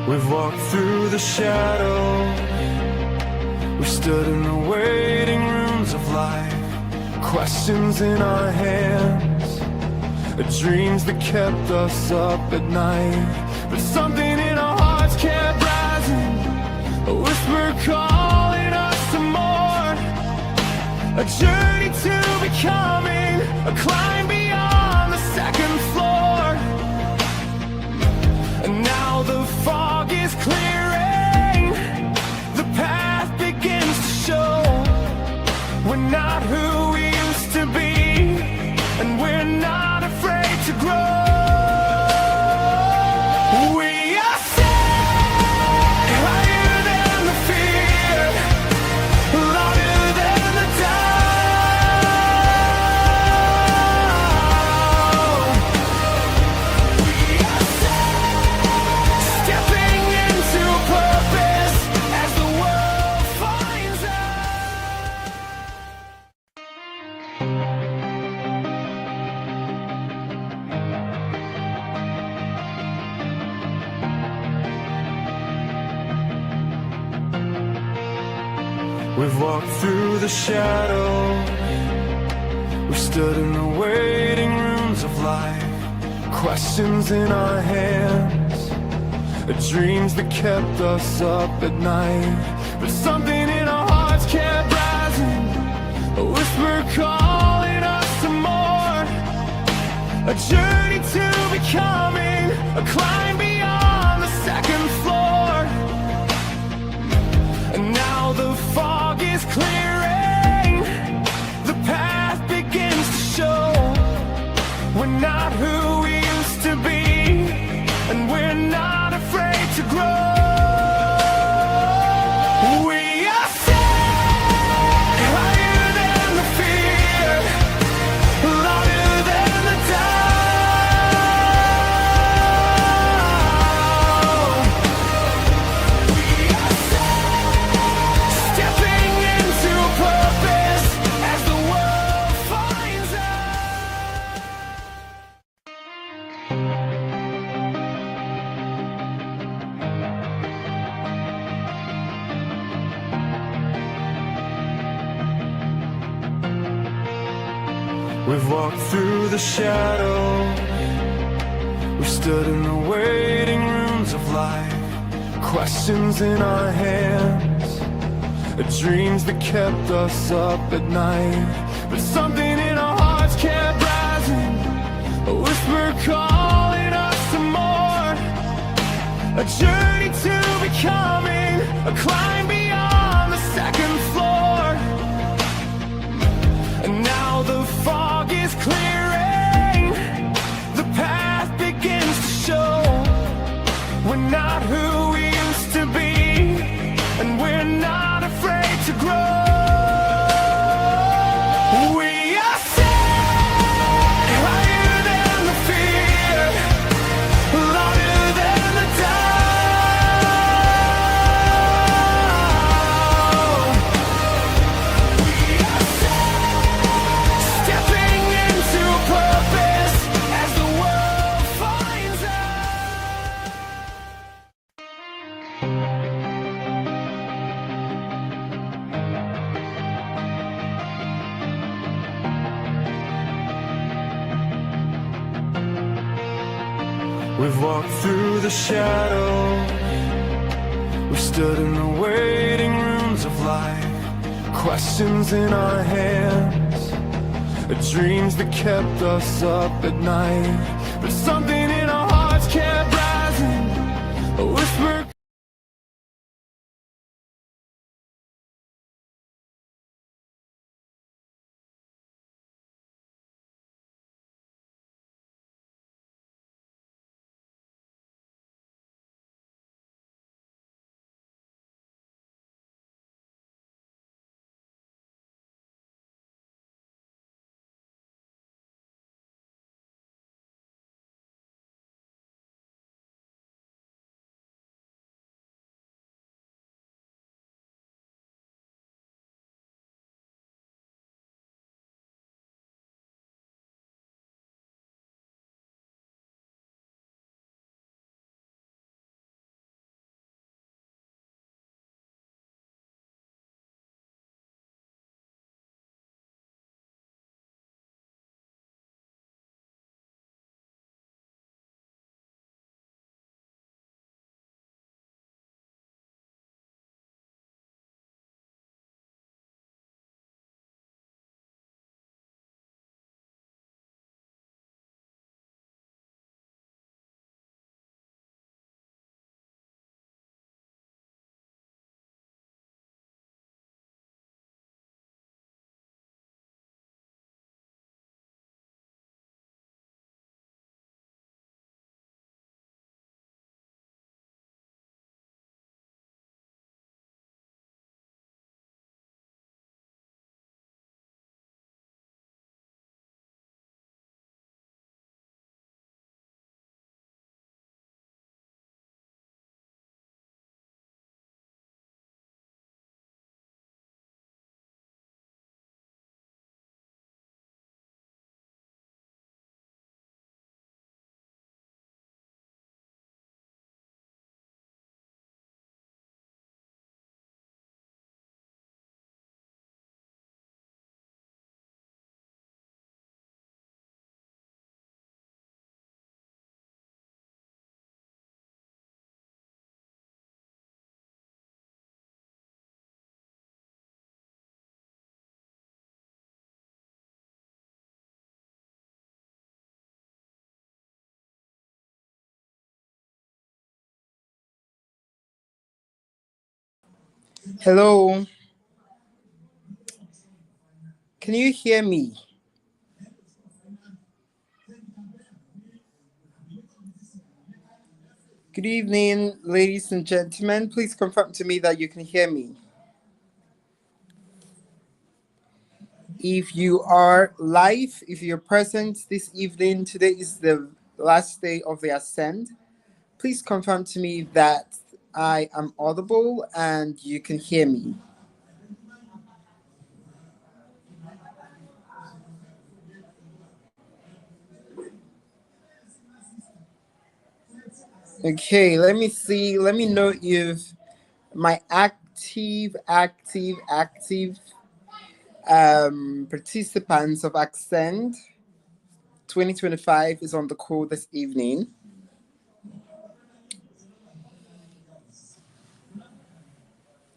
We've walked through the shadows, we've stood in the waiting rooms of life, questions in our hands, dreams that kept us up at night. But something in our hearts kept rising, a whisper calling us to more, a journey to becoming, a climb beyond the second floor. And now the fog is clearing, the path begins to show. We're not who we used to be, and we're not afraid to grow. We are set higher than the fear, louder than the doubt. We are set, stepping into purpose as the world finds out. We've walked through the shadows, we've stood in the waiting rooms of life, questions in our hands, dreams that kept us up at night. But something in our hearts kept rising, a whisper calling us to more, a journey to becoming, a climb beyond the second floor. And now the fog is clearing, the path begins to show. We're not who we used to be, and we're not afraid to grow. We are set higher than the fear, louder than the doubt. We are set, stepping into purpose as the world finds out. We've walked through the shadows, we've stood in the waiting rooms of life, questions in our hands, dreams that kept us up at night. But something in our hearts kept rising, a whisper calling us to more, a journey to becoming, a climb beyond the second floor. And now the fog is clearing, the path begins to show. We're not who we used to be, and we're not afraid to grow. We are set higher than the fear, louder than the doubt. We are set, stepping into purpose as the world finds out. We've walked through the shadows, we've stood in the waiting rooms of life, questions in our hands, dreams that kept us up at night. But something in our hearts kept rising, a whisper Hello, can you hear me? Good evening, ladies and gentlemen. Please confirm to me that you can hear me. If you are live, if you're present this evening, today is the last day of the ascent. Please confirm to me that I am audible and you can hear me. Okay, let me see. Let me know if my active participants of Accent 2025 is on the call this evening.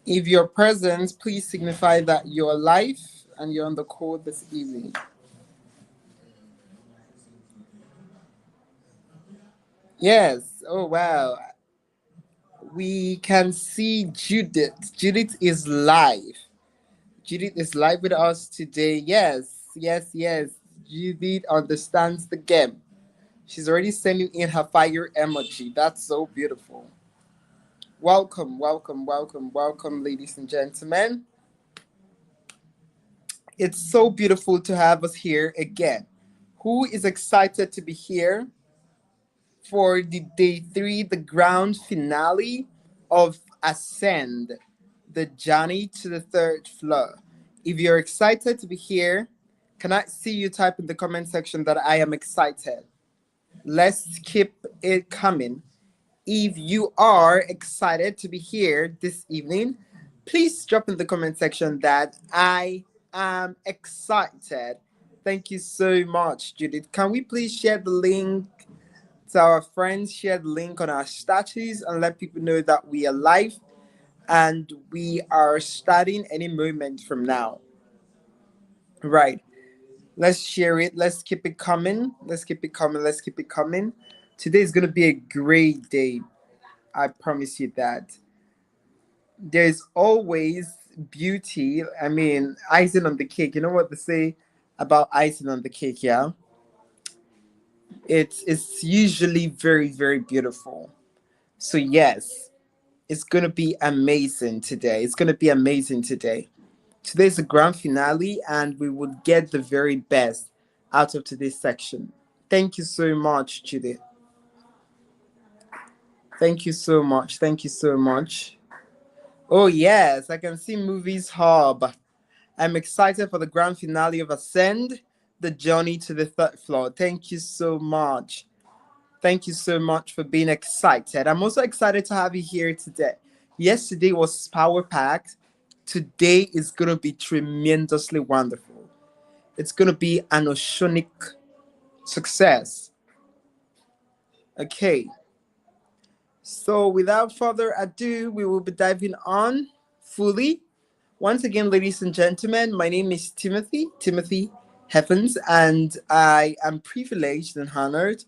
If you're present, please signify that you're live and you're on the call this evening. Yes. Oh, wow. We can see Judith. Judith is live. Judith is live with us today. Yes, yes, yes. Judith understands the game. She's already sending in her fire emoji. That's so beautiful. Welcome, welcome, welcome, welcome, ladies and gentlemen. It's so beautiful to have us here again. Who is excited to be here for the day 3, the ground finale of Ascend, the journey to the third floor? If you're excited to be here, can I see you type in the comment section that I am excited? Let's keep it coming. If you are excited to be here this evening, please drop in the comment section that I am excited. Thank you so much, Judith. Can we please share the link to our friends, share the link on our statues, and let people know that we are live and we are starting any moment from now? Right. Let's share it. Let's keep it coming. Let's keep it coming. Let's keep it coming. Today is going to be a great day. I promise you that. There's always beauty. I mean, icing on the cake. You know what they say about icing on the cake, yeah? It's usually very, very beautiful. So yes, it's gonna be amazing today. It's gonna be amazing today. Today's the grand finale, and we would get the very best out of today's section. Thank you so much, Judith. Thank you so much. Thank you so much. Oh yes, I can see Movies Hub. I'm excited for the grand finale of Ascend, the journey to the third floor. Thank you so much. Thank you so much for being excited. I'm also excited to have you here today. Yesterday was power packed. Today is going to be tremendously wonderful. It's going to be an oceanic success. Okay, so without further ado, we will be diving on fully. Once again, ladies and gentlemen, my name is Timothy Heavens, and I am privileged and honored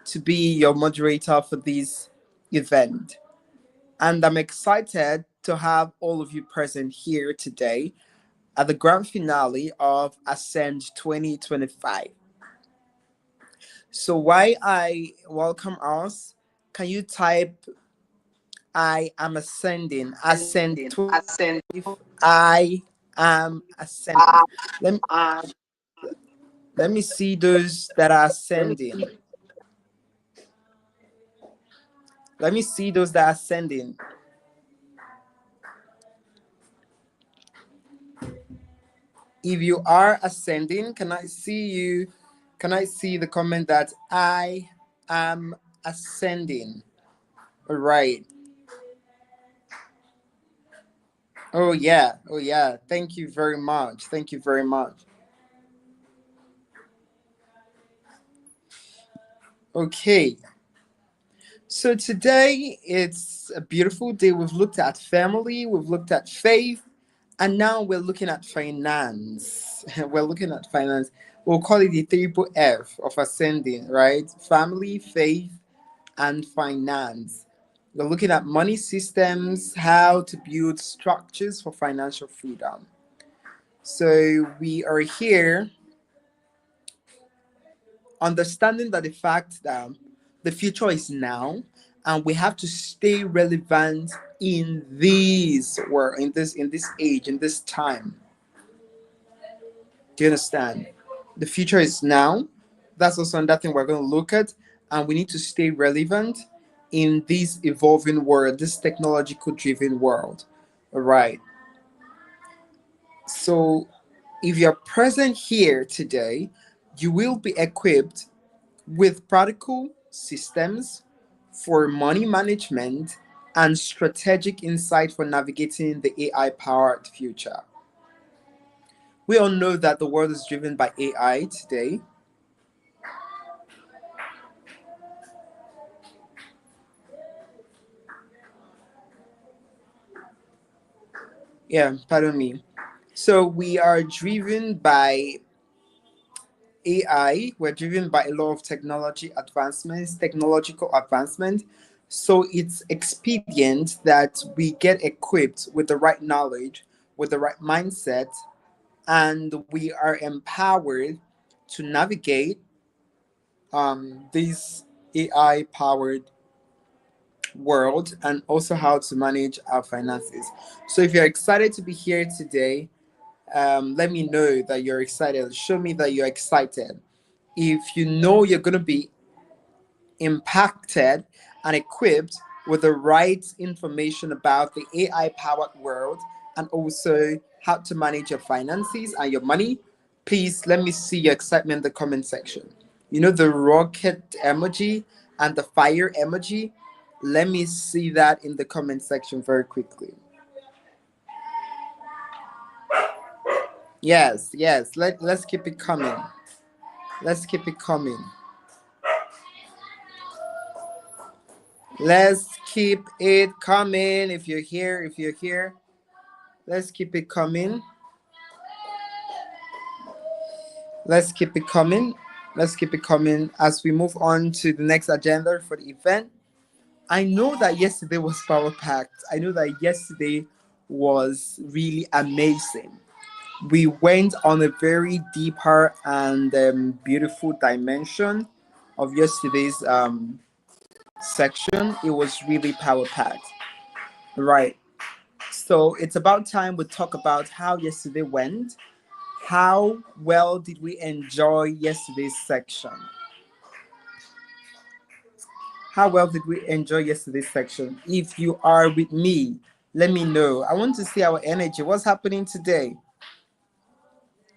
to be your moderator for this event. And I'm excited to have all of you present here today at the grand finale of Ascend 2025. So, why I welcome us, can you type I am ascending, ascend 2025, I am ascending. Let me, let me see those that are ascending. Let me see those that are ascending. If you are ascending, can I see you? Can I see the comment that I am ascending? All right. Oh yeah. Oh yeah. Thank you very much. Thank you very much. Okay. So today it's a beautiful day. We've looked at family, we've looked at faith, and now we're looking at finance. We're looking at finance. We'll call it the triple F of ascending, right? Family, faith, and finance. We're looking at money systems, how to build structures for financial freedom. So we are here understanding that the fact that the future is now, and we have to stay relevant in this world, in this age, in this time. Do you understand? The future is now. That's also another thing we're going to look at, and we need to stay relevant in this evolving world, this technological driven world. All right. So, if you're present here today, you will be equipped with practical systems for money management and strategic insight for navigating the AI powered future. We all know that the world is driven by AI today. Yeah, pardon me. So we are driven by AI, we're driven by a lot of technological advancement. So it's expedient that we get equipped with the right knowledge, with the right mindset, and we are empowered to navigate this AI powered world and also how to manage our finances. So if you're excited to be here today, let me know that you're excited. Show me that you're excited. If you know you're going to be impacted and equipped with the right information about the AI powered world and also how to manage your finances and your money, please let me see your excitement in the comment section. You know the rocket emoji and the fire emoji? Let me see that in the comment section very quickly. Yes, yes, let's keep it coming. Let's keep it coming. Let's keep it coming. If you're here, let's keep it coming. Let's keep it coming. Let's keep it coming as we move on to the next agenda for the event. I know that yesterday was power packed. I know that yesterday was really amazing. We went on a very deeper and beautiful dimension of yesterday's section. It was really power packed. Right. So it's about time we talk about how yesterday went. How well did we enjoy yesterday's section? How well did we enjoy yesterday's section? If you are with me, let me know. I want to see our energy. What's happening today?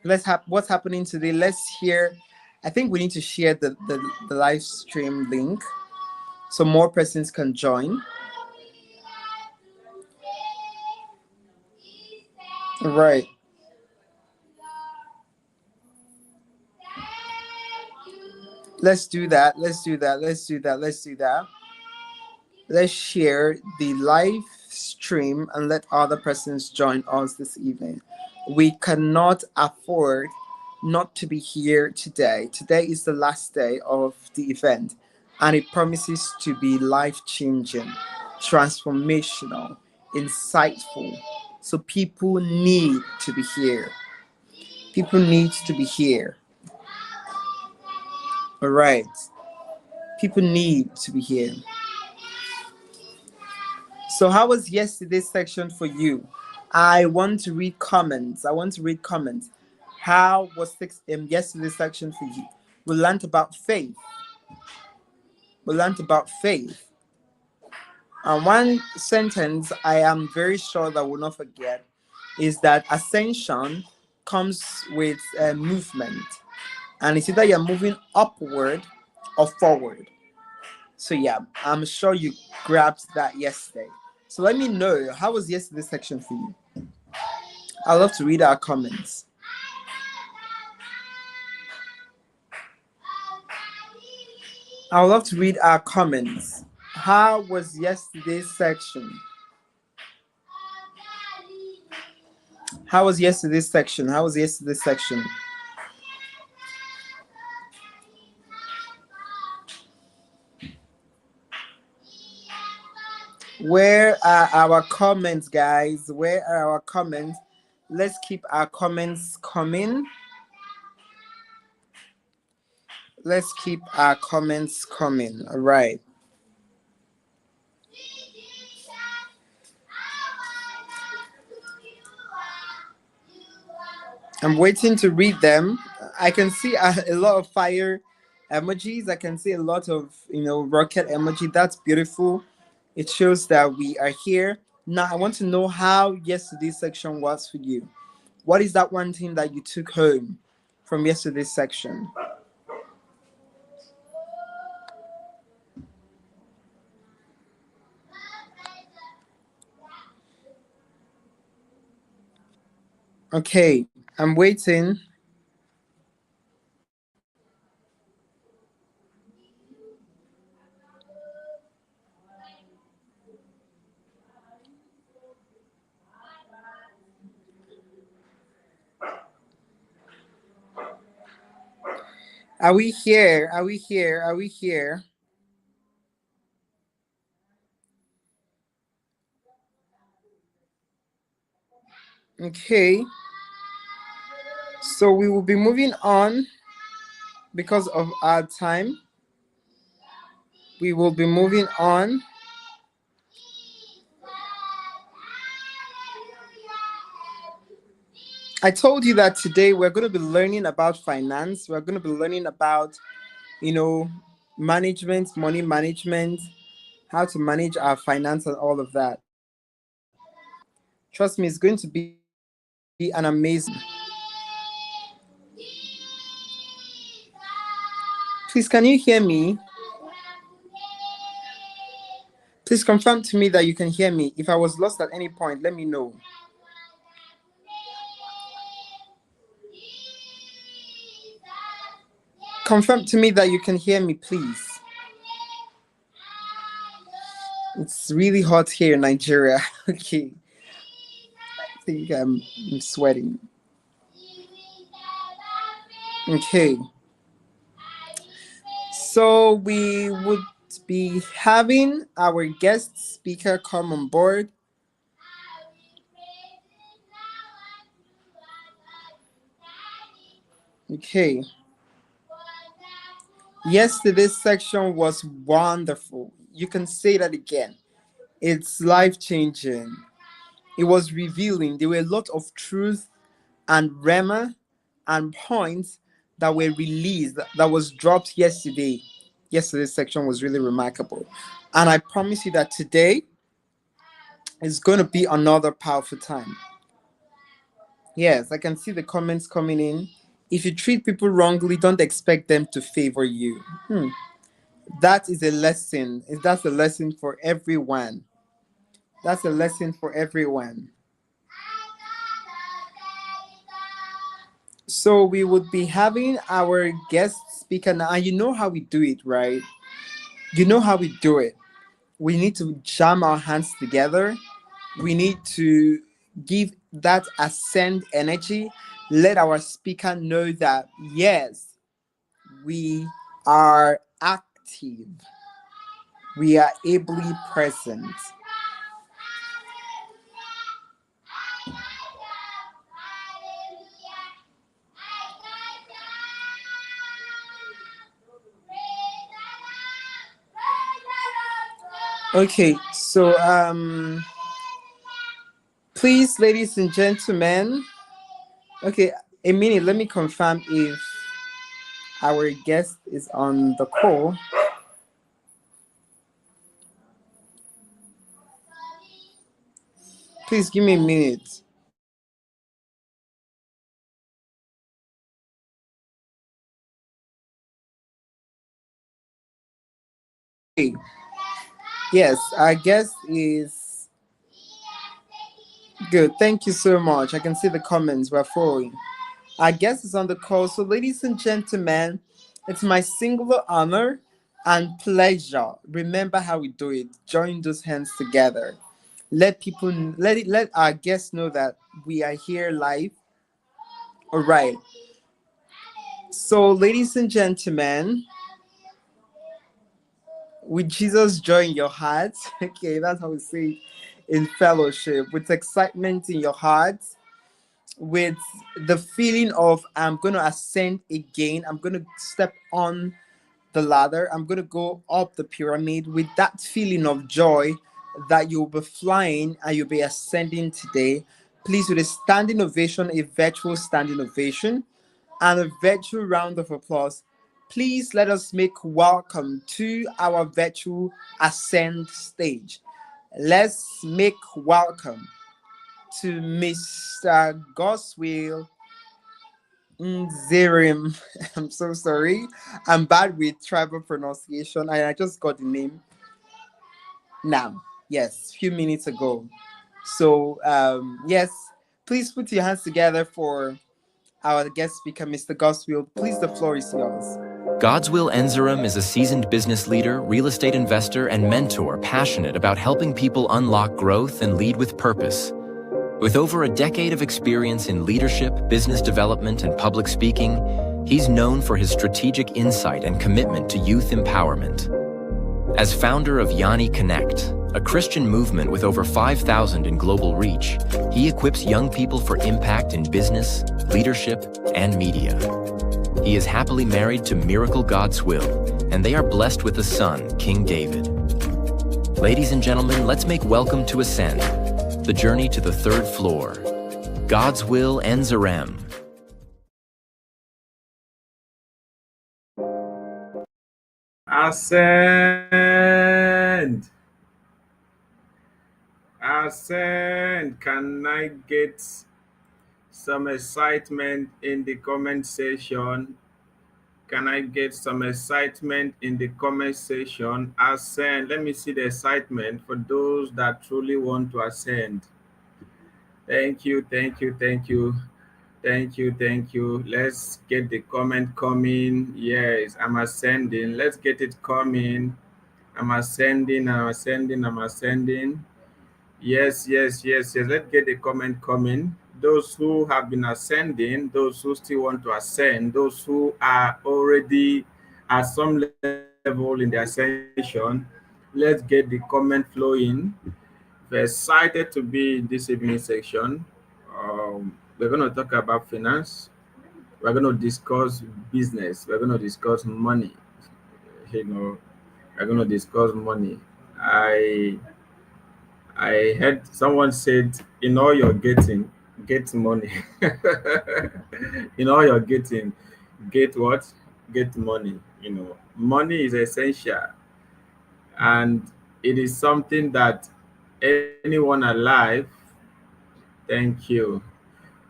What's happening today? Let's hear. I think we need to share the live stream link so more persons can join. Right. Let's do that. Let's do that. Let's do that. Let's do that. Let's share the live stream and let other persons join us this evening. We cannot afford not to be here today. Today is the last day of the event, and it promises to be life changing, transformational, insightful. So people need to be here. People need to be here. All right. People need to be here. So how was yesterday's section for you? I want to read comments. I want to read comments. How was yesterday's section for you? We learned about faith. We learned about faith. And one sentence I am very sure that we'll not forget is that ascension comes with movement. And it's either you're moving upward or forward. So yeah, I'm sure you grabbed that yesterday. So let me know, how was yesterday's section for you? I love to read our comments. I would love to read our comments. How was yesterday's section? How was yesterday's section? How was yesterday's section? Where are our comments, guys? Where are our comments? Let's keep our comments coming. Let's keep our comments coming. All right. I'm waiting to read them. I can see a lot of fire emojis. I can see a lot of, rocket emoji. That's beautiful. It shows that we are here. Now, I want to know how yesterday's section was for you. What is that one thing that you took home from yesterday's section? Okay, I'm waiting. Are we here? Are we here? Are we here? Okay, so we will be moving on because of our time. We will be moving on. I told you that today we're going to be learning about finance. We're going to be learning about, you know, management, money management, how to manage our finance and all of that. Trust me, it's going to be an amazing session. Please, can you hear me? Please confirm to me that you can hear me. If I was lost at any point, let me know. Confirm to me that you can hear me, please. It's really hot here in Nigeria. Okay. I think I'm sweating. Okay. So we would be having our guest speaker come on board. Okay. Yesterday's section was wonderful. You can say that again. It's life changing. It was revealing. There were a lot of truth and rema and points that were released that was dropped yesterday. Yesterday's section was really remarkable. And I promise you that today is going to be another powerful time. Yes, I can see the comments coming in. If you treat people wrongly, don't expect them to favor you. That is a lesson. That's a lesson for everyone. That's a lesson for everyone. So we would be having our guest speaker now. And you know how we do it, right? You know how we do it. We need to jam our hands together. We need to give that ascend energy. Let our speaker know that, yes, we are active. We are ably present. Okay, so please, ladies and gentlemen. Okay, a minute, let me confirm if our guest is on the call. Please give me a minute. Okay. Yes, our guest is good. Thank you so much. I can see the comments. We're following. Our guest is on the call. So, ladies and gentlemen, it's my singular honor and pleasure. Remember how we do it. Join those hands together. Let our guests know that we are here live. All right. So, ladies and gentlemen, with Jesus joy in your heart. Okay, that's how we say it in fellowship. With excitement in your heart, with the feeling of I'm going to ascend again, I'm going to step on the ladder, I'm going to go up the pyramid with that feeling of joy that you'll be flying and you'll be ascending today. Please, with a standing ovation, a virtual standing ovation, and a virtual round of applause, please let us make welcome to our virtual ascend stage. Let's make welcome to Mr. Goswill Nzerim. I'm so sorry. I'm bad with tribal pronunciation, and I just got the name now. Yes, few minutes ago. So, yes, please put your hands together for our guest speaker, Mr. Goswill. Please, the floor is yours. Godswill Enzerim is a seasoned business leader, real estate investor, and mentor passionate about helping people unlock growth and lead with purpose. With over a decade of experience in leadership, business development, and public speaking, he's known for his strategic insight and commitment to youth empowerment. As founder of Yanni Connect, a Christian movement with over 5,000 in global reach, he equips young people for impact in business, leadership, and media. He is happily married to Miracle God's Will, and they are blessed with a son, King David. Ladies and gentlemen, let's make welcome to Ascend, the journey to the third floor. God's Will Enzerim. Ascend. Ascend. Can I get some excitement in the comment section? Can I get some excitement in the comment section? Ascend. Let me see the excitement for those that truly want to ascend. Thank you, thank you, thank you. Thank you, thank you. Let's get the comment coming. Yes, I'm ascending. Let's get it coming. I'm ascending, I'm ascending, I'm ascending. Yes, yes, yes, yes. Let's get the comment coming. Those who have been ascending, those who still want to ascend, those who are already at some level in the ascension, let's get the comment flowing. We're excited to be in this evening section. We're going to talk about finance. We're going to discuss business. We're going to discuss money. You know, we're going to discuss money. I I heard someone said, in all you're getting, get money. In all you're getting, get what? Get money. Money is essential, and it is something that anyone alive, thank you,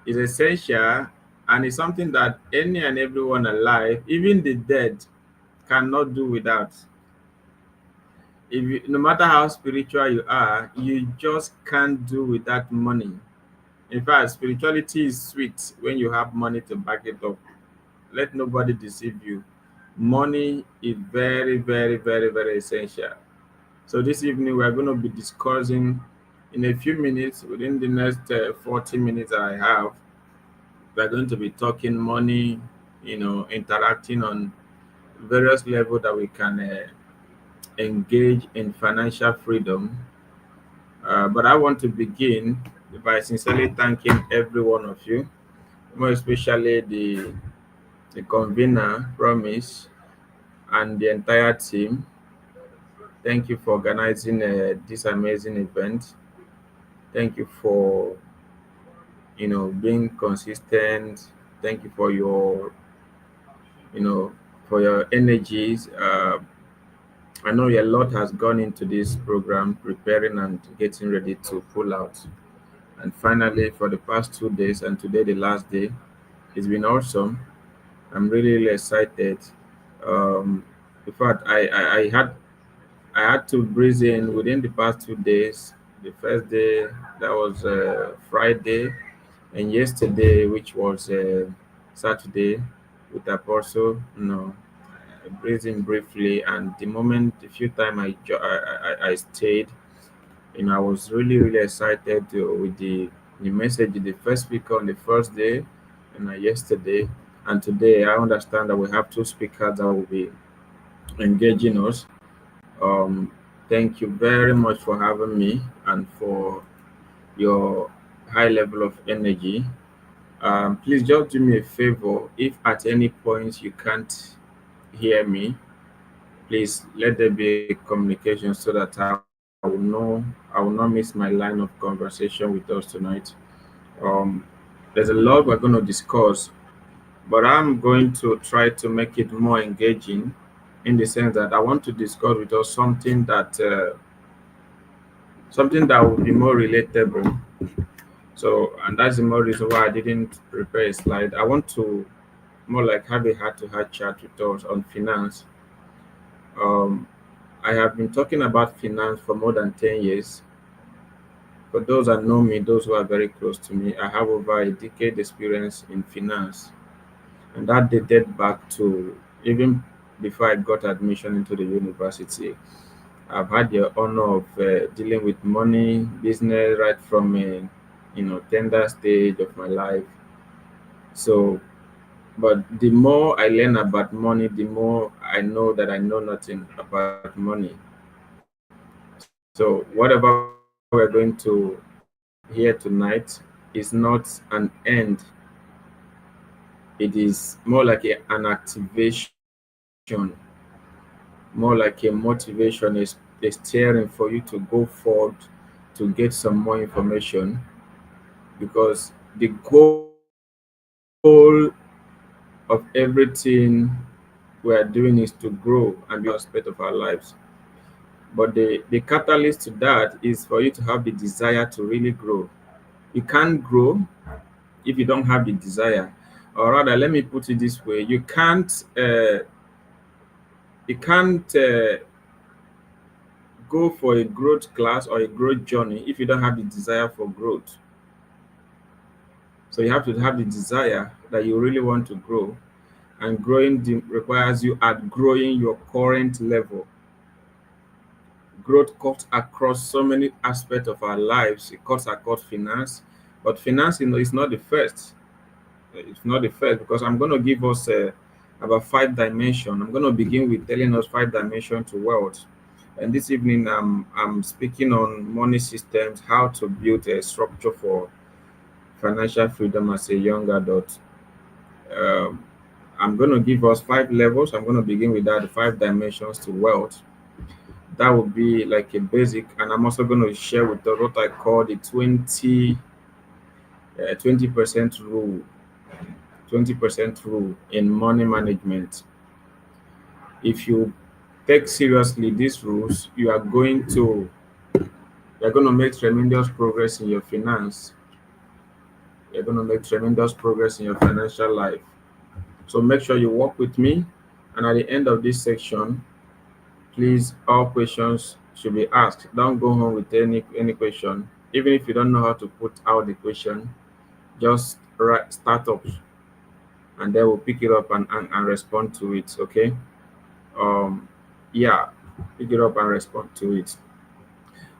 is essential, and it's something that any and everyone alive, even the dead, cannot do without. No matter how spiritual you are, you just can't do without money. In fact, spirituality is sweet when you have money to back it up. Let nobody deceive you. Money is very, very, very, very essential. So this evening we're going to be discussing in a few minutes, within the next 40 minutes that I have, we're going to be talking money, interacting on various levels that we can engage in financial freedom. But I want to begin by sincerely thanking every one of you, more especially the convener, Promise, and the entire team. Thank you for organizing this amazing event. Thank you for being consistent. Thank you for you know your energies. I know a lot has gone into this program, preparing and getting ready to pull out. And finally, for the past 2 days and today, the last day, it's been awesome. I'm really, really excited. Um, in fact, I had to breathe in within the past 2 days. The first day, that was Friday, and yesterday, which was Saturday, with Apostle. Breathing briefly, and the few time I stayed, I was really, really excited with the message, the first speaker on the first day, and yesterday and today. I understand that we have two speakers that will be engaging us. Um, Thank you very much for having me and for your high level of energy. Please just do me a favor. If at any point you can't hear me, please let there be a communication so that I will not miss my line of conversation with us tonight. Um, there's a lot we're going to discuss, but I'm going to try to make it more engaging in the sense that I want to discuss with us something that will be more relatable. So, and that's the more reason why I didn't prepare a slide. I want to more like have a heart-to-heart chat with us on finance. Um, I have been talking about finance for more than 10 years. For those that know me, those who are very close to me, I have over a decade experience in finance, and that dated back to even before I got admission into the university. I've had the honor of dealing with money, business, right from a tender stage of my life. So, but the more I learn about money, the more I know that I know nothing about money. So, whatever we're going to hear tonight is not an end, it is more like an activation, more like a motivation, a steering for you to go forward to get some more information because the goal of everything we are doing is to grow and become a better aspect of our lives. But the catalyst to that is for you to have the desire to really grow. You can't grow if you don't have the desire. Or rather, let me put it this way: you can't go for a growth class or a growth journey if you don't have the desire for growth. So you have to have the desire that you really want to grow, and requires you outgrowing your current level. Growth cuts across so many aspects of our lives. It cuts across finance, but finance, is not the first. It's not the first because I'm going to give us about 5 dimensions. I'm going to begin with telling us 5 dimensions to wealth. And this evening, I'm speaking on money systems, how to build a structure for financial freedom as a young adult. Um, I'm going to give us 5 levels. I'm going to begin with that, the 5 dimensions to wealth. That would be like a basic. And I'm also going to share with us what I call the 20% rule. 20% rule in money management. If you take seriously these rules, you're going to make tremendous progress in your finance. You're going to make tremendous progress in your financial life. So make sure you work with me. And at the end of this section, please, all questions should be asked. Don't go home with any question. Even if you don't know how to put out the question, just write start up, and then we'll pick it up and respond to it. Okay. Um, yeah, pick it up and respond to it.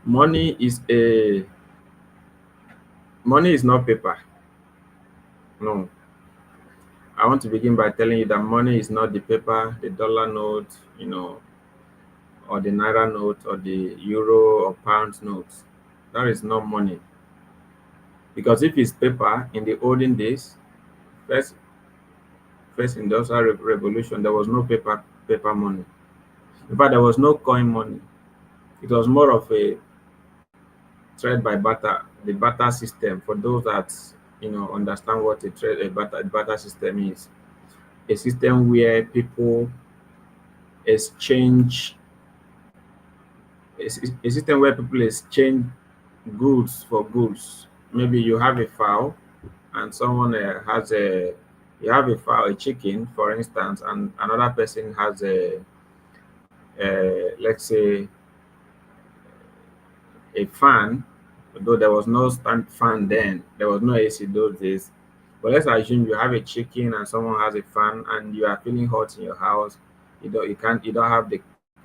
Money is a Money is not paper. No. I want to begin by telling you that money is not the paper, the dollar note, or the naira note, or the euro or pound note. That is not money. Because if it's paper in the olden days, first first industrial revolution, there was no paper money. In fact, there was no coin money. It was more of a trade by barter, the barter system. For those that understand what a barter system is, a system where people exchange a system where people exchange goods for goods. Maybe you have a fowl and someone has a you have a fowl, a chicken, for instance, and another person has let's say a fan, though there was no stand fan then, there was no AC those days. But let's assume you have a chicken and someone has a fan and you are feeling hot in your house. You don't have the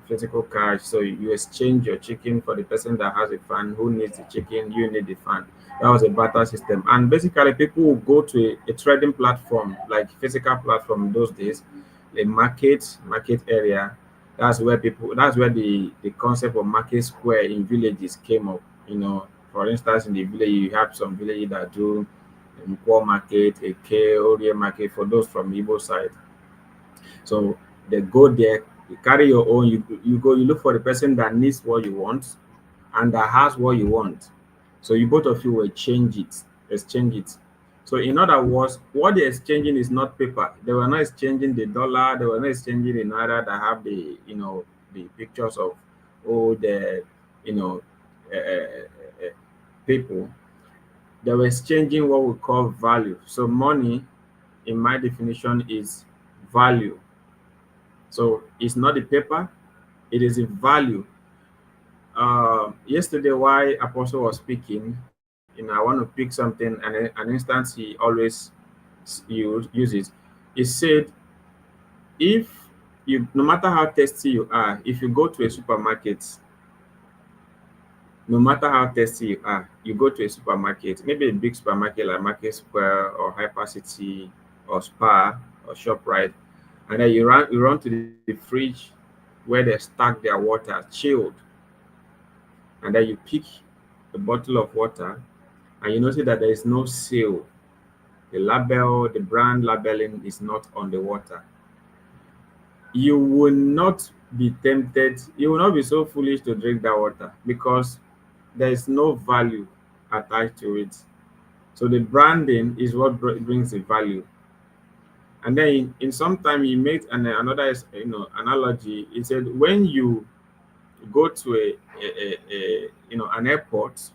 physical cash, so you exchange your chicken for the person that has a fan who needs the chicken, you need the fan. That was a barter system. And basically people will go to a trading platform, like physical platform in those days, a market area, That's where the concept of market square in villages came up. For instance, in the village, you have some villages that do poor market, a Orie market for those from Igbo side. So they go there, you carry your own, you go, you look for the person that needs what you want and that has what you want. So you both of you will exchange it. So in other words, what they're exchanging is not paper. They were not exchanging the dollar, they were not exchanging the naira that have the pictures of all the you know people. They were exchanging what we call value. So money, in my definition, is value. So it's not the paper, it is a value. Yesterday, while Apostle was speaking, I want to pick something, an instance he always uses. He said, if no matter how tasty you are, if you go to a supermarket, no matter how tasty you are, you go to a supermarket, maybe a big supermarket like Market Square or Hyper City or Spa or ShopRite, and then you run to the fridge where they stack their water chilled, and then you pick a bottle of water and you notice that there is no seal. The brand labeling is not on the water. You will not be tempted, you will not be so foolish to drink that water because there is no value attached to it. So the branding is what brings the value. And then in some time he made another analogy. He said when you go to an airport,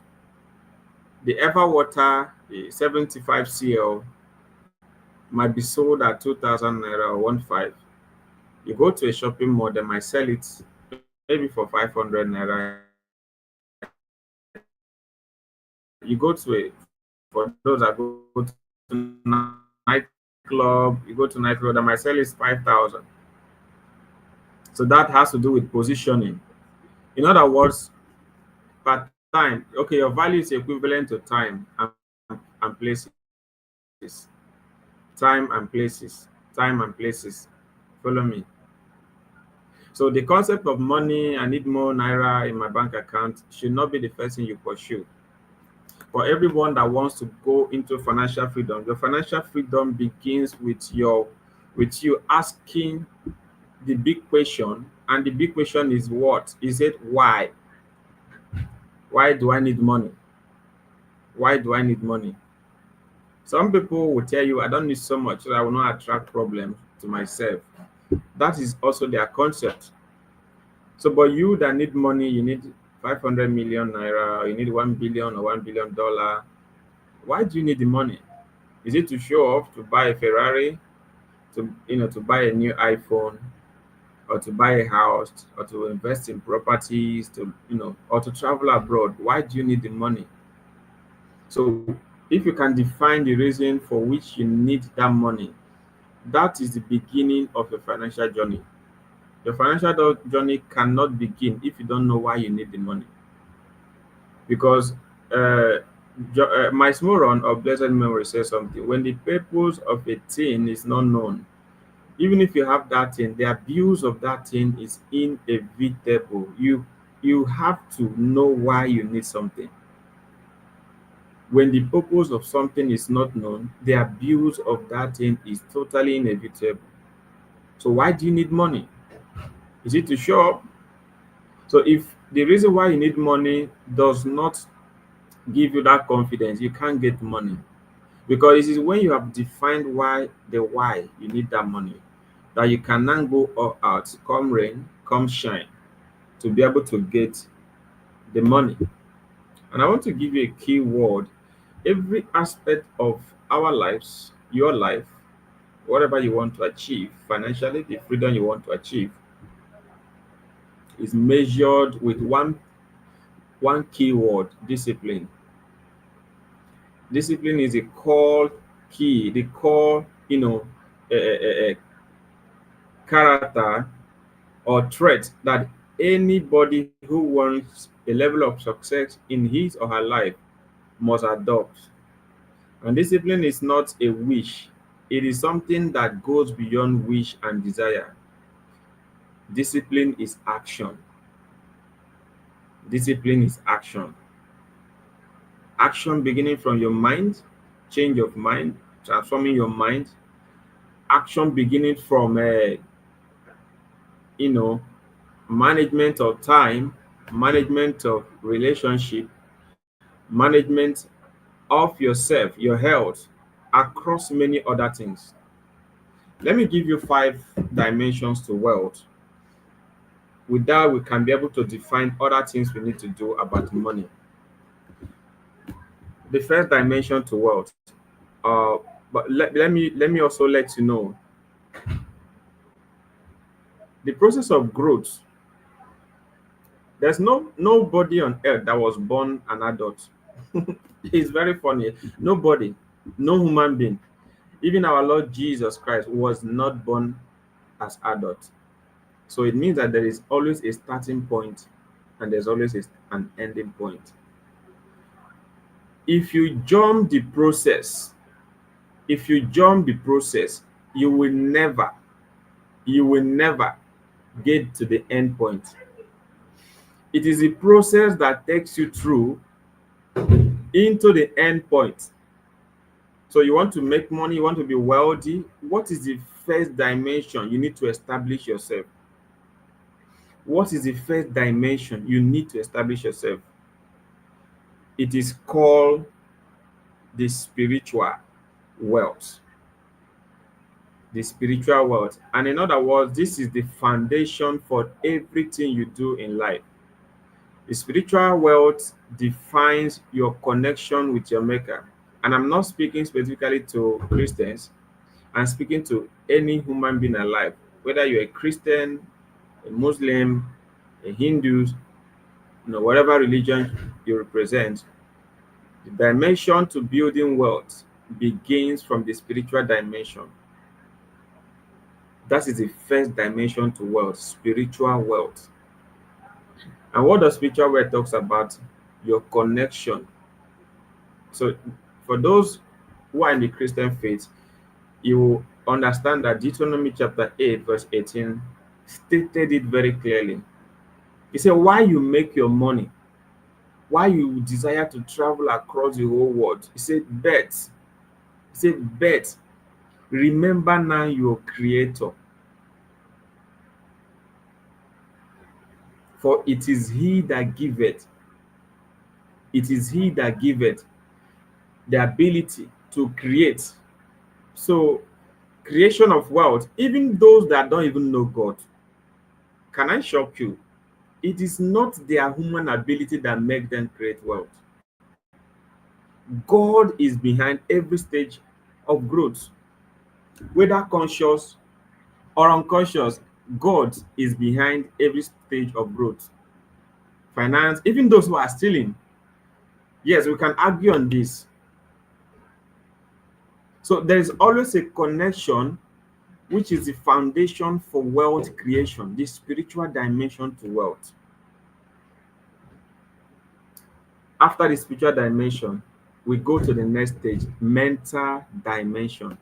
the Ever Water, the 75 cl, might be sold at 2,000 naira or 1.5. You go to a shopping mall, they might sell it maybe for 500 naira. You go to for those that go to nightclub, you go to nightclub, they might sell it 5,000. So that has to do with positioning. In other words, per time, okay, your value is equivalent to and places. Time and places. Time and places. Follow me. So the concept of money, I need more naira in my bank account, should not be the first thing you pursue. For everyone that wants to go into financial freedom, your financial freedom begins with you asking the big question, and the big question is what? Is it why? Why do I need money? Why do I need money? Some people will tell you, I don't need so much so I will not attract problems to myself. That is also their concept. So, but you that need money, you need 500 million naira, or you need 1 billion or $1 billion. Why do you need the money? Is it to show off, to buy a Ferrari, to buy a new iPhone, or to buy a house, or to invest in properties, or to travel abroad? Why do you need the money? So, if you can define the reason for which you need that money, that is the beginning of your financial journey. Your financial journey cannot begin if you don't know why you need the money. Because Miles Moron of Blessed Memory says something: when the purpose of a thing is not known, even if you have that thing, the abuse of that thing is inevitable. You have to know why you need something. When the purpose of something is not known, the abuse of that thing is totally inevitable. So why do you need money? Is it to show up? So if the reason why you need money does not give you that confidence, you can't get money. Because it is when you have defined why you need that money, that you can now go all out, come rain, come shine, to be able to get the money. And I want to give you a key word. Every aspect of our lives, your life, whatever you want to achieve financially, the freedom you want to achieve, is measured with one key word: discipline. Discipline is a core key, the core, character or trait that anybody who wants a level of success in his or her life must adopt. And discipline is not a wish, it is something that goes beyond wish and desire. Discipline is action. Discipline is action. Action beginning from your mind, change of mind, transforming your mind. Action beginning from you know management of time, management of relationship, management of yourself, your health, across many other things. Let me give you 5 dimensions to wealth. With that, we can be able to define other things we need to do about money. The first dimension to wealth. But let me also let you know the process of growth. There's nobody on earth that was born an adult. It's very funny. Nobody, no human being, even our Lord Jesus Christ was not born as adult. So it means that there is always a starting point and there's always an ending point. If you jump the process, if you jump the process, you will never, you will never get to the end point. It is a process that takes you through into the end point. So you want to make money, you want to be wealthy. What is the first dimension you need to establish yourself? What is the first dimension you need to establish yourself? It is called the spiritual wealth. The spiritual wealth. And in other words, this is the foundation for everything you do in life. The spiritual wealth defines your connection with your maker. And I'm not speaking specifically to Christians, I'm speaking to any human being alive, whether you're a Christian, a Muslim, a Hindu, whatever religion you represent. The dimension to building wealth begins from the spiritual dimension. That is the first dimension to wealth, spiritual wealth. And what the spiritual wealth talks about? Your connection. So for those who are in the Christian faith, you will understand that Deuteronomy chapter 8, verse 18 stated it very clearly. He said, why you make your money, why you desire to travel across the whole world. He said, bet. He said, bet. Remember now your creator. For it is he that giveth. It is he that giveth the ability to create. So creation of wealth, even those that don't even know God, can I shock you? It is not their human ability that make them create wealth. God is behind every stage of growth, whether conscious or unconscious. God is behind every stage of growth. Finance, even those who are stealing. Yes, we can argue on this. So there is always a connection, which is the foundation for wealth creation, the spiritual dimension to wealth. After the spiritual dimension, we go to the next stage, mental dimension.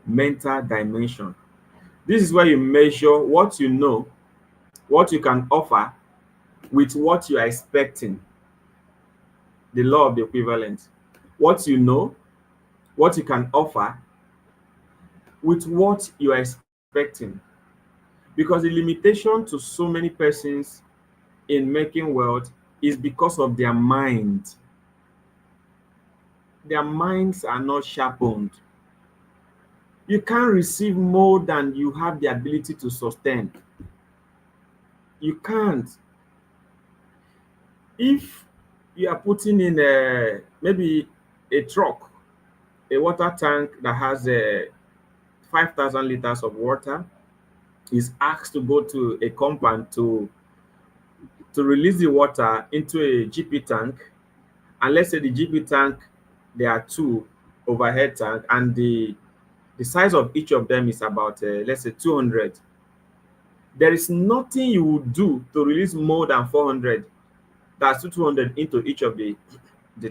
Mental dimension. This is where you measure what you know, what you can offer with what you are expecting. The law of the equivalent. What you know, what you can offer with what you are expecting. Because the limitation to so many persons in making wealth is because of their mind. Their minds are not sharpened. You can't receive more than you have the ability to sustain. You can't. If you are putting in maybe a truck, a water tank that has 5,000 liters of water, is asked to go to a compound to release the water into a GP tank, and let's say the GP tank, there are 2 overhead tank, and the size of each of them is about let's say 200. There is nothing you would do to release more than 400. That's 200 into each of the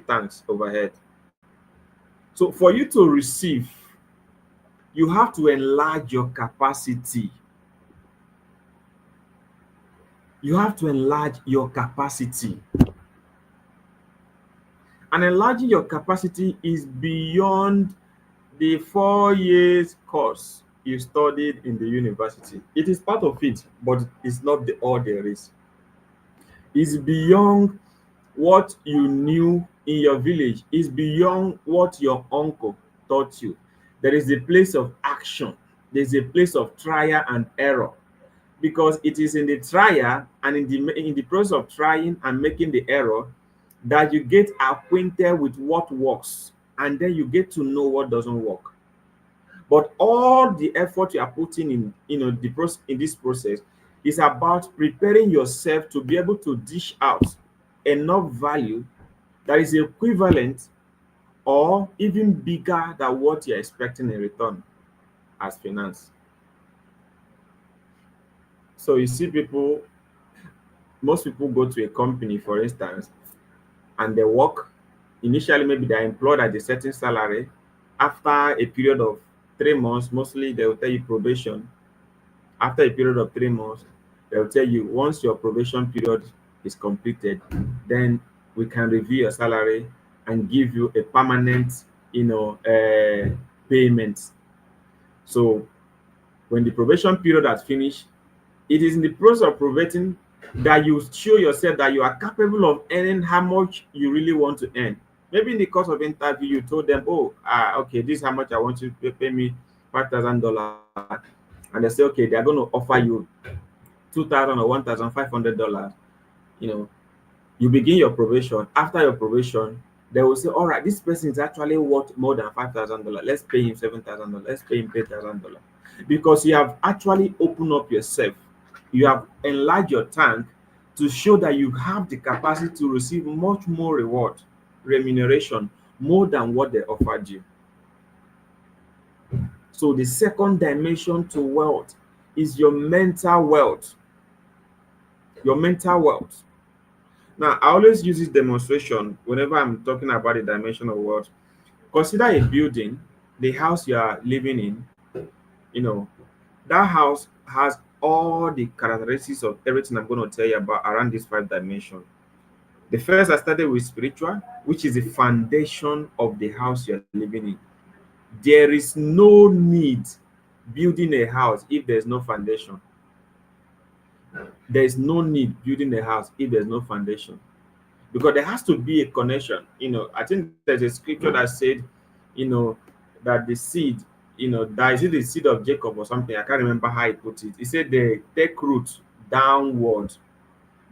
tanks overhead. So for you to receive, you have to enlarge your capacity. You have to enlarge your capacity. And enlarging your capacity is beyond the 4 years course you studied in the university. It is part of it, but it's not all there is. It's beyond what you knew in your village. It's beyond what your uncle taught you. There is a place of action. There's a place of trial and error, because it is in the trial and in the process of trying and making the error that you get acquainted with what works, and then you get to know what doesn't work. But all the effort you are putting in, in this process is about preparing yourself to be able to dish out enough value that is equivalent or even bigger than what you're expecting in return as finance. So you see people, most people go to a company, for instance, and they work. Initially, maybe they're employed at a certain salary. After a period of 3 months, mostly they will tell you probation. After a period of 3 months, they will tell you once your probation period is completed, then we can review your salary and give you a permanent, payment. So when the probation period has finished, it is in the process of probating that you show yourself that you are capable of earning how much you really want to earn. Maybe in the course of interview, you told them, "Oh, okay, this is how much I want you to pay me $5,000," and they say, "Okay, they are going to offer you 2,000 or $1,500." You know, you begin your probation. After your probation, they will say, "All right, this person is actually worth more than $5,000. Let's pay him $7,000. Let's pay him $8,000," because you have actually opened up yourself. You have enlarged your tank to show that you have the capacity to receive much more reward, remuneration, more than what they offered you. So the second dimension to wealth is your mental wealth. Your mental wealth. Now, I always use this demonstration whenever I'm talking about the dimension of wealth. Consider a building, the house you are living in, you know, that house has all the characteristics of everything I'm going to tell you about around these 5 dimensions. The first, I started with spiritual, which is the foundation of the house you're living in. There is no need building a house if there's no foundation. There is no need building a house if there's no foundation, because there has to be a connection. I think there's a scripture that said, you know, that the seed, that is it the seed of Jacob or something. I can't remember how he put it. He said they take root downward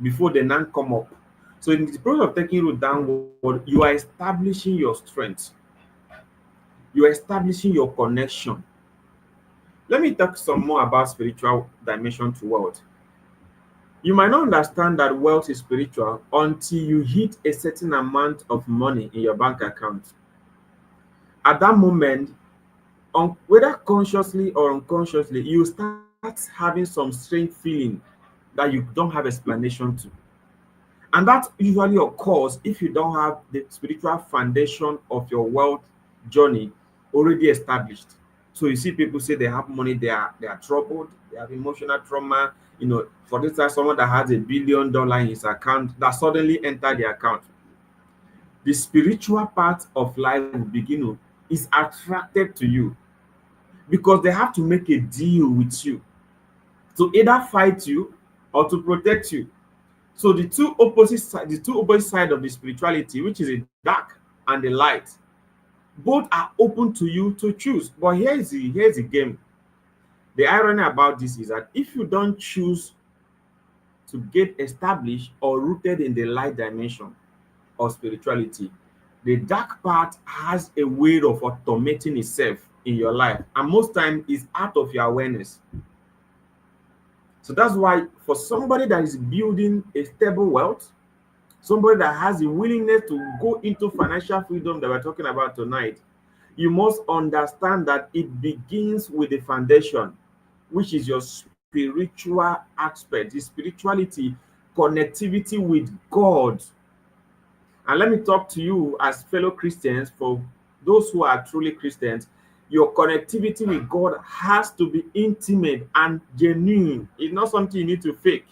before they now come up. So in the process of taking root downward, you are establishing your strength. You are establishing your connection. Let me talk some more about spiritual dimension to wealth. You might not understand that wealth is spiritual until you hit a certain amount of money in your bank account. At that moment, whether consciously or unconsciously, you start having some strange feeling that you don't have explanation to. And that usually occurs if you don't have the spiritual foundation of your wealth journey already established. So you see people say they have money, they are troubled, they have emotional trauma. For instance, someone that has $1 billion in his account that suddenly entered the account. The spiritual part of life will is attracted to you because they have to make a deal with you to either fight you or to protect you. So the two opposite side of the spirituality, which is the dark and the light, both are open to you to choose. But here's the game. The irony about this is that if you don't choose to get established or rooted in the light dimension of spirituality, the dark part has a way of automating itself in your life, and most times it's out of your awareness. So that's why for somebody that is building a stable wealth, somebody that has the willingness to go into financial freedom that we're talking about tonight, you must understand that it begins with the foundation, which is your spiritual aspect, the spirituality, connectivity with God. And let me talk to you as fellow Christians. For those who are truly Christians, your connectivity with God has to be intimate and genuine. It's not something you need to fake.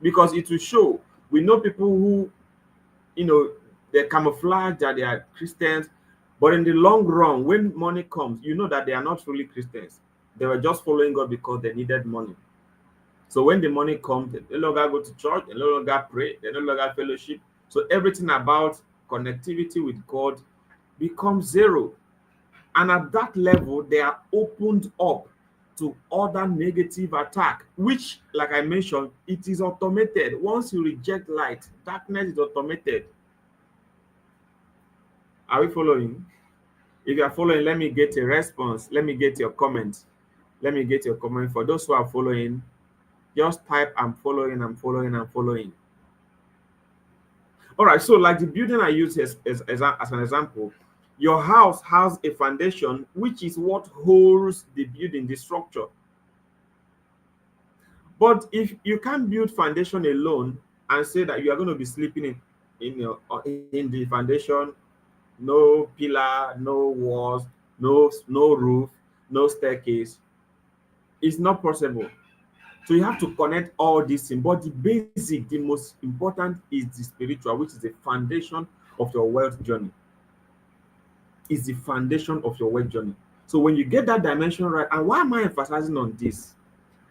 because it will show. We know people who, you know, they camouflage that they are Christians, but in the long run, when money comes, you know that they are not really Christians. They were just following God because they needed money. So when the money comes, they no longer go to church, they no longer pray, they no longer fellowship. So everything about connectivity with God becomes zero. And at that level, they are opened up to other negative attack, which, like I mentioned, it is automated. Once you reject light, darkness is automated. Are we following? If you are following, let me get a response. Let me get your comment. Let me get your comment. For those who are following, just type I'm following, I'm following, I'm following. All right, so like the building I use as an example, your house has a foundation, which is what holds the building, the structure. But if you can't build foundation alone and say that you are going to be sleeping in the foundation, no pillar, no walls, no roof, no staircase, it's not possible. So you have to connect all these things. But the basic, the most important is the spiritual, which is the foundation of your wealth journey. Is the foundation of your wealth journey. So when you get that dimension right, and why am I emphasizing on this?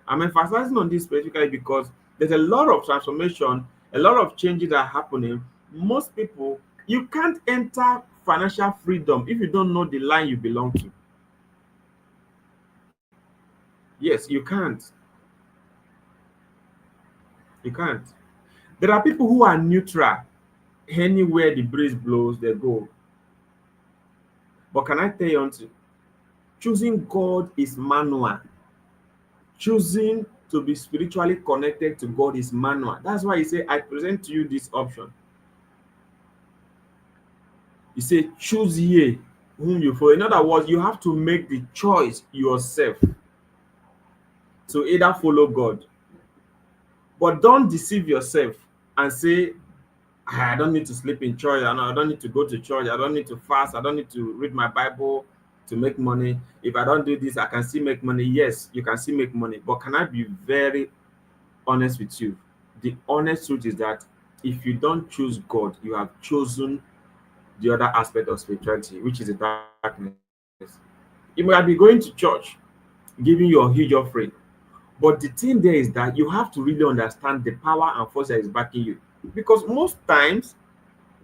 I'm emphasizing on this specifically because there's a lot of transformation, a lot of changes that are happening. Most people, you can't enter financial freedom if you don't know the line you belong to. Yes, you can't. You can't. There are people who are neutral. Anywhere the breeze blows, they go. But can I tell you something? Choosing God is manual. Choosing to be spiritually connected to God is manual. That's why he said, I present to you this option. He said, choose ye whom you follow. In other words, you have to make the choice yourself to either follow God. But don't deceive yourself and say, I don't need to sleep in church. I don't need to go to church. I don't need to fast. I don't need to read my Bible to make money. If I don't do this, I can still make money. Yes, you can still make money. But can I be very honest with you? The honest truth is that if you don't choose God, you have chosen the other aspect of spirituality, which is the darkness. You might be going to church, giving your huge offering, but the thing there is that you have to really understand the power and force that is backing you. Because most times,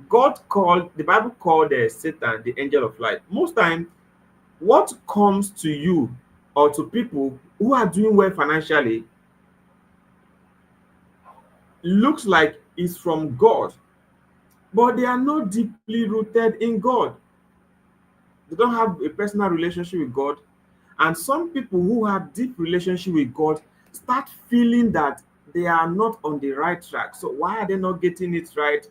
the Bible called Satan the angel of light. Most times, what comes to you or to people who are doing well financially looks like it's from God, but they are not deeply rooted in God. They don't have a personal relationship with God. And some people who have deep relationship with God start feeling that they are not on the right track. So why are they not getting it right?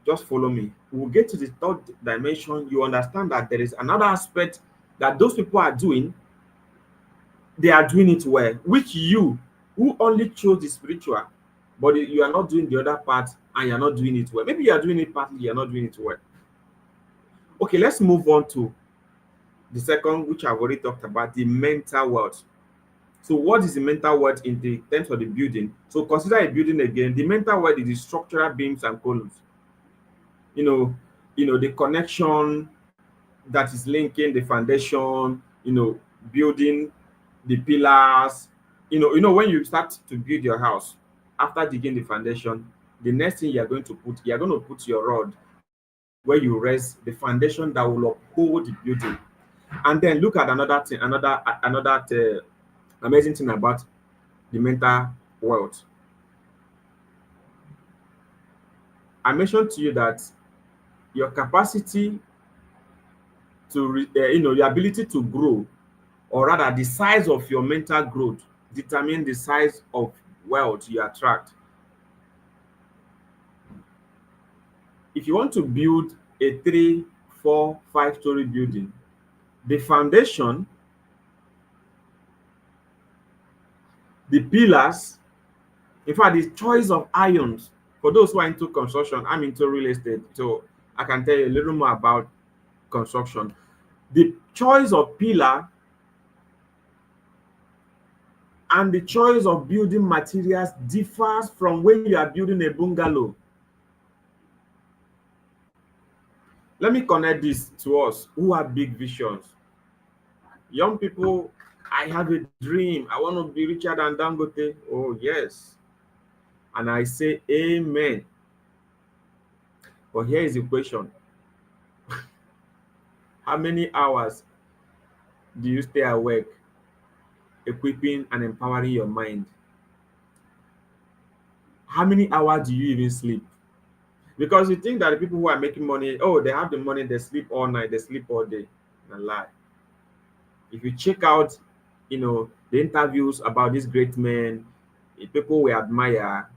Just follow me. We'll get to the third dimension. You understand that there is another aspect that those people are doing. They are doing it well, which you, who only chose the spiritual, but you are not doing the other part and you're not doing it well. Maybe you are doing it partly, you're not doing it well. Okay, let's move on to the second, which I've already talked about, the mental wealth. So what is the mental wealth in the terms of the building? So consider a building again. The mental wealth is the structural beams and columns. You know, the connection that is linking the foundation, building the pillars. When you start to build your house, after digging the foundation, the next thing you're going to put your rod where you rest the foundation that will uphold the building. And then look at another thing, another amazing thing about the mental wealth. I mentioned to you that your capacity your ability to grow, or rather the size of your mental growth, determine the size of wealth you attract. If you want to build a 3, 4, 5 story building, the foundation, the pillars, in fact, the choice of irons. For those who are into construction, I'm into real estate, so I can tell you a little more about construction. The choice of pillar and the choice of building materials differs from when you are building a bungalow. Let me connect this to us who have big visions. Young people, I have a dream. I want to be richer than Dangote. Oh, yes. And I say, Amen. But here is the question: how many hours do you stay awake, equipping and empowering your mind? How many hours do you even sleep? Because you think that the people who are making money, oh, they have the money, they sleep all night, they sleep all day. A lie. If you check out, the interviews about these great men, people we admire,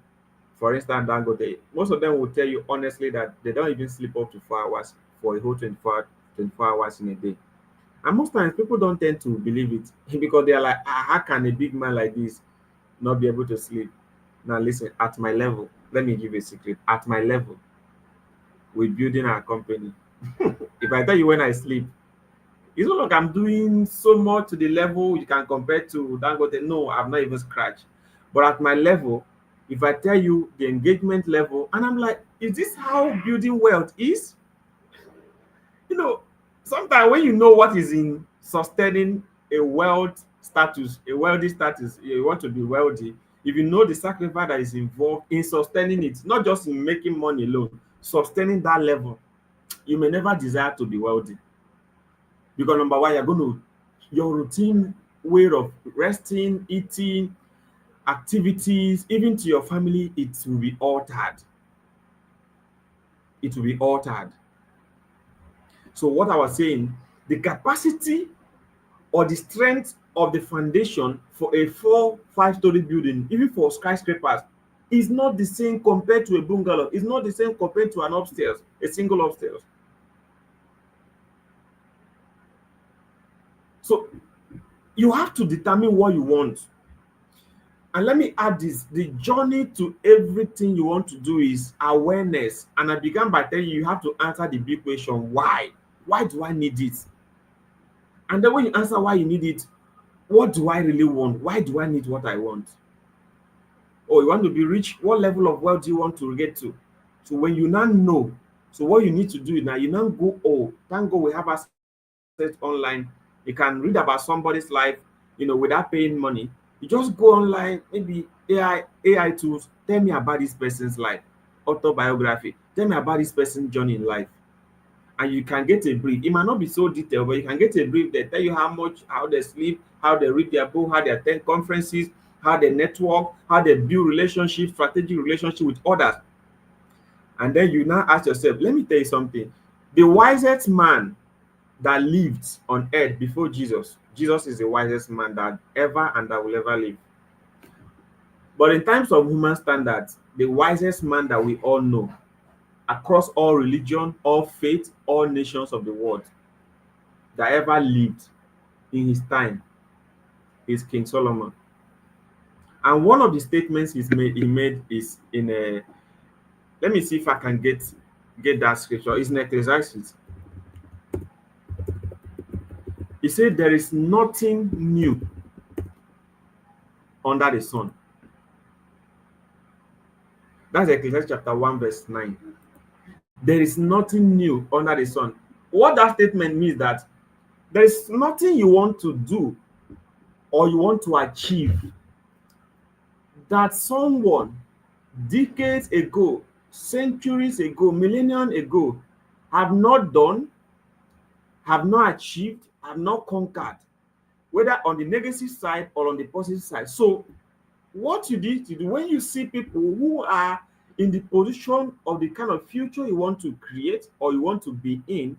for instance, Dangote, most of them will tell you honestly that they don't even sleep up to 4 hours for a whole 24 hours in a day. And most times people don't tend to believe it because they are like, how can a big man like this not be able to sleep? Now listen, at my level, let me give you a secret. At my level, we're building our company. If I tell you when I sleep, it's not like I'm doing so much to the level you can compare to Dangote. No, I've not even scratched. But at my level, if I tell you the engagement level, and I'm like, is this how building wealth is? You know, sometimes when you know what is in sustaining a wealth status, a wealthy status, you want to be wealthy, if you know the sacrifice that is involved in sustaining it, not just in making money alone, sustaining that level, you may never desire to be wealthy. Because number one, you're going to, your routine way of resting, eating, activities, even to your family, it will be altered. It will be altered. So what I was saying, the capacity or the strength of the foundation for a 4, 5 story building, even for skyscrapers, is not the same compared to a bungalow. It's not the same compared to an upstairs, a single upstairs. So you have to determine what you want. And let me add this, the journey to everything you want to do is awareness. And I began by telling you, you have to answer the big question, why? Why do I need it? And then when you answer why you need it, what do I really want? Why do I need what I want? Or you want to be rich, what level of wealth do you want to get to? So when you now know, so what you need to do now, you now go, oh, thank God we have access online. You can read about somebody's life, without paying money. You just go online, maybe AI tools, tell me about this person's life, autobiography, tell me about this person's journey in life. And you can get a brief. It might not be so detailed, but you can get a brief. They tell you how much, how they sleep, how they read their book, how they attend conferences, how they network, how they build relationships, strategic relationship with others. And then you now ask yourself, let me tell you something. The wisest man that lived on earth before Jesus, Jesus is the wisest man that ever and that will ever live. But in terms of human standards, the wisest man that we all know across all religion, all faith, all nations of the world that ever lived in his time is King Solomon. And one of the statements he made is in a, let me see if I can get that scripture. It's in Ecclesiastes. He said there is nothing new under the sun. That's Ecclesiastes chapter 1 verse 9. There is nothing new under the sun. What that statement means that there is nothing you want to do or you want to achieve that someone decades ago, centuries ago, millennia ago have not done, have not achieved, have not conquered, whether on the negative side or on the positive side. So what you need to do when you see people who are in the position of the kind of future you want to create or you want to be in,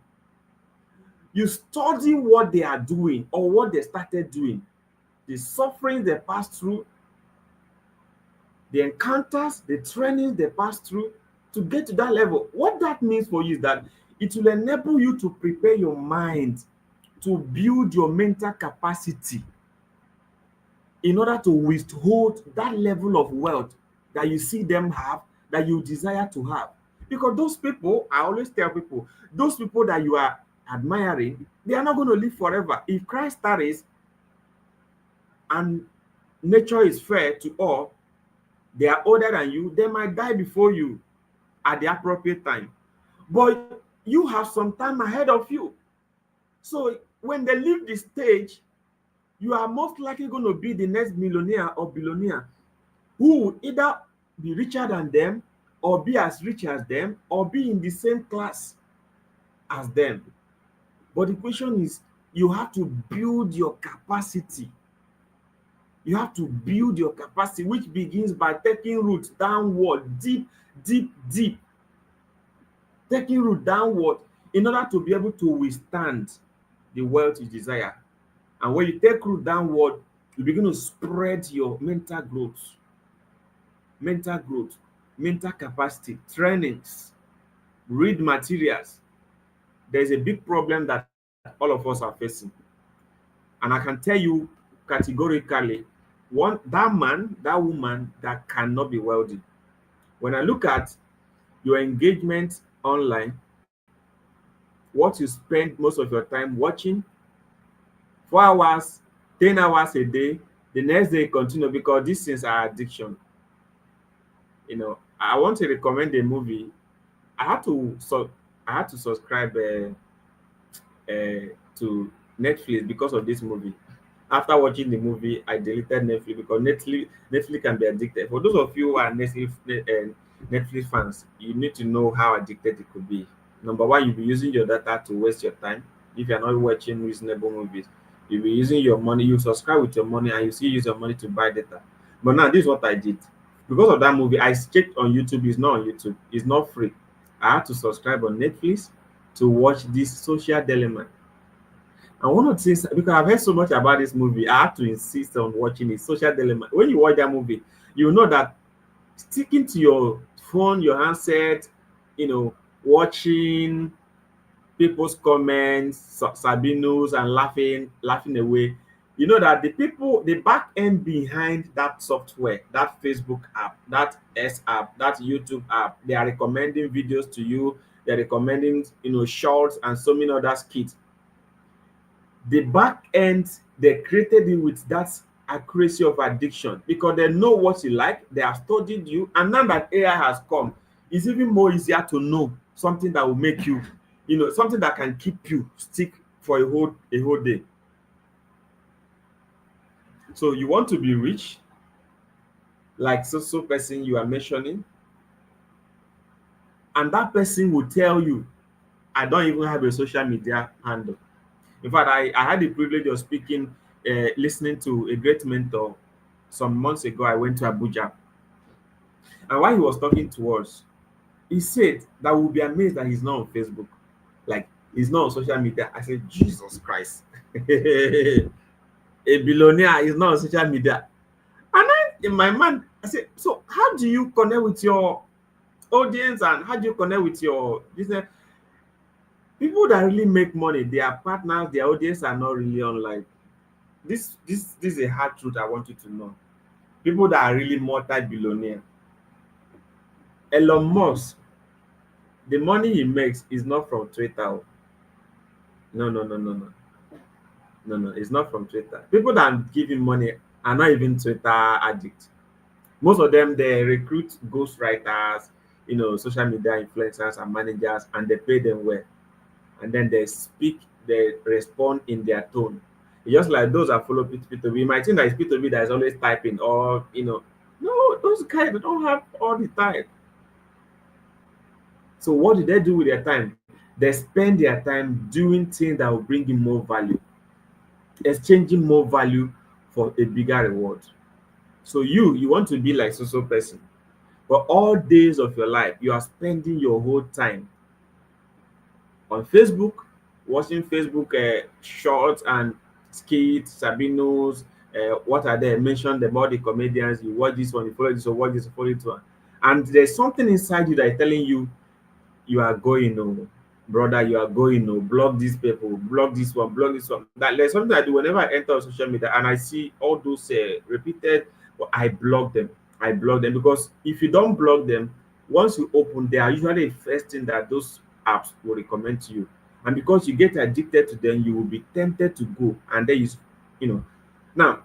you study what they are doing or what they started doing, the suffering they passed through, the encounters, the trainings they passed through to get to that level. What that means for you is that it will enable you to prepare your mind to build your mental capacity in order to withhold that level of wealth that you see them have, that you desire to have. Because those people, I always tell people, those people that you are admiring, they are not going to live forever. If Christ tarries and nature is fair to all, they are older than you, they might die before you at the appropriate time. But you have some time ahead of you. So when they leave the stage, you are most likely going to be the next millionaire or billionaire who will either be richer than them, or be as rich as them, or be in the same class as them. But the question is, you have to build your capacity. You have to build your capacity, which begins by taking roots downward, deep, deep, deep. Taking root downward in order to be able to withstand the wealth you desire. And when you take root downward, you begin to spread your mental growth, mental capacity, trainings, read materials. There's a big problem that all of us are facing. And I can tell you categorically, that man, that woman that cannot be wealthy. When I look at your engagement online, what you spend most of your time watching, 4 hours, 10 hours a day, the next day continue, because these things are addiction. I want to recommend a movie. I had to subscribe to Netflix because of this movie. After watching the movie, I deleted Netflix because Netflix can be addicted. For those of you who are Netflix fans, you need to know how addicted it could be. Number one, you'll be using your data to waste your time. If you're not watching reasonable movies, you'll be using your money. You subscribe with your money, and you still use your money to buy data. But now, this is what I did. Because of that movie, I checked on YouTube. It's not on YouTube. It's not free. I had to subscribe on Netflix to watch this social dilemma. And one of the things, because I've heard so much about this movie, I have to insist on watching it. Social dilemma. When you watch that movie, you know that sticking to your phone, your handset, watching people's comments, Sabinos, and laughing away. You know that the back end behind that software, that Facebook app, that S app, that YouTube app, they are recommending videos to you. They're recommending, shorts and so many other skits. The back end, they created it with that accuracy of addiction because they know what you like, they have studied you, and now that AI has come, it's even more easier to know something that will make you, something that can keep you stick for a whole day. So you want to be rich, like so person you are mentioning, and that person will tell you, I don't even have a social media handle. In fact, I had the privilege of listening to a great mentor some months ago. I went to Abuja, and while he was talking to us, he said that we'll be amazed that he's not on Facebook, like he's not on social media. I said, Jesus Christ, a billionaire is not on social media. And in my mind, I said, so how do you connect with your audience, and how do you connect with your business? People that really make money, their partners, their audience are not really online. This is a hard truth I want you to know. People that are really multi-billionaire. Elon Musk, the money he makes is not from Twitter. No, no, no, no, no. No, no, it's not from Twitter. People that give him money are not even Twitter addicts. Most of them, they recruit ghostwriters, social media influencers and managers, and they pay them well. And then they respond in their tone. It's just like those that follow P2B. You might think that it's P2B that is always typing, or no, those guys, they don't have all the time. So what do they do with their time? They spend their time doing things that will bring in more value, exchanging more value for a bigger reward. So you want to be like so person, but all days of your life you are spending your whole time on Facebook, watching Facebook shorts and skits, Sabinos, what are they mentioned about the comedians. You watch this one, you follow this one, watch this, follow this one, and there's something inside you that is telling you, you are going, oh, brother, you are going, oh, block these people, block this one, block this one. That there's something I do whenever I enter social media and I see all those repeated, well, I block them. I block them because if you don't block them, once you open, they are usually the first thing that those apps will recommend to you. And because you get addicted to them, you will be tempted to go, and then you know. Now,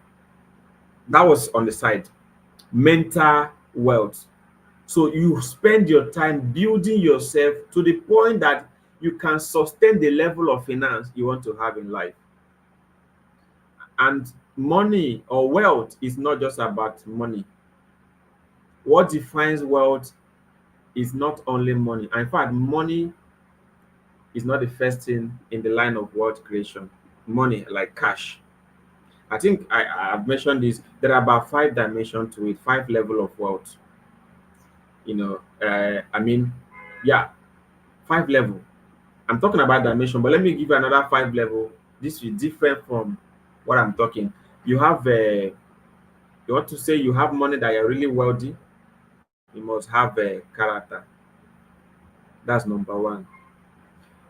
That was on the side. Mental wealth. So you spend your time building yourself to the point that you can sustain the level of finance you want to have in life. And money or wealth is not just about money. What defines wealth is not only money. In fact, money is not the first thing in the line of wealth creation. Money, like cash. I think I've mentioned this. There are about five dimensions to it, five level of wealth. I mean, yeah, five level. I'm talking about dimension, but let me give you another five level. This is different from what I'm talking. You have you want to say you have money that you're really wealthy. You must have a character. That's number one.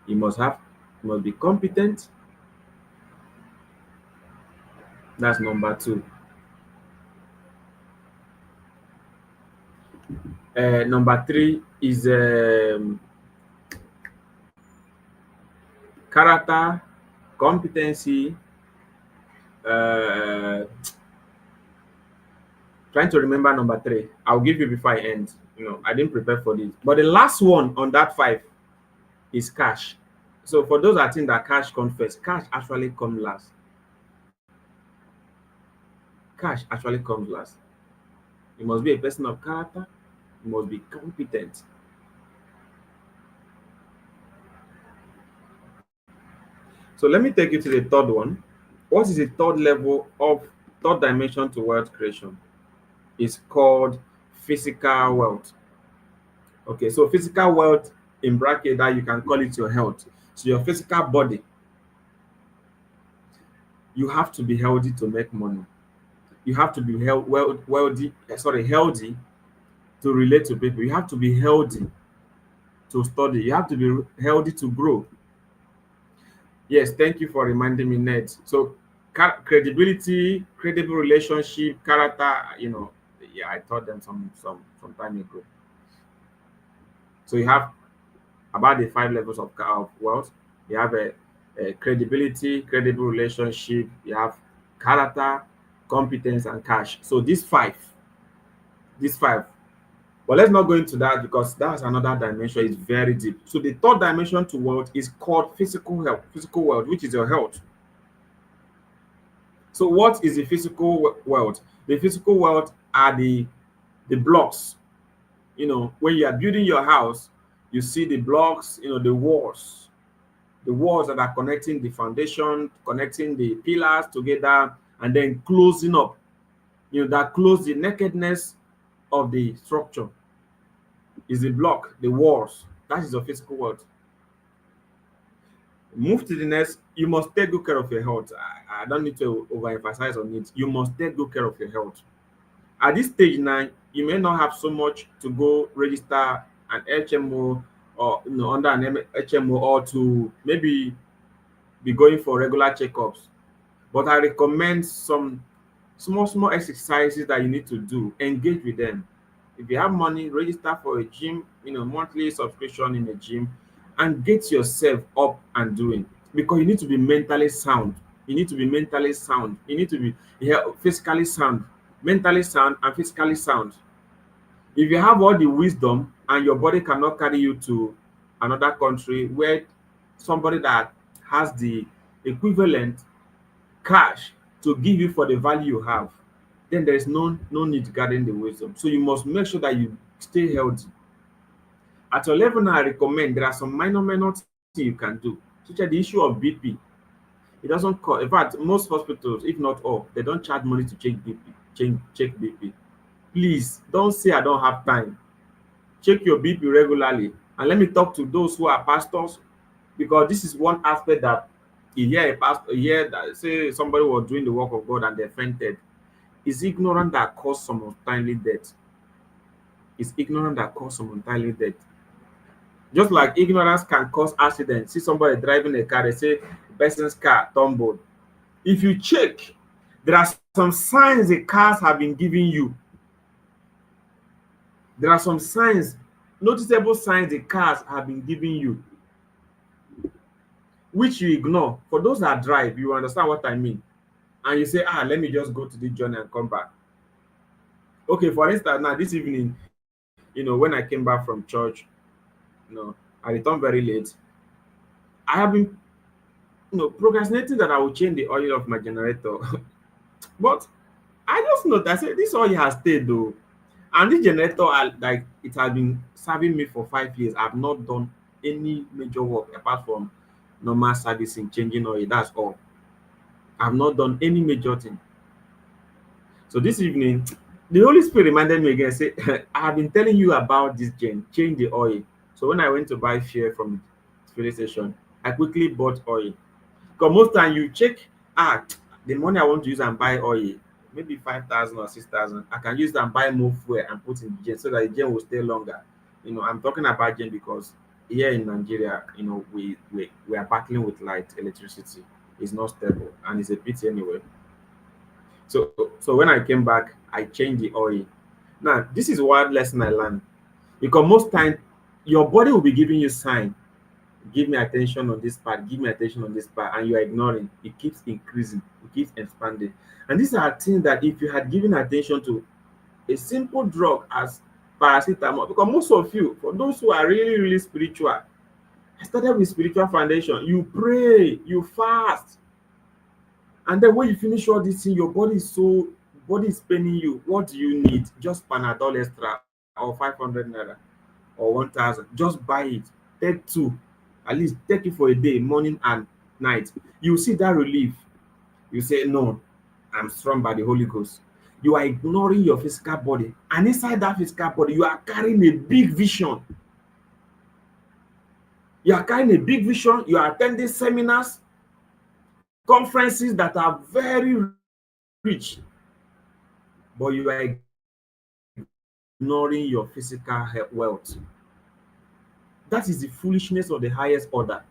You must have, you must be competent. That's number two. Number three is character, competency. Uh, Trying to remember number three. I'll give you before I end. I didn't prepare for this. But the last one on that five is cash. So for those that think that cash comes first, cash actually comes last. Cash actually comes last. You must be a person of character. You must be competent. So let me take you to the third one. What is the third level of third dimension to wealth creation? It's called physical wealth. Okay, so physical wealth in bracket that you can call it your health. So your physical body, you have to be healthy to make money. You have to be healthy to relate to people. You have to be healthy to study. You have to be healthy to grow. Yes, thank you for reminding me, Ned. So credibility, credible relationship, character. Yeah, I taught them some time ago. So you have about the five levels of wealth. You have a credibility, credible relationship. You have character, competence, and cash. So these five. But let's not go into that because that's another dimension. It's very deep. So the third dimension to wealth is called physical health, physical wealth, which is your health. So what is the physical wealth? The physical wealth are the blocks. When you are building your house, you see the blocks, the walls that are connecting the foundation, connecting the pillars together, and then closing up. That close the nakedness of the structure is the block, the walls. That is your physical world. Move to the next. You must take good care of your health. I don't need to overemphasize on it. You must take good care of your health. At this stage now, you may not have so much to go register an HMO or under an HMO or to maybe be going for regular checkups. But I recommend some small exercises that you need to do. Engage with them. If you have money, register for a gym, monthly subscription in a gym, and get yourself up and doing. Because you need to be mentally sound. You need to be mentally sound. You need to be physically sound, mentally sound, and physically sound. If you have all the wisdom and your body cannot carry you to another country where somebody that has the equivalent cash to give you for the value you have, then there is no need regarding the wisdom. So you must make sure that you stay healthy. At your level now, I recommend there are some minor things you can do, such as the issue of BP. It doesn't cost. In fact, most hospitals, if not all, they don't charge money to check BP. Check BP. Please don't say I don't have time. Check your BP regularly. And let me talk to those who are pastors, because this is one aspect that you hear that say somebody was doing the work of God and they fainted. Is ignorant that caused some untimely death. Is ignorant that caused some untimely death. Just like ignorance can cause accident. See somebody driving a car, they say the person's car tumbled. If you check, there are some signs the cars have been giving you. There are some signs, noticeable signs the cars have been giving you, which you ignore. For those that drive, you understand what I mean. and you say, let me just go to the journey and come back. Okay, for instance, now this evening, when I came back from church, you know, I returned very late. I have been, procrastinating that I will change the oil of my generator. But I just noticed, I said, this oil has stayed though. And this generator, like, it has been serving me for 5 years. I've not done any major work apart from normal servicing, changing oil. That's all. I've not done any major thing. So this evening, the Holy Spirit reminded me again, say, I have been telling you about this gen, change the oil. So when I went to buy fuel from the filling station, I quickly bought oil. Because most time you check, the money I want to use and buy oil, maybe 5,000 or 6,000. I can use that and buy more fuel and put in the gen so that the gen will stay longer. I'm talking about gen because here in Nigeria, we are battling with light, electricity. It's not stable and it's a pity anyway. So when I came back, I changed the oil. Now, this is one lesson I learned. Because most time your body will be giving you sign, give me attention on this part, give me attention on this part, and you are ignoring. It keeps increasing, it keeps expanding. And these are things that if you had given attention to a simple drug as paracetamol, because most of you, for those who are really, really spiritual, I started with spiritual foundation. You pray, you fast, and then when you finish all this thing, your body is paining you. What do you need? Just Panadol extra or 500 naira or 1,000. Just buy it. Take two. At least take it for a day, morning and night. You see that relief. You say, no, I'm strong by the Holy Ghost. You are ignoring your physical body. And inside that physical body, you are carrying a big vision. You are carrying a big vision. You are attending seminars, conferences that are very rich, but you are ignoring your physical wealth. That is the foolishness of the highest order.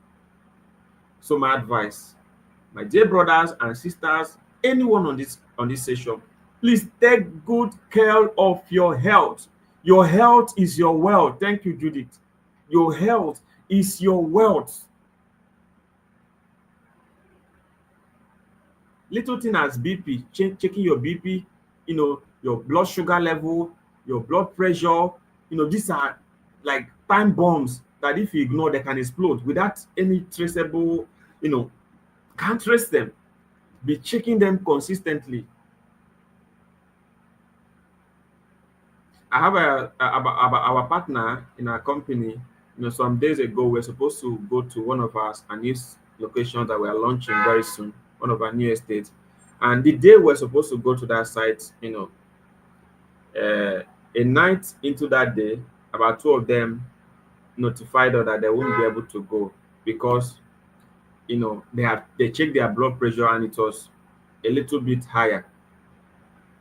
So my advice, my dear brothers and sisters, anyone on this session, please take good care of your health. Your health is your wealth. Thank you, Judith. Your health is your wealth. Little thing as BP, checking your BP, your blood sugar level, your blood pressure, these are like time bombs that if you ignore, they can explode without any traceable, can't trace them. Be checking them consistently. I have our partner in our company. Some days ago, we're supposed to go to one of our new locations that we are launching very soon, one of our new estates. And the day we're supposed to go to that site, a night into that day, about two of them notified us that they won't be able to go because they checked their blood pressure and it was a little bit higher.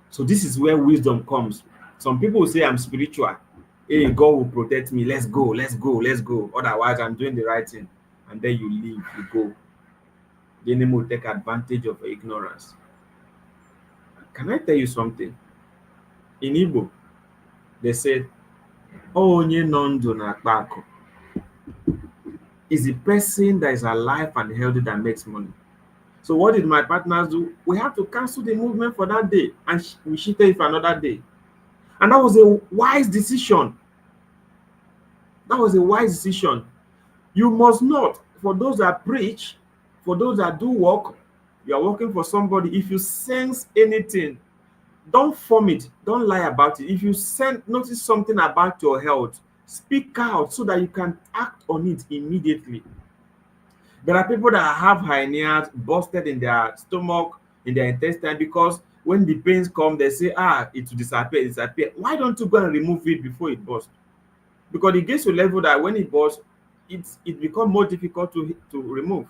So this is where wisdom comes. Some people will say, I'm spiritual. Hey, God will protect me. Let's go, let's go, let's go. Otherwise, I'm doing the right thing. And then you leave, you go. The enemy will take advantage of your ignorance. Can I tell you something? In Igbo, they say, onye nọ ndụ na-akpa akụ is the person that is alive and healthy that makes money. So what did my partners do? We have to cancel the movement for that day and we shifted it for another day. And that was a wise decision. That was a wise decision. You must not, for those that preach, for those that do work, you are working for somebody. If you sense anything, don't form it. Don't lie about it. If you notice something about your health, speak out so that you can act on it immediately. There are people that have hernias busted in their stomach, in their intestine, because when the pains come, they say, it will disappear. Why don't you go and remove it before it bursts? Because it gets to a level that when it bursts, it becomes more difficult to remove.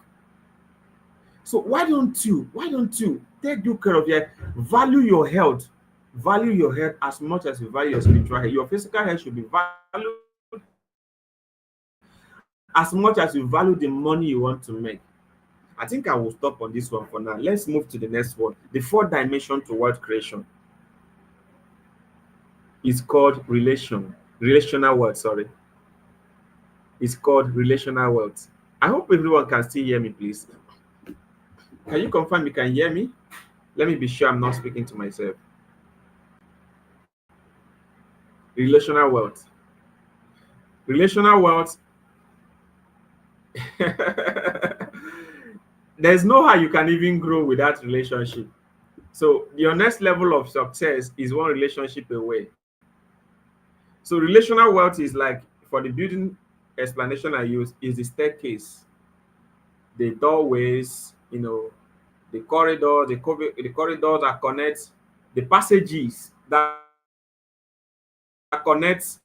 So why don't you take good care of value your health as much as you value your spiritual health. Your physical health should be valued as much as you value the money you want to make. I think I will stop on this one for now. Let's move to the next one. The fourth dimension to wealth creation is called relational wealth. Sorry, it's called relational wealth. I hope everyone can still hear me, please. Can you confirm you can hear me? Let me be sure I'm not speaking to myself. Relational wealth. Relational wealth. There's no how you can even grow with that relationship. So your next level of success is one relationship away. So relational wealth is like, for the building explanation I use, is the staircase, the doorways, the corridor, the corridors that connect, the passages that connect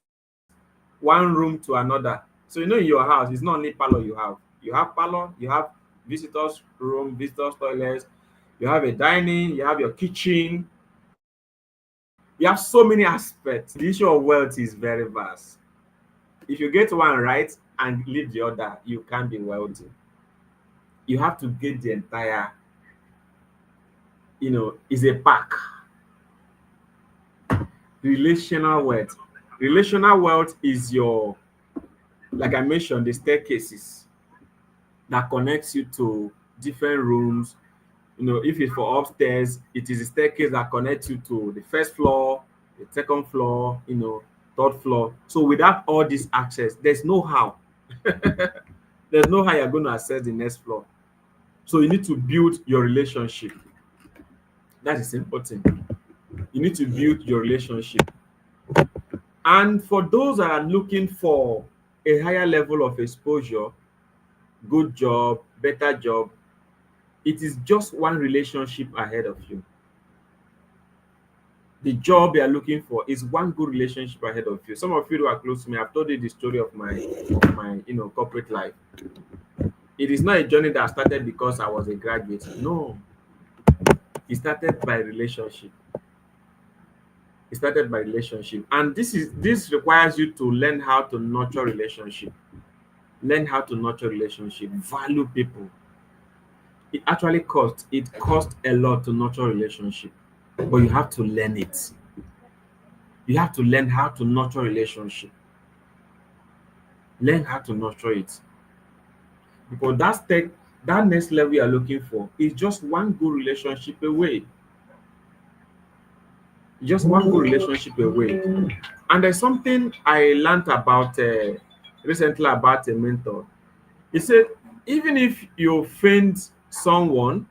one room to another. So in your house, it's not only parlor you have. You have parlor, you have visitors room, visitors toilets, you have a dining, you have your kitchen, you have so many aspects. The issue of wealth is very vast. If you get one right and leave the other, you can't be wealthy. You have to get the entire, is a pack. Relational wealth. Relational wealth is your, like I mentioned, the staircases that connects you to different rooms. If it's for upstairs, it is a staircase that connects you to the first floor, the second floor, third floor. So without all this access, there's no how. There's no how you're going to access the next floor. So you need to build your relationship. That is important. You need to build your relationship. And for those that are looking for a higher level of exposure, good job, better job, it is just one relationship ahead of you. The job you are looking for is one good relationship ahead of you. Some of you who are close to me, I've told you the story of my corporate life. It is not a journey that started because I was a graduate. No, it started by relationship. It started by relationship, and this requires you to learn how to nurture relationship. Learn how to nurture relationship. Value people. It costs a lot to nurture relationship, but you have to learn it. You have to learn how to nurture relationship. Learn how to nurture it, because that next level you are looking for is just one good relationship away. Just one good relationship away. And there's something I learned about recently about a mentor. He said, even if you offend someone,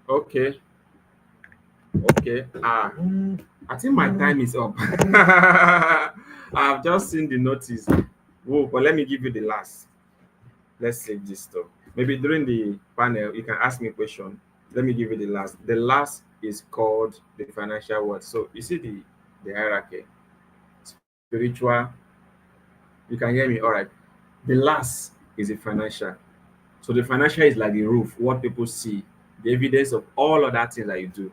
okay, okay, I think my time is up. I've just seen the notice. Whoa, but let me give you the last. Let's save this stuff. Maybe during the panel, you can ask me a question. Let me give you the last. The last is called the financial world. So you see the hierarchy. Spiritual, you can hear me all right. The last is the financial. So the financial is like the roof, what people see, the evidence of all of that things that you do.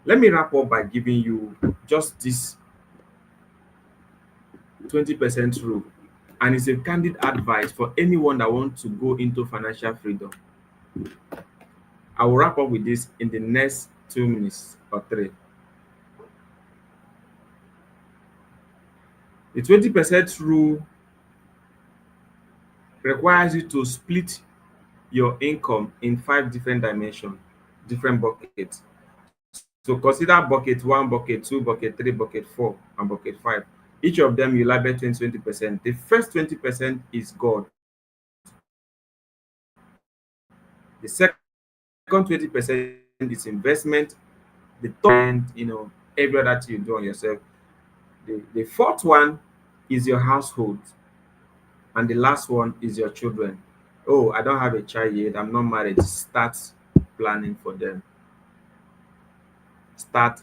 Let me wrap up by giving you just this 20% rule. And it's a candid advice for anyone that wants to go into financial freedom. I will wrap up with this in the next 2 minutes or three. The 20% rule requires you to split your income in 5 different dimensions, different buckets. So consider bucket 1, bucket 2, bucket 3, bucket 4, and bucket 5. Each of them you label 20%. The first 20% is God. The second 20% is investment. The third, every other thing you do on yourself. The fourth one is your household, and the last one is your children. Oh, I don't have a child yet. I'm not married. Start planning for them. Start.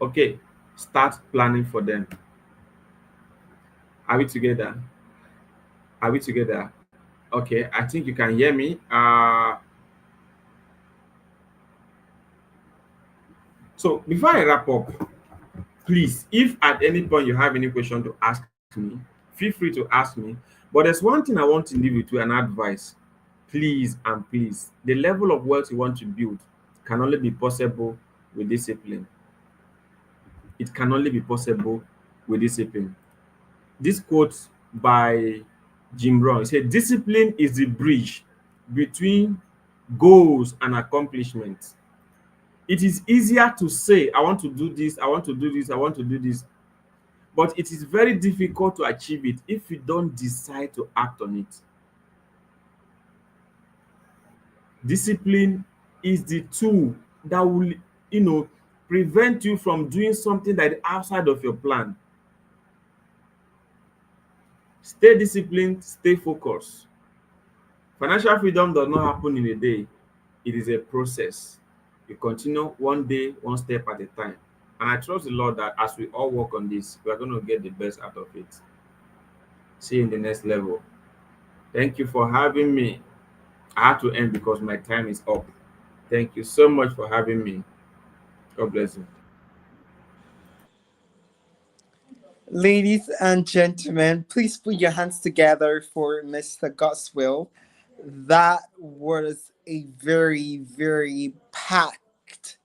Okay. Start planning for them. Are we together? Are we together? Okay. I think you can hear me. So before I wrap up, please, if at any point you have any question to ask me, feel free to ask me. But there's one thing I want to leave with you, an advice. Please and please, the level of wealth you want to build can only be possible with discipline. It can only be possible with discipline. this quote by Jim Rohn. He said, "Discipline is the bridge between goals and accomplishment." It is easier to say, "I want to do this, I want to do this, I want to do this," but it is very difficult to achieve it if you don't decide to act on it. Discipline is the tool that will, prevent you from doing something that is outside of your plan. Stay disciplined, stay focused. Financial freedom does not happen in a day. It is a process. You continue one day, one step at a time. And I trust the Lord that as we all work on this, we are going to get the best out of it. See you in the next level. Thank you for having me. I have to end because my time is up. Thank you so much for having me. God bless you. Ladies and gentlemen, please put your hands together for Mr. Goswell. That was a very, very packed.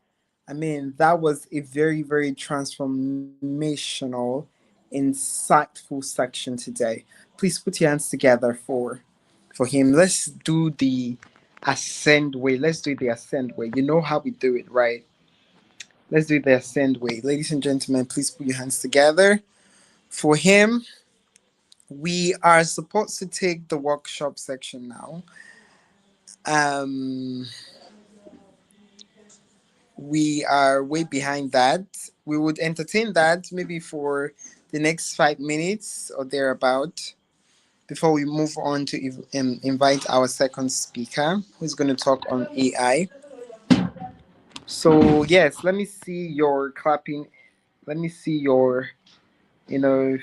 I mean, that was a very, very transformational, insightful section today. Please put your hands together for him. Let's do the ascend way. Let's do the ascend way. You know how we do it, right? Let's do the ascend way. Ladies and gentlemen, please put your hands together for him. We are supposed to take the workshop section now. Um, we are way behind that. We would entertain that maybe for the next 5 minutes or thereabout before we move on to invite our second speaker who's going to talk on AI. So, yes, let me see your clapping. Let me see your, you know,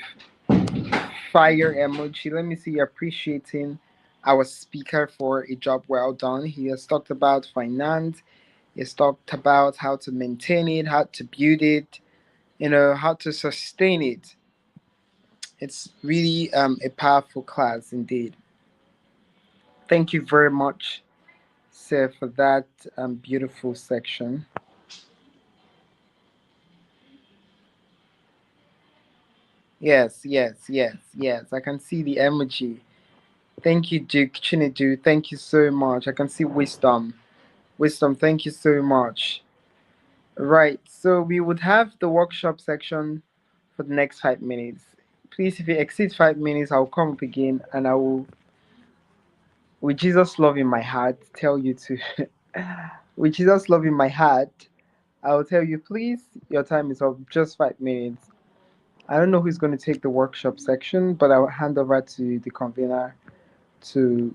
fire emoji. Let me see you appreciating our speaker for a job well done. He has talked about finance. He has talked about how to maintain it, how to build it, how to sustain it. It's really a powerful class indeed. Thank you very much, sir, for that beautiful section. Yes, yes, yes, yes. I can see the emoji. Thank you, Duke Chinedu. Thank you so much. I can see wisdom. Wisdom, thank you so much. Right, so we would have the workshop section for the next 5 minutes. Please, if it exceeds 5 minutes, I'll come up again and I will, with Jesus' love in my heart, tell you to, with Jesus' love in my heart, I will tell you, please, your time is up, just 5 minutes. I don't know who's going to take the workshop section, but I'll hand over to the convener to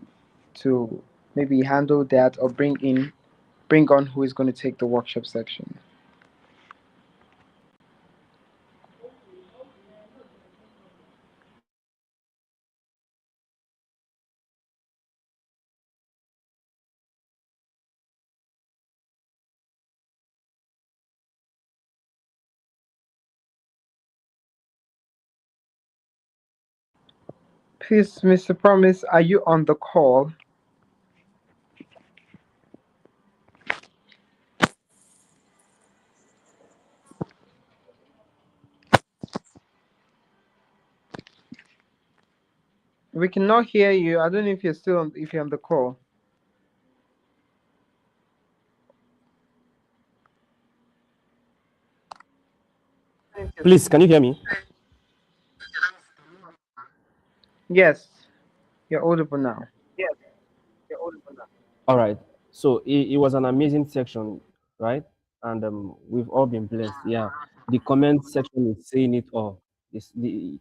to maybe handle that or bring on who is going to take the workshop section. Please, Mr. Promise, are you on the call? We cannot hear you. I don't know if you're still on, if you're on the call. Please, can you hear me? Yes, you're audible now. All right. So it was an amazing section, right? And we've all been blessed. Yeah. The comment section is saying it all. We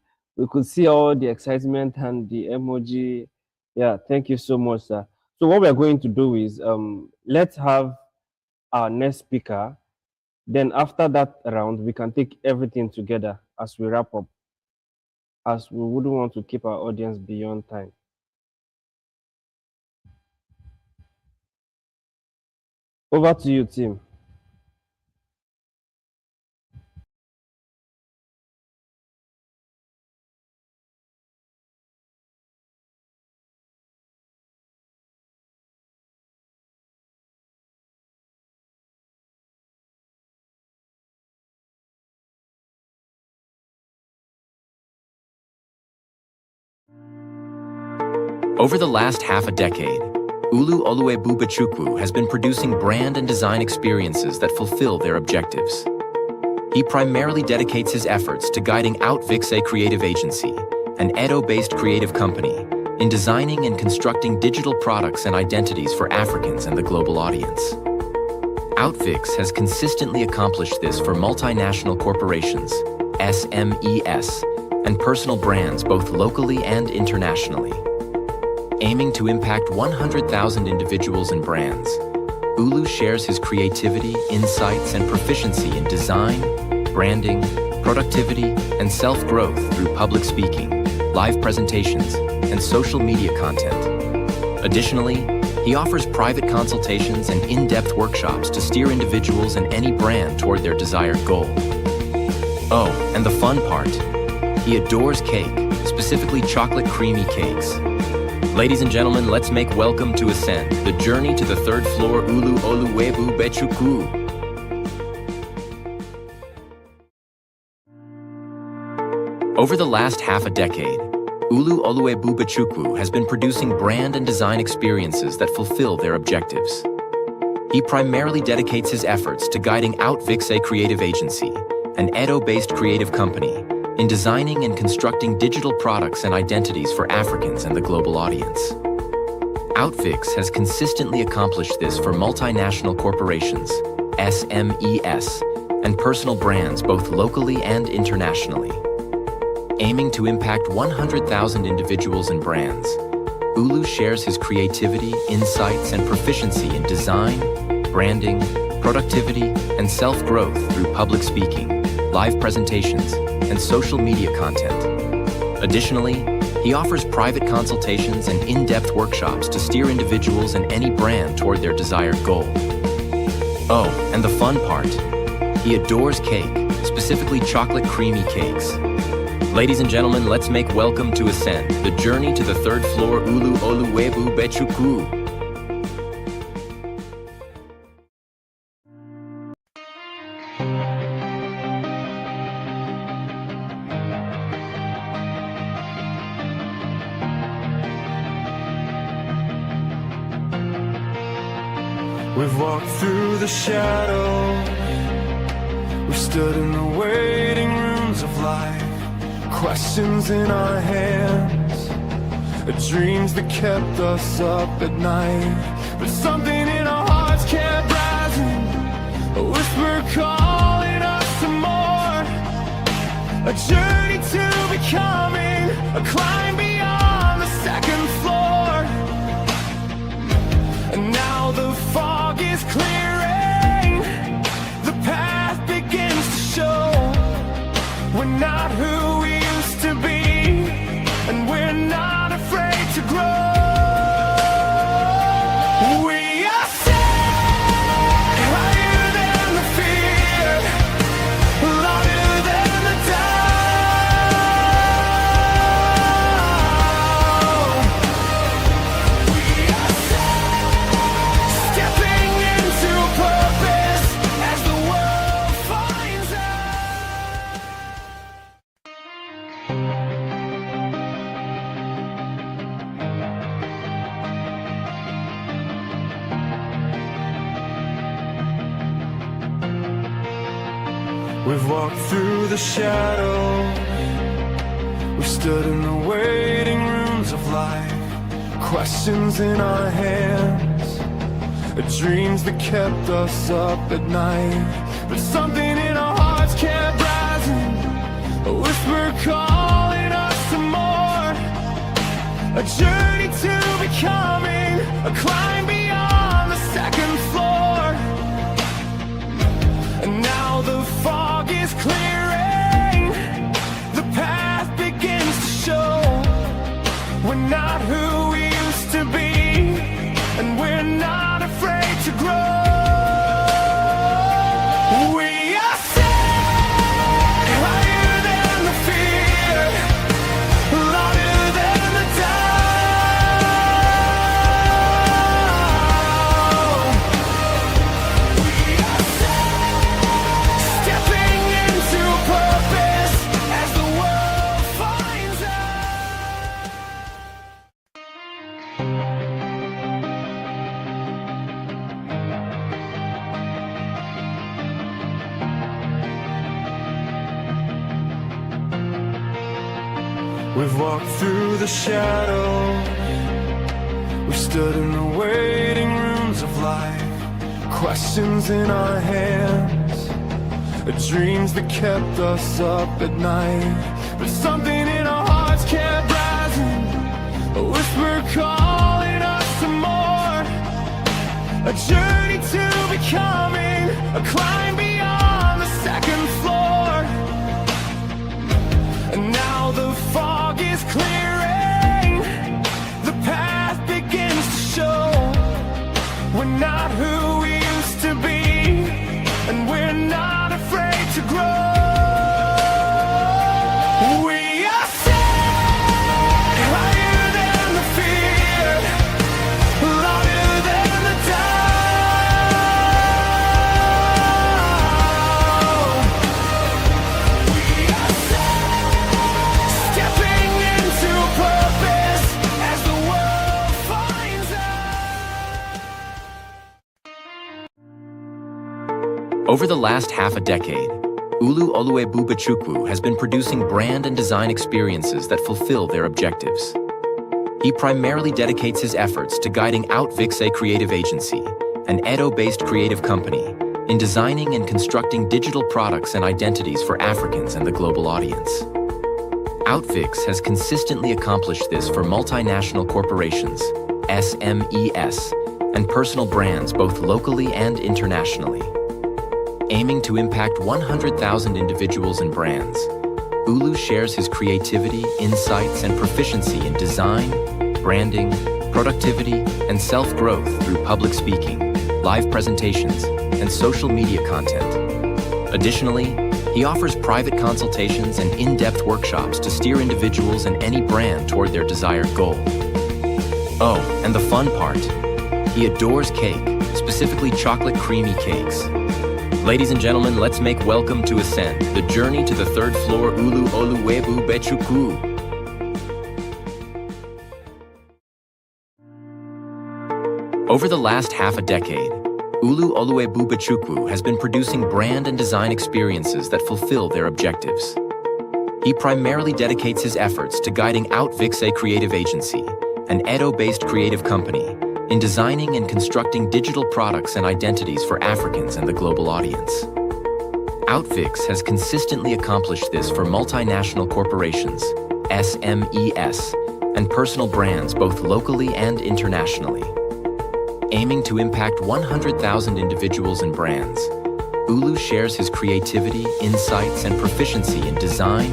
could see all the excitement and the emoji. Yeah. Thank you so much, sir. So what we're going to do is let's have our next speaker. Then after that round, we can take everything together as we wrap up, as we wouldn't want to keep our audience beyond time. Over to you, team. Over the last half a decade, Ulu Oluwebubachukwu has been producing brand and design experiences that fulfill their objectives. He primarily dedicates his efforts to guiding Outvixe Creative Agency, an Edo-based creative company, in designing and constructing digital products and identities for Africans and the global audience. Outvix has consistently accomplished this for multinational corporations, SMEs, and personal brands both locally and internationally. Aiming to impact 100,000 individuals and brands, Ulu shares his creativity, insights, and proficiency in design, branding, productivity, and self-growth through public speaking, live presentations, and social media content. Additionally, he offers private consultations and in-depth workshops to steer individuals and any brand toward their desired goal. Oh, and the fun part, he adores cake, specifically chocolate creamy cakes. Ladies and gentlemen, let's make welcome to Ascend, the journey to the third floor Ulu Oluwebubachukwu. Over the last half a decade, Ulu Oluwebubachukwu has been producing brand and design experiences that fulfill their objectives. He primarily dedicates his efforts to guiding Outvixe Creative Agency, an Edo-based creative company, in designing and constructing digital products and identities for Africans and the global audience. Outvix has consistently accomplished this for multinational corporations, SMEs, and personal brands both locally and internationally. Aiming to impact 100,000 individuals and brands, Ulu shares his creativity, insights, and proficiency in design, branding, productivity, and self-growth through public speaking, live presentations, and social media content. Additionally, he offers private consultations and in-depth workshops to steer individuals and any brand toward their desired goal. Oh, and the fun part, he adores cake, specifically chocolate creamy cakes. Ladies and gentlemen, let's make welcome to Ascend, the journey to the third floor Ulu Oluwebubachukwu. We've walked through the shadows, we've stood in the waiting rooms of life, questions in our hands, dreams that kept us up at night, but something in our hearts kept rising, a whisper calling us some more, a journey to becoming, a climb beyond the second floor. And now the fog is clearing, the path begins to show. We're not who we used to be, and we're not afraid to grow. We are set higher than the fear, louder than the doubt. We are set, stepping into purpose as the world finds out. We've walked through the shadows, we've stood in the waiting rooms of life, questions in our hands, dreams that kept us up at night, but something in our hearts kept rising, a whisper calling us some more, a journey to becoming, a climb beyond the second floor. And now the fog is clearing, the path begins to show. We're not who we used to be, and we're not afraid to grow. We are set higher than the fear, louder than the doubt. We've walked through the shadows. We've stood in the waiting rooms of life. Questions in our hands, dreams that kept us up at night. But something in our hearts kept rising, a whisper calling us to more. A journey to becoming, a climb beyond the second floor. And now the fog is clearing, the path begins to show. We're not who we used to be, and we're not afraid to grow. We are set higher than the fear, louder than the doubt. We are set, stepping into purpose as the world finds out. Over the last half a decade, Ulu Oluwebubachukwu has been producing brand and design experiences that fulfill their objectives. He primarily dedicates his efforts to guiding Outvixe Creative Agency, an Edo-based creative company, in designing and constructing digital products and identities for Africans and the global audience. Outvix has consistently accomplished this for multinational corporations, SMEs, and personal brands both locally and internationally. Aiming to impact 100,000 individuals and brands, Ulu shares his creativity, insights, and proficiency in design, branding, productivity, and self-growth through public speaking, live presentations, and social media content. Additionally, he offers private consultations and in-depth workshops to steer individuals and any brand toward their desired goal. Oh, and the fun part, he adores cake, specifically chocolate creamy cakes. Ladies and gentlemen, let's make welcome to Ascend, the journey to the third floor Ulu Oluwebubachukwu. Over the last half a decade, Ulu Oluwebubachukwu has been producing brand and design experiences that fulfill their objectives. He primarily dedicates his efforts to guiding Outvixe Creative Agency, an Edo-based creative company, in designing and constructing digital products and identities for Africans and the global audience. Outvix has consistently accomplished this for multinational corporations, SMEs, and personal brands both locally and internationally. Aiming to impact 100,000 individuals and brands, Ulu shares his creativity, insights, and proficiency in design,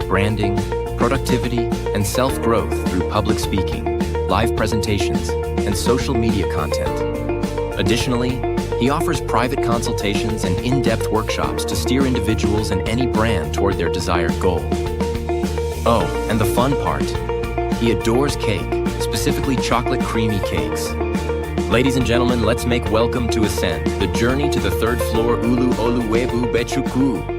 branding, productivity, and self-growth through public speaking, live presentations, and social media content. Additionally, he offers private consultations and in-depth workshops to steer individuals and any brand toward their desired goal. Oh, and the fun part, he adores cake, specifically chocolate creamy cakes. Ladies and gentlemen, let's make welcome to Ascend, the journey to the third floor Ulu Oluwebubachukwu.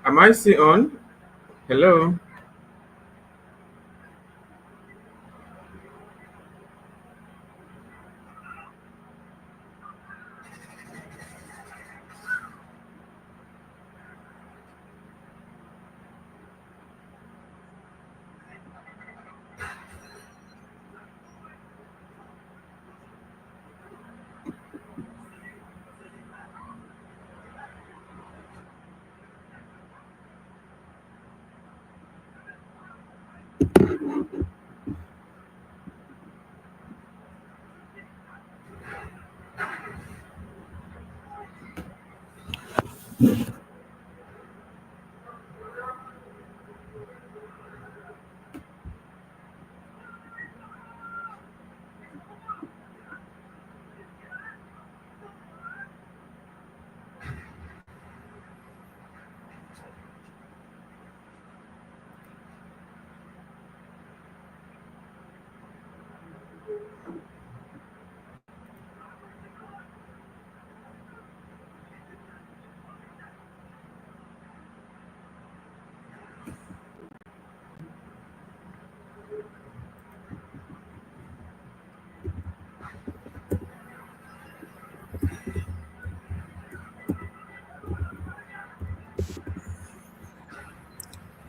Am I still on? Hello?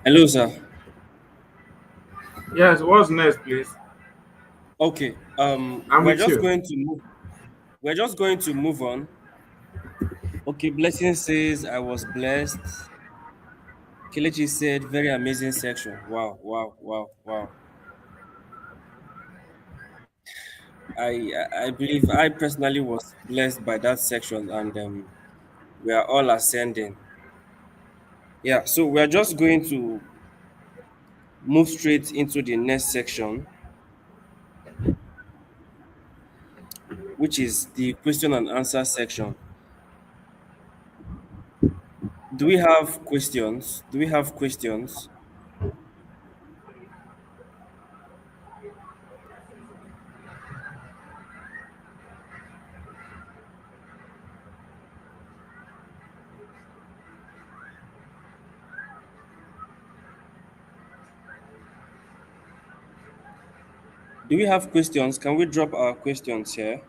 Hello, sir. Yes, what's next, please? Okay. I'm with you. We're just going to move on. Okay. Blessing says I was blessed. Kelechi said very amazing section. Wow, wow, wow, wow. I believe I personally was blessed by that section, and we are all ascending. Yeah. So we are just going to move straight into the next section, which is the question and answer section. Do we have questions? Do we have questions? Do we have questions? Can we drop our questions here?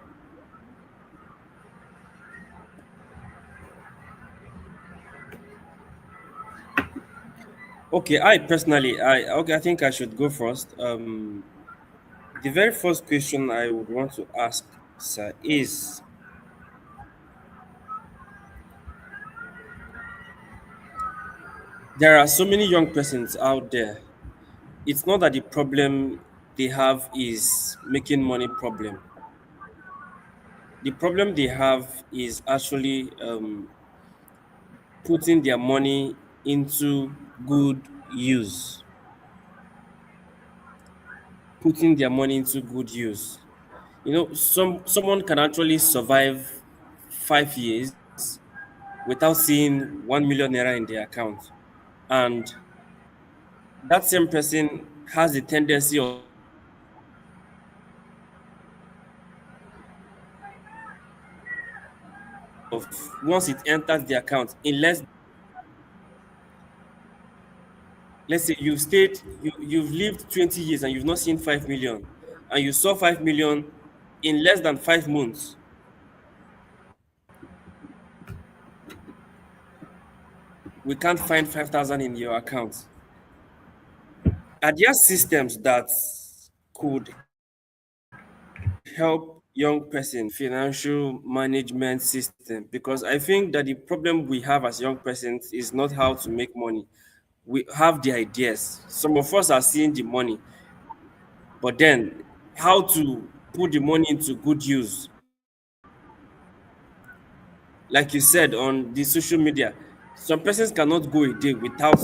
Okay, I think I should go first. The very first question I would want to ask, sir, is there are so many young persons out there. It's not that the problem they have is making money problem. The problem they have is actually putting their money into good use. Putting their money into good use. You know, someone can actually survive 5 years without seeing 1 million naira in their account, and that same person has the tendency of once it enters the account in less, let's say you've lived 20 years and you've not seen 5 million, and you saw 5 million in less than 5 months, we can't find 5,000 in your account. Are there systems that could help young person financial management system? Because I think that the problem we have as young persons is not how to make money. We have the ideas. Some of us are seeing the money, but then how to put the money into good use. Like you said on the social media, some persons cannot go a day without,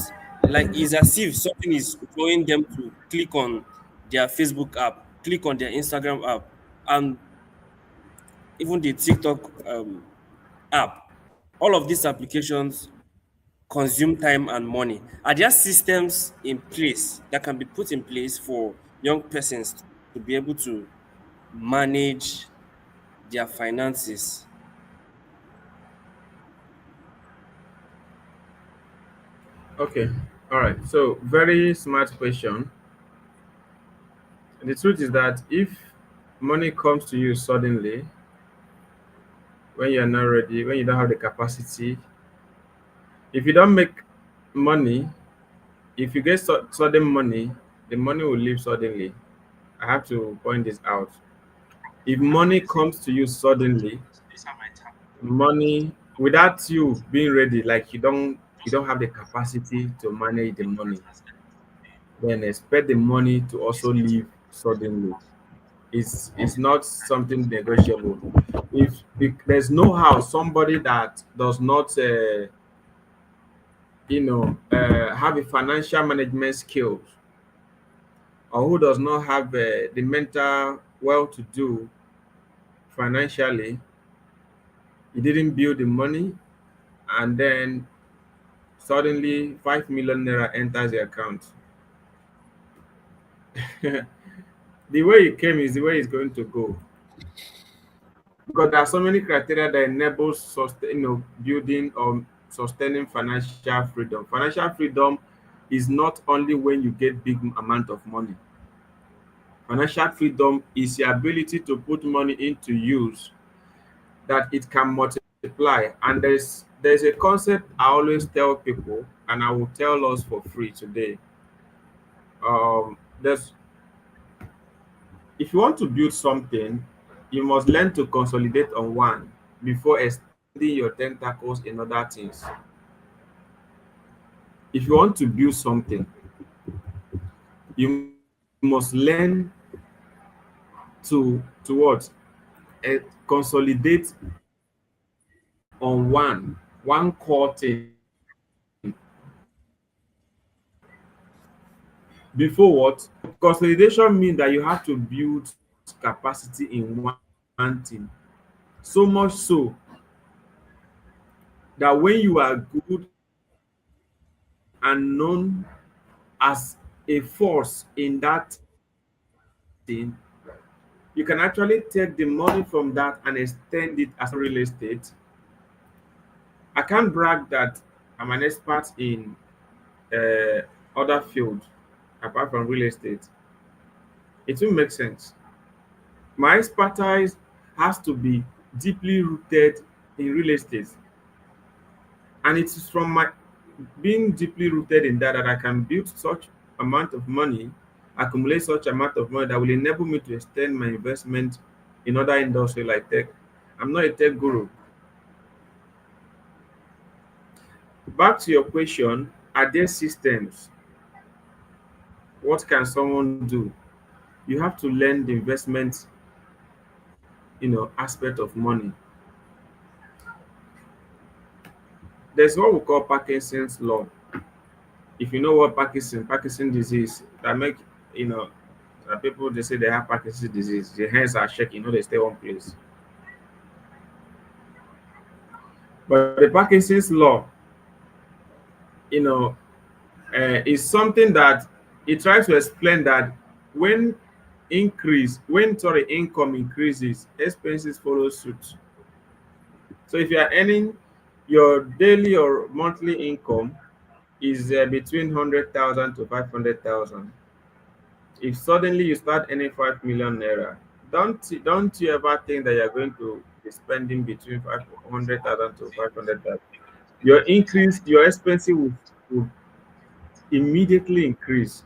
like, it's as if something is drawing them to click on their Facebook app, click on their Instagram app, and even the TikTok app. All of these applications consume time and money. Are there systems in place that can be put in place for young persons to be able to manage their finances? Okay. All right. So, very smart question. The truth is that if money comes to you suddenly, when you're not ready, when you don't have the capacity, if you don't make money, if you get sudden money, the money will leave suddenly. I have to point this out. If money comes to you suddenly, money without you being ready, like you don't have the capacity to manage the money, then expect the money to also leave suddenly. It's not something negotiable. If there's no how somebody that does not have a financial management skills, or who does not have the mental well to do financially, he didn't build the money, and then suddenly 5 million naira enters the account. The way it came is the way it's going to go, because there are so many criteria that enables building or sustaining financial freedom. Financial freedom is not only when you get big amount of money. Financial freedom is the ability to put money into use that it can multiply. And there's a concept I always tell people. and I will tell us for free today. There's If you want to build something, you must learn to consolidate on one before extending your tentacles in other things. If you want to build something, you must learn to what? Consolidate on one core thing before what? Consolidation means that you have to build capacity in one thing. So much so that when you are good and known as a force in that thing, you can actually take the money from that and extend it as far as real estate. I can't brag that I'm an expert in other field apart from real estate. It will make sense. My expertise has to be deeply rooted in real estate, and it is from my being deeply rooted in that I can build such amount of money, accumulate such amount of money that will enable me to extend my investment in other industry like tech. I'm not a tech guru. Back to your question, are there systems? What can someone do? You have to learn the investment, aspect of money. There's what we call Parkinson's law. If you know what Parkinson disease, that make you know people they say they have Parkinson's disease, their hands are shaking, they stay one place. But the Parkinson's law, you know, is something that it tries to explain that when income increases, expenses follow suit. So if you are earning your daily or monthly income is between 100,000 to 500,000. If suddenly you start earning 5 million naira, don't you ever think that you're going to be spending between 500,000 to 500,000? Your expenses will immediately increase.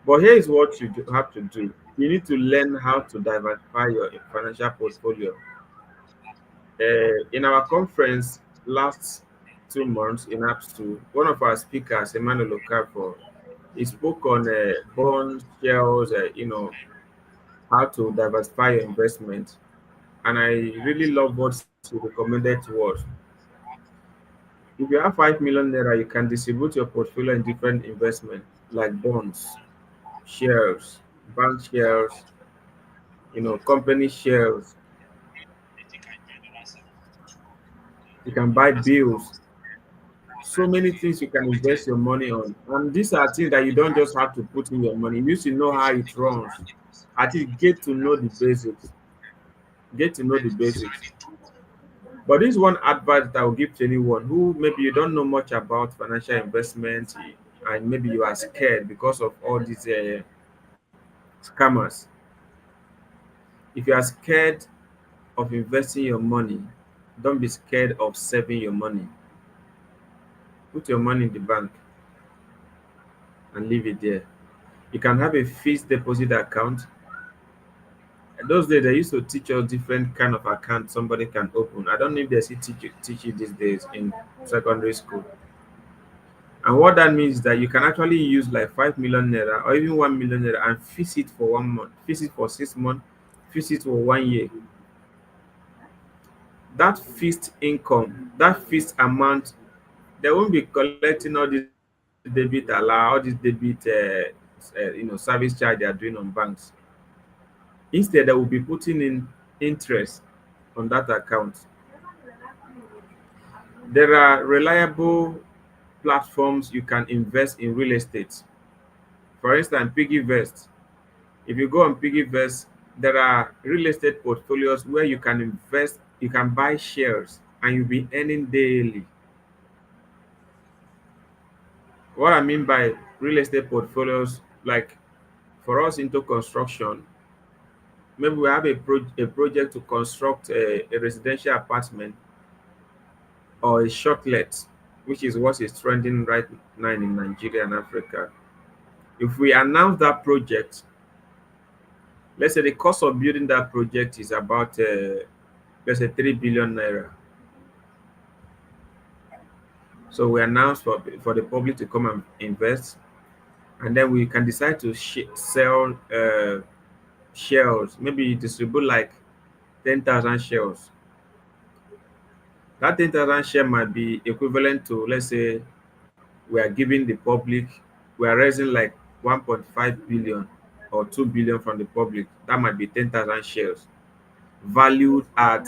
But here is what have to do. You need to learn how to diversify your financial portfolio. In our conference last 2 months in APS2, one of our speakers, Emmanuel Okafor, he spoke on bonds, shares, how to diversify your investment. And I really love what he recommended to us. If you have 5 million naira, you can distribute your portfolio in different investments like bonds, shares, bank shares, company shares. You can buy bills. So many things you can invest your money on. And these are things that you don't just have to put in your money. You need to know how it runs. At least get to know the basics. Get to know the basics. But this is one advice that I will give to anyone who maybe you don't know much about financial investment and maybe you are scared because of all these scammers. If you are scared of investing your money, don't be scared of saving your money. Put your money in the bank and leave it there. You can have a fixed deposit account. In those days, they used to teach us different kind of account somebody can open. I don't know if they still teach you these days in secondary school. And what that means is that you can actually use like 5 million naira or even 1 million naira and fix it for 1 month, fix it for 6 months, fix it for 1 year. That fixed income, that fixed amount, they won't be collecting all this debit allow, all this debit service charge they are doing on banks. Instead, they will be putting in interest on that account. There are reliable platforms you can invest in real estate. For instance, Piggyvest. If you go on Piggyvest, there are real estate portfolios where you can invest, you can buy shares, and you'll be earning daily. What I mean by real estate portfolios, like for us into construction, maybe we have a project to construct a residential apartment or a short let. which is what is trending right now in Nigeria and Africa. If we announce that project, let's say the cost of building that project is about let's say 3 billion naira. So we announce for the public to come and invest, and then we can decide to sell shares. Maybe distribute like 10,000 shares. That 10,000 share might be equivalent to, let's say, we are giving the public, we are raising like 1.5 billion or 2 billion from the public. That might be 10,000 shares valued at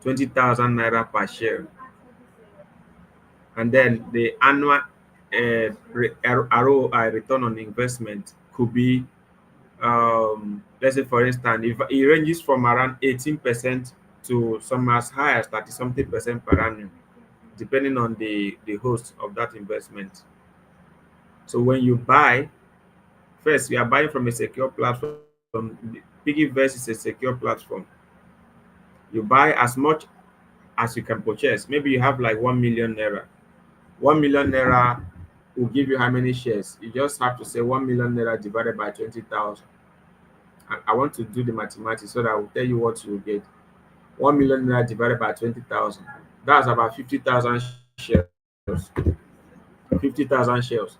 20,000 naira per share. And then the annual ROI, return on investment, could be, let's say, for instance, if it ranges from around 18% to some as high as 30 something percent per annum, depending on the host of that investment. So when you buy, first, you are buying from a secure platform. Piggyverse is a secure platform. You buy as much as you can purchase. Maybe you have like 1 million naira. 1 million naira will give you how many shares? You just have to say 1 million naira divided by 20,000. I want to do the mathematics so that I will tell you what you will get. 1 million naira divided by 20,000. That's about 50,000 shares. 50,000 shares.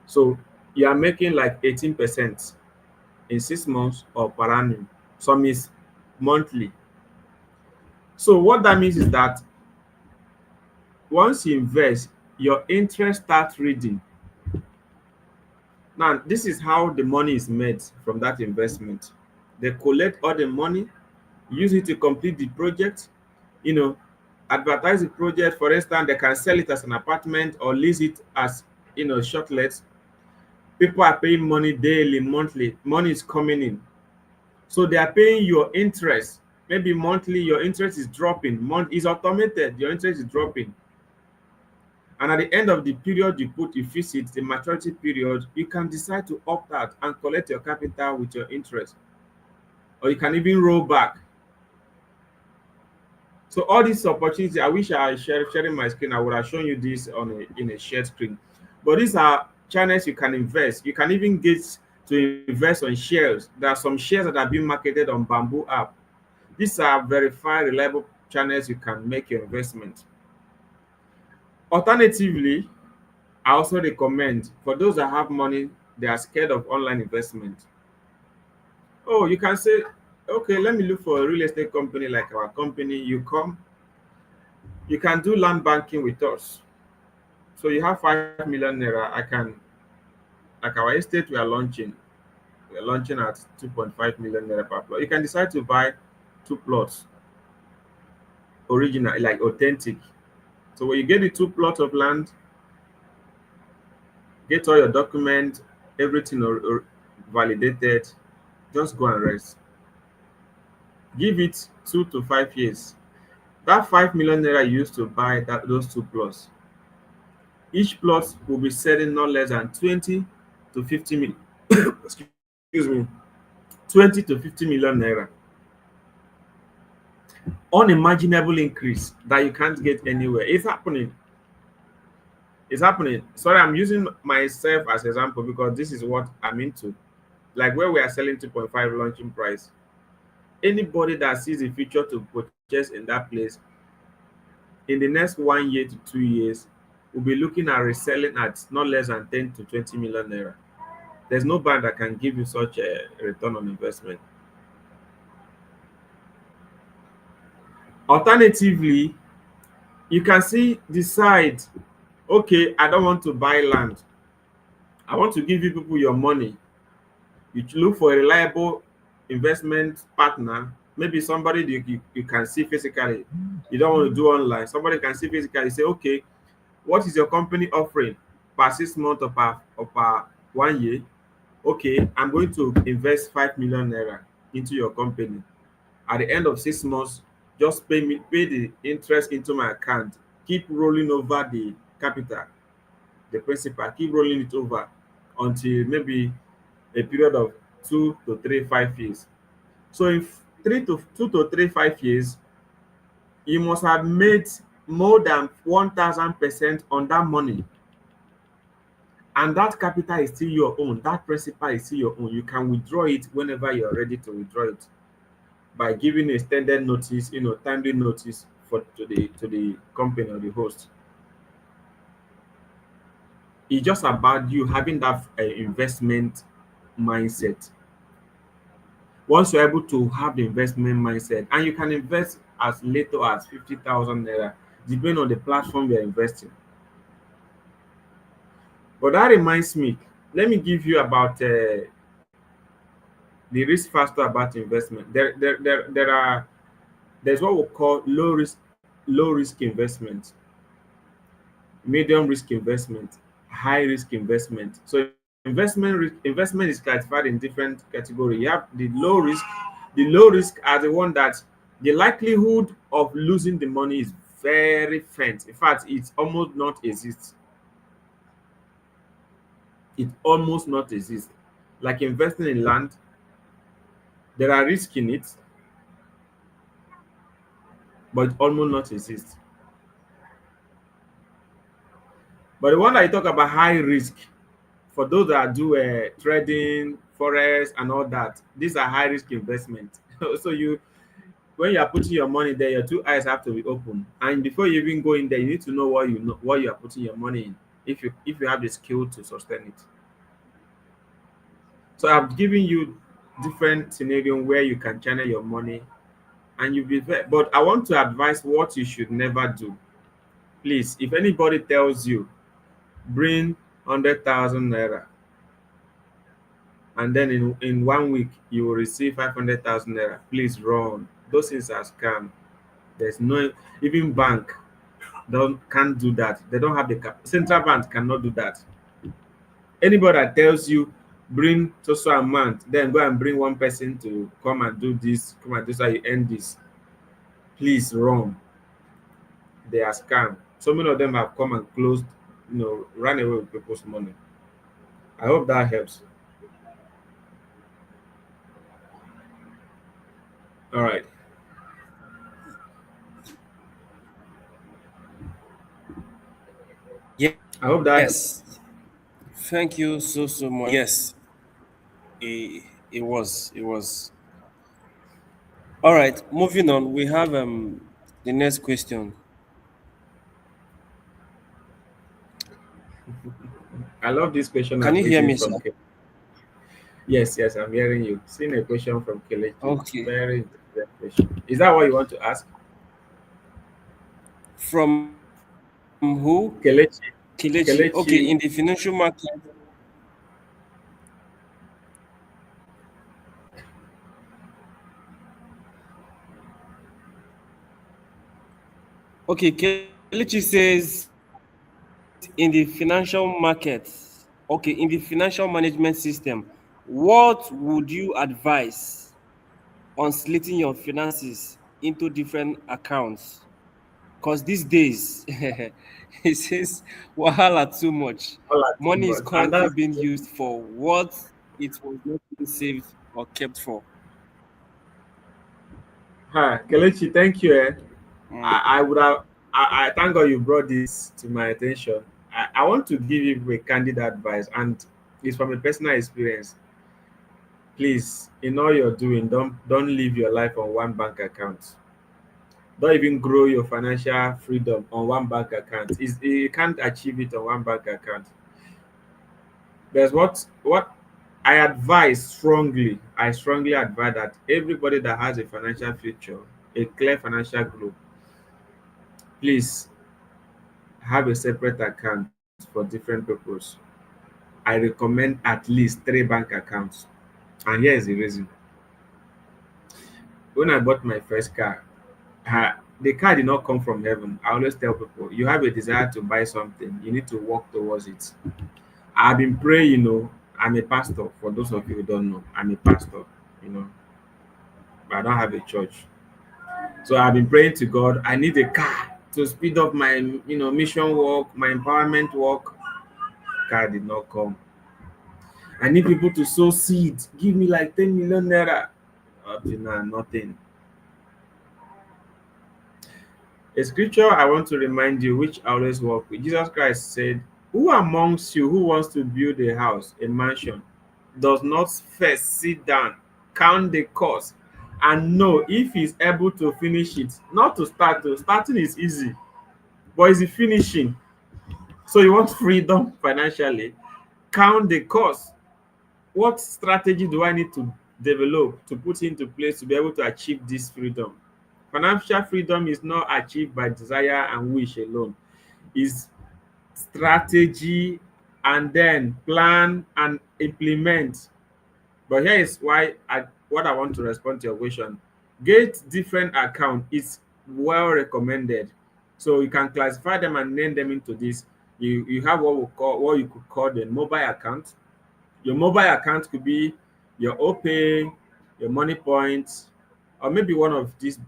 So you are making like 18% in 6 months or per annum. Some is monthly. So what that means is that once you invest, your interest starts reading. Now, this is how the money is made from that investment. They collect all the money, use it to complete the project, you know, advertise the project. For instance, they can sell it as an apartment or lease it as, short lets. People are paying money daily, monthly. Money is coming in. So they are paying your interest. Maybe monthly, your interest is dropping. Month is automated, your interest is dropping. And at the end of the period you fix it, the maturity period, you can decide to opt out and collect your capital with your interest. Or you can even roll back. So all these opportunities, I wish I sharing my screen. I would have shown you this in a shared screen. But these are channels you can invest. You can even get to invest on shares. There are some shares that are being marketed on Bamboo app. These are verified, reliable channels you can make your investment. Alternatively, I also recommend for those that have money, they are scared of online investment. Oh, you can say, okay, let me look for a real estate company like our company. You come, you can do land banking with us. So you have 5 million naira. I can, like our estate, we are launching. We are launching at 2.5 million naira per plot. You can decide to buy two plots, original, like authentic. So when you get the two plots of land, get all your documents, everything validated, just go and rest. Give it 2 to 5 years. That 5 million naira you used to buy those two plots, each plot will be selling not less than 20 to 50 million. Excuse me, 20 to 50 million naira. Unimaginable increase that you can't get anywhere. It's happening. It's happening. Sorry, I'm using myself as example because this is what I'm into. Like where we are selling 2.5 launching price. Anybody that sees a future to purchase in that place in the next 1 year to 2 years will be looking at reselling at not less than 10 to 20 million naira. There's no bank that can give you such a return on investment. Alternatively, you can see decide, okay, I don't want to buy land. I want to give you people your money. You look for a reliable investment partner, maybe somebody you can see physically. You don't want to do online. Somebody can see physically, say, okay, what is your company offering per 6 months or per 1 year? Okay, I'm going to invest 5 million naira into your company. At the end of 6 months, just pay the interest into my account. Keep rolling over the capital, the principal, keep rolling it over until maybe a period of 2 to 3, 5 years. So in 3 to 5 years, you must have made more than 1000% on that money, and that capital is still your own, that principal is still your own. You can withdraw it whenever you're ready to withdraw it by giving extended notice, timely notice for to the company or the host. It's just about you having that investment mindset. Once you're able to have the investment mindset, and you can invest as little as 50,000 naira, depending on the platform you're investing. But that reminds me, let me give you about the risk factor about investment. There's what we call low risk investment, medium risk investment, high risk investment. So investment is classified in different categories. You have the low risk. The low risk are the one that the likelihood of losing the money is very faint. In fact, it almost not exists. It almost not exists. Like investing in land, there are risks in it, but it almost not exists. But the one that you talk about high risk, for those that do trading, forex, and all that, these are high risk investment. So when you are putting your money there, your two eyes have to be open, and before you even go in there, you need to know what you are putting your money in. If you have the skill to sustain it. So I've given you different scenario where you can channel your money, and you'll be very, but I want to advise what you should never do. Please, if anybody tells you bring 100,000 naira, and then in 1 week you will receive 500,000 naira, please run. Those things are scam. There's no, even bank don't can't do that. They don't have the central bank cannot do that. Anybody that tells you bring so amount, then go and bring one person to come and do this, come and do so you earn this, please run. They are scam. So many of them have come and closed, ran away with people's money. I hope that helps. All right. I hope that helps. Yes. Thank you so much. Yes, it was. It was. All right, moving on. We have the next question. I love this question Can I'm you hear reading me, from sir? Kelechi. Yes, yes, I'm hearing you. Seeing a question from Kelechi. Okay. Very interesting question. Is that what you want to ask? From who? Kelechi. Kelechi. Okay, Kelechi. in the financial market. Okay, Kelechi says in the financial market, okay, in the financial management system, what would you advise on splitting your finances into different accounts? Because these days, it says wahala too much. All are too Money is much. And currently that's being used for what it was not being saved or kept for. Kelechi, thank you. Mm. I would have I thank God you brought this to my attention. I want to give you a candid advice, and it's from a personal experience. Please, in all you're doing, don't live your life on one bank account. Don't even grow your financial freedom on one bank account. You can't achieve it on one bank account. There's what I strongly advise that everybody that has a financial future, a clear financial goal, please have a separate account for different purpose. I recommend at least three bank accounts. And here's the reason. When I bought my first car, the car did not come from heaven. I always tell people, you have a desire to buy something, you need to work towards it. I've been praying, I'm a pastor. For those of you who don't know, I'm a pastor, you know, but I don't have a church. So I've been praying to God. I need a car to speed up my, mission work, my empowerment work. Car did not come. I need people to sow seed. Give me like 10 million naira. Up to now, nothing. A scripture I want to remind you, which I always work with. Jesus Christ said, "Who amongst you who wants to build a house, a mansion, does not first sit down, count the cost, and know if he's able to finish it?" Not to start, to starting is easy, but is the finishing. So you want freedom financially? Count the cost. What strategy do I need to develop to put into place to be able to achieve this freedom? Financial freedom is not achieved by desire and wish alone. It's strategy, and then plan and implement. But here is why what I want to respond to your question. Get different account is well recommended. So you can classify them and name them into this. You have what you could call the mobile account. Your mobile account could be your OPay, your Money Points, or maybe one of these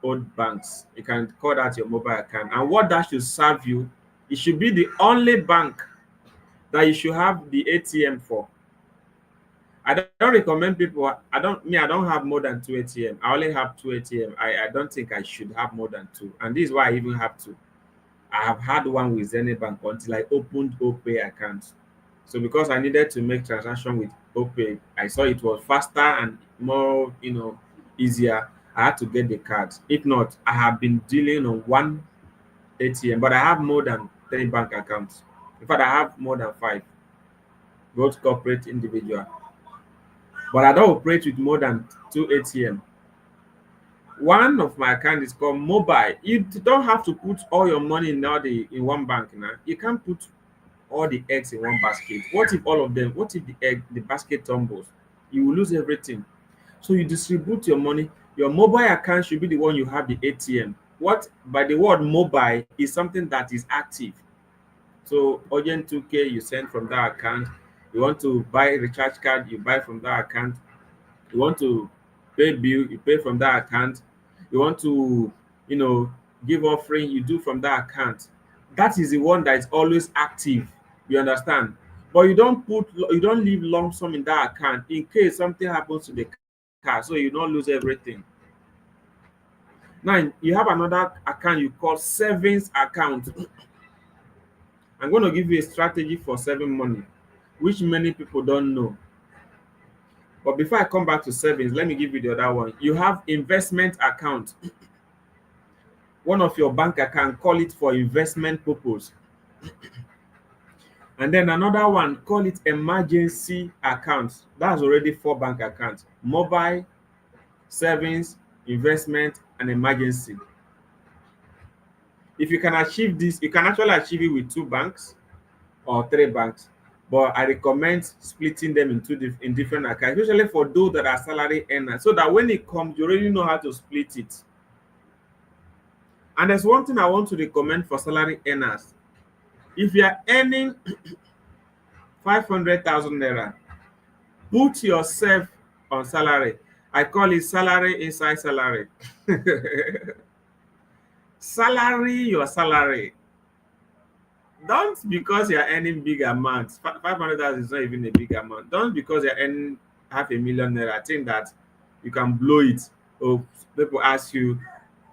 old banks. You can call that your mobile account. And what that should serve you, it should be the only bank that you should have the ATM for. I don't recommend people. I don't have more than two ATM. I only have two ATM. I don't think I should have more than two. And this is why I even have two. I have had one with Zenith Bank until I opened OPay account. So because I needed to make transaction with OPay, I saw it was faster and more, easier. I had to get the card. If not, I have been dealing on one ATM, but I have more than three bank accounts. In fact, I have more than five, both corporate, individual. But I don't operate with more than two ATM. One of my account is called mobile. You don't have to put all your money in one bank now. You can't put all the eggs in one basket. What if all of them? What if the basket tumbles? You will lose everything. So you distribute your money. Your mobile account should be the one you have the ATM. What by the word mobile is something that is active. So urgent 2K you send from that account. You want to buy a recharge card, you buy from that account. You want to pay bill, you pay from that account. You want to, you know, give offering, you do from that account. That is the one that is always active. You understand? But you don't leave lump sum in that account in case something happens to the car, so you don't lose everything. Now you have another account you call savings account. I'm going to give you a strategy for saving money, which many people don't know. But before I come back to savings, let me give you the other one. You have investment account. One of your bank account, call it for investment purpose. And then another one, call it emergency account. That's already four bank accounts: mobile, savings, investment, and emergency. If you can achieve this, you can actually achieve it with two banks or three banks. But I recommend splitting them in different accounts, especially for those that are salary earners, so that when it comes, you already know how to split it. And there's one thing I want to recommend for salary earners. If you are earning 500,000 naira, put yourself on salary. I call it salary inside salary. Salary your salary. Don't because you're earning big amounts. 500,000 is not even a big amount. Don't because you're earning half a million naira think that you can blow it. Or people ask you,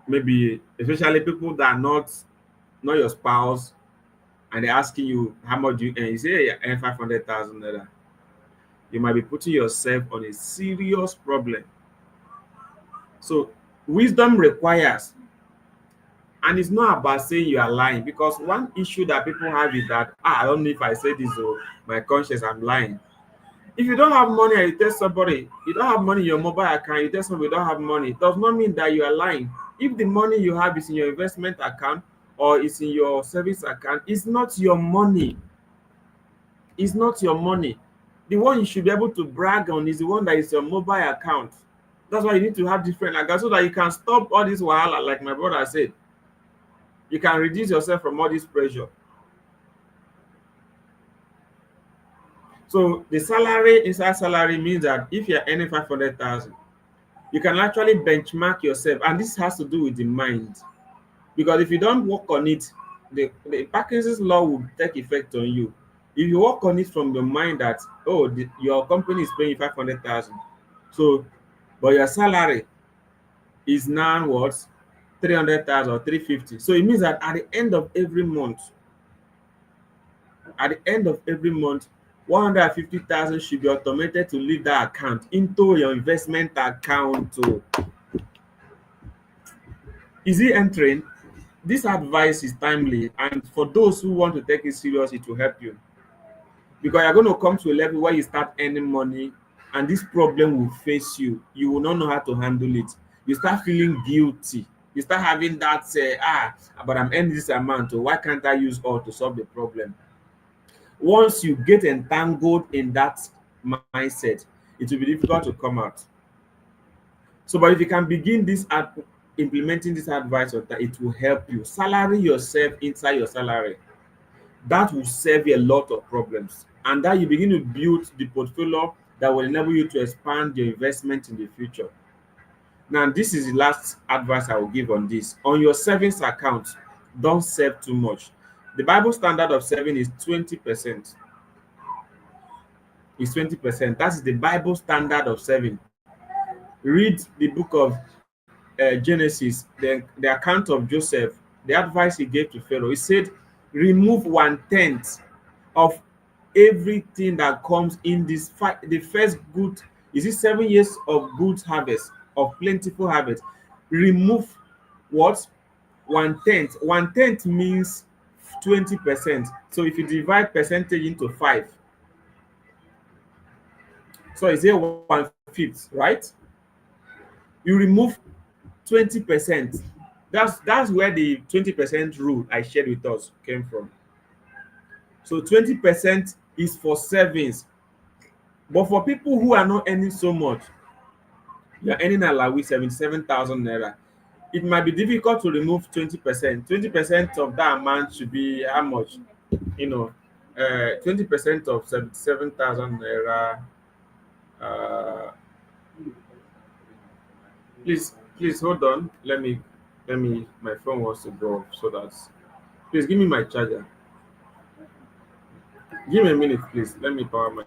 maybe especially people that are not your spouse, and they're asking you how much do you earn. You say, hey, I earn 500,000 naira. You might be putting yourself on a serious problem. So wisdom requires, and it's not about saying you are lying, because one issue that people have is that, I don't know if I say this or my conscience, I'm lying. If you don't have money and you tell somebody you don't have money in your mobile account, you tell somebody you don't have money, it does not mean that you are lying. If the money you have is in your investment account or is in your savings account, it's not your money. It's not your money. The one you should be able to brag on is the one that is your mobile account. That's why you need to have different accounts so that you can stop all this wahala, like my brother said. You can reduce yourself from all this pressure. So the salary inside salary means that if you're earning 500,000, you can actually benchmark yourself, and this has to do with the mind. Because if you don't work on it, the Parkinson's law will take effect on you. If you work on it from your mind that, your company is paying you 500,000, so but your salary is now what? 300,000 or 350. So it means that at the end of every month, 150,000 should be automated to leave that account into your investment account. Oh. Is it entering? This advice is timely, and for those who want to take it serious, it will help you, because you're going to come to a level where you start earning money, and this problem will face you. You will not know how to handle it. You start feeling guilty. You start having that but I'm earning this amount, so why can't I use all to solve the problem? Once you get entangled in that mindset, it will be difficult to come out. So, but if you can begin implementing this advice, it will help you. Salary yourself inside your salary. That will save you a lot of problems. And that you begin to build the portfolio that will enable you to expand your investment in the future. Now, this is the last advice I will give on this. On your savings account, don't save too much. The Bible standard of saving is 20%. Is 20%. That is the Bible standard of saving. Read the book of Genesis, the account of Joseph, the advice he gave to Pharaoh. He said, remove 1/10 of everything that comes in the first good, is it 7 years of good harvest, of plentiful harvest. Remove what? 1/10. 1/10 means 20%. So if you divide percentage into 5, so is it 1/5, right? You remove 20%. That's where the 20% rule I shared with us came from. So 20% is for savings. But for people who are not earning so much, you're earning alawi 77,000 naira. It might be difficult to remove 20%. 20% of that amount should be how much? You know, 20% of 77,000 naira. Uh, please hold on. Let me. My phone wants to go off, so that's. Please give me my charger. Give me a minute, please. Let me power my.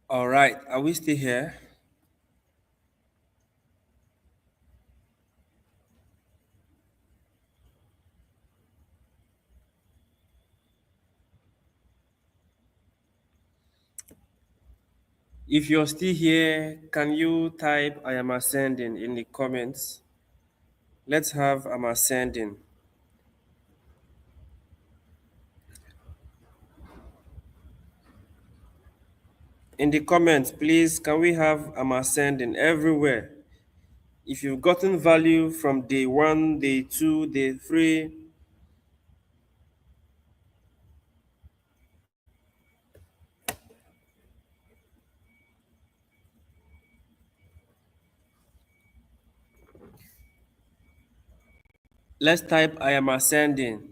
All right, are we still here? If you're still here, can you type I am ascending in the comments? Let's have I'm ascending. In the comments, please, can we have I'm ascending everywhere? If you've gotten value from day one, day two, day three, let's type I am ascending.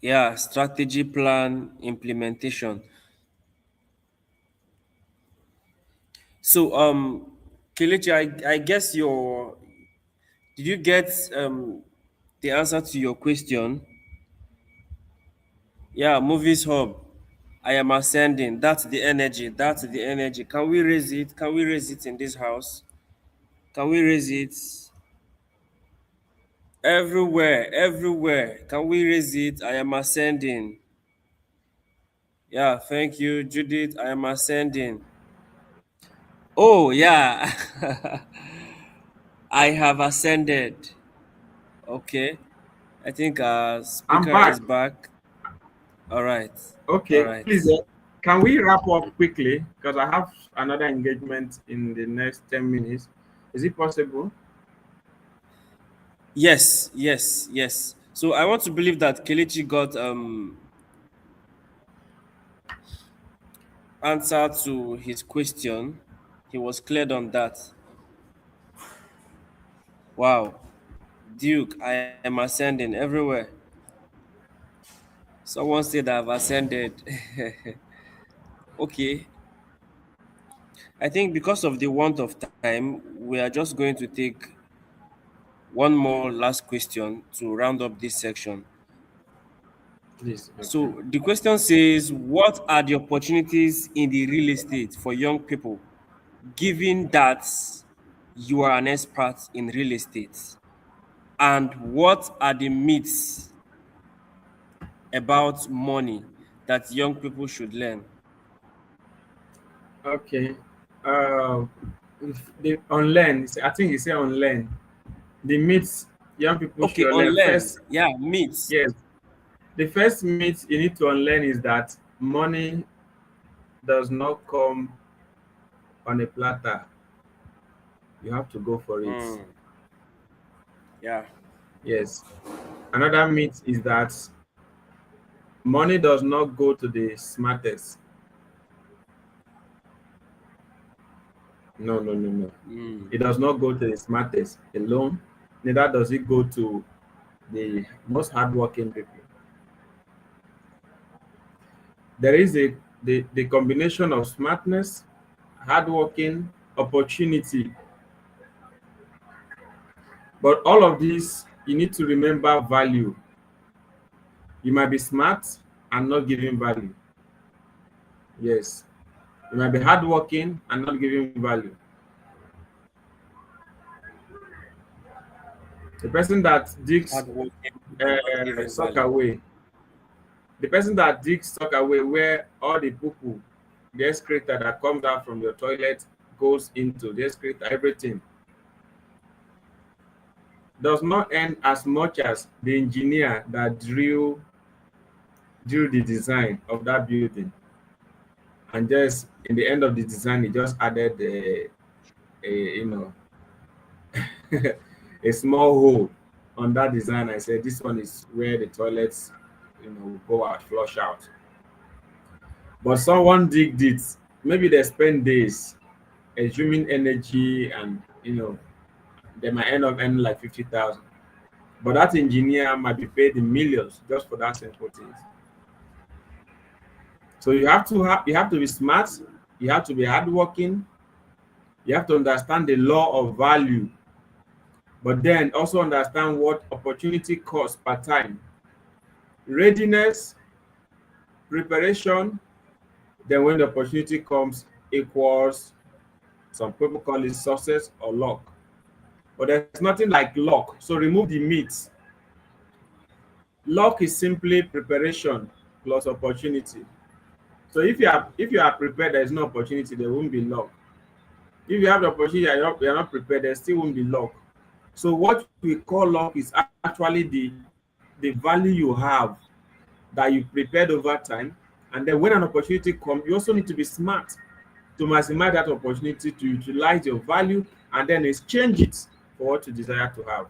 Yeah, strategy plan implementation. So, Kelechi, I guess did you get the answer to your question? Yeah, movies hub. I am ascending. That's the energy. That's the energy. Can we raise it? Can we raise it in this house? Can we raise it everywhere? Everywhere. Can we raise it? I am ascending. Yeah, thank you, Judith. I am ascending. Oh, yeah. I have ascended. Okay. I think our I'm speaker is back. back. All right. All Okay, right. please, can we wrap up quickly? Because I have another engagement in the next 10 minutes. Is it possible? Yes, yes, yes. So I want to believe that Kelechi got answer to his question. He was cleared on that. Wow. Duke, I am ascending everywhere. Someone said I've ascended. Okay. I think because of the want of time, we are just going to take one more last question to round up this section. Please, okay. So the question says, what are the opportunities in the real estate for young people, given that you are an expert in real estate? And what are the myths about money that young people should learn? Okay. Uh, the unlearn, I think you say unlearn. The myths young people Okay, should learn. unlearn. First, Yeah, myths. yes, the first myth you need to unlearn is that money does not come on a platter. You have to go for it. Mm, yeah. Yes. Another myth is that money does not go to the smartest. No, no, no, no. Mm, It does not go to the smartest alone. Neither does it go to the most hardworking people. There is the combination of smartness, hardworking, opportunity. But all of these, you need to remember value. You might be smart and not giving value. Yes. You might be hardworking and not giving value. The person that digs hardworking and not giving sock value. away, the person that digs sock away where all the poo, the excreta that comes out from your toilet goes into the excreta, everything, does not earn as much as the engineer that drew the design of that building. And just in the end of the design, he just added a you know a small hole on that design. I said this one is where the toilets will go out, flush out. But someone digged it. Maybe they spend days assuming energy, and they might end up earning like 50,000. But that engineer might be paid in millions just for that simple thing. So you have to be smart, you have to be hardworking, you have to understand the law of value, but then also understand what opportunity costs per time. readiness, preparation, then when the opportunity comes equals, some people call it success or luck. But there's nothing like luck. So remove the myths. Luck is simply preparation plus opportunity. So if you are prepared, there is no opportunity, there won't be luck. If you have the opportunity and you're not prepared, there still won't be luck. So what we call luck is actually the value you have that you prepared over time. And then when an opportunity comes, you also need to be smart to maximize that opportunity, to utilize your value and then exchange it for what you desire to have.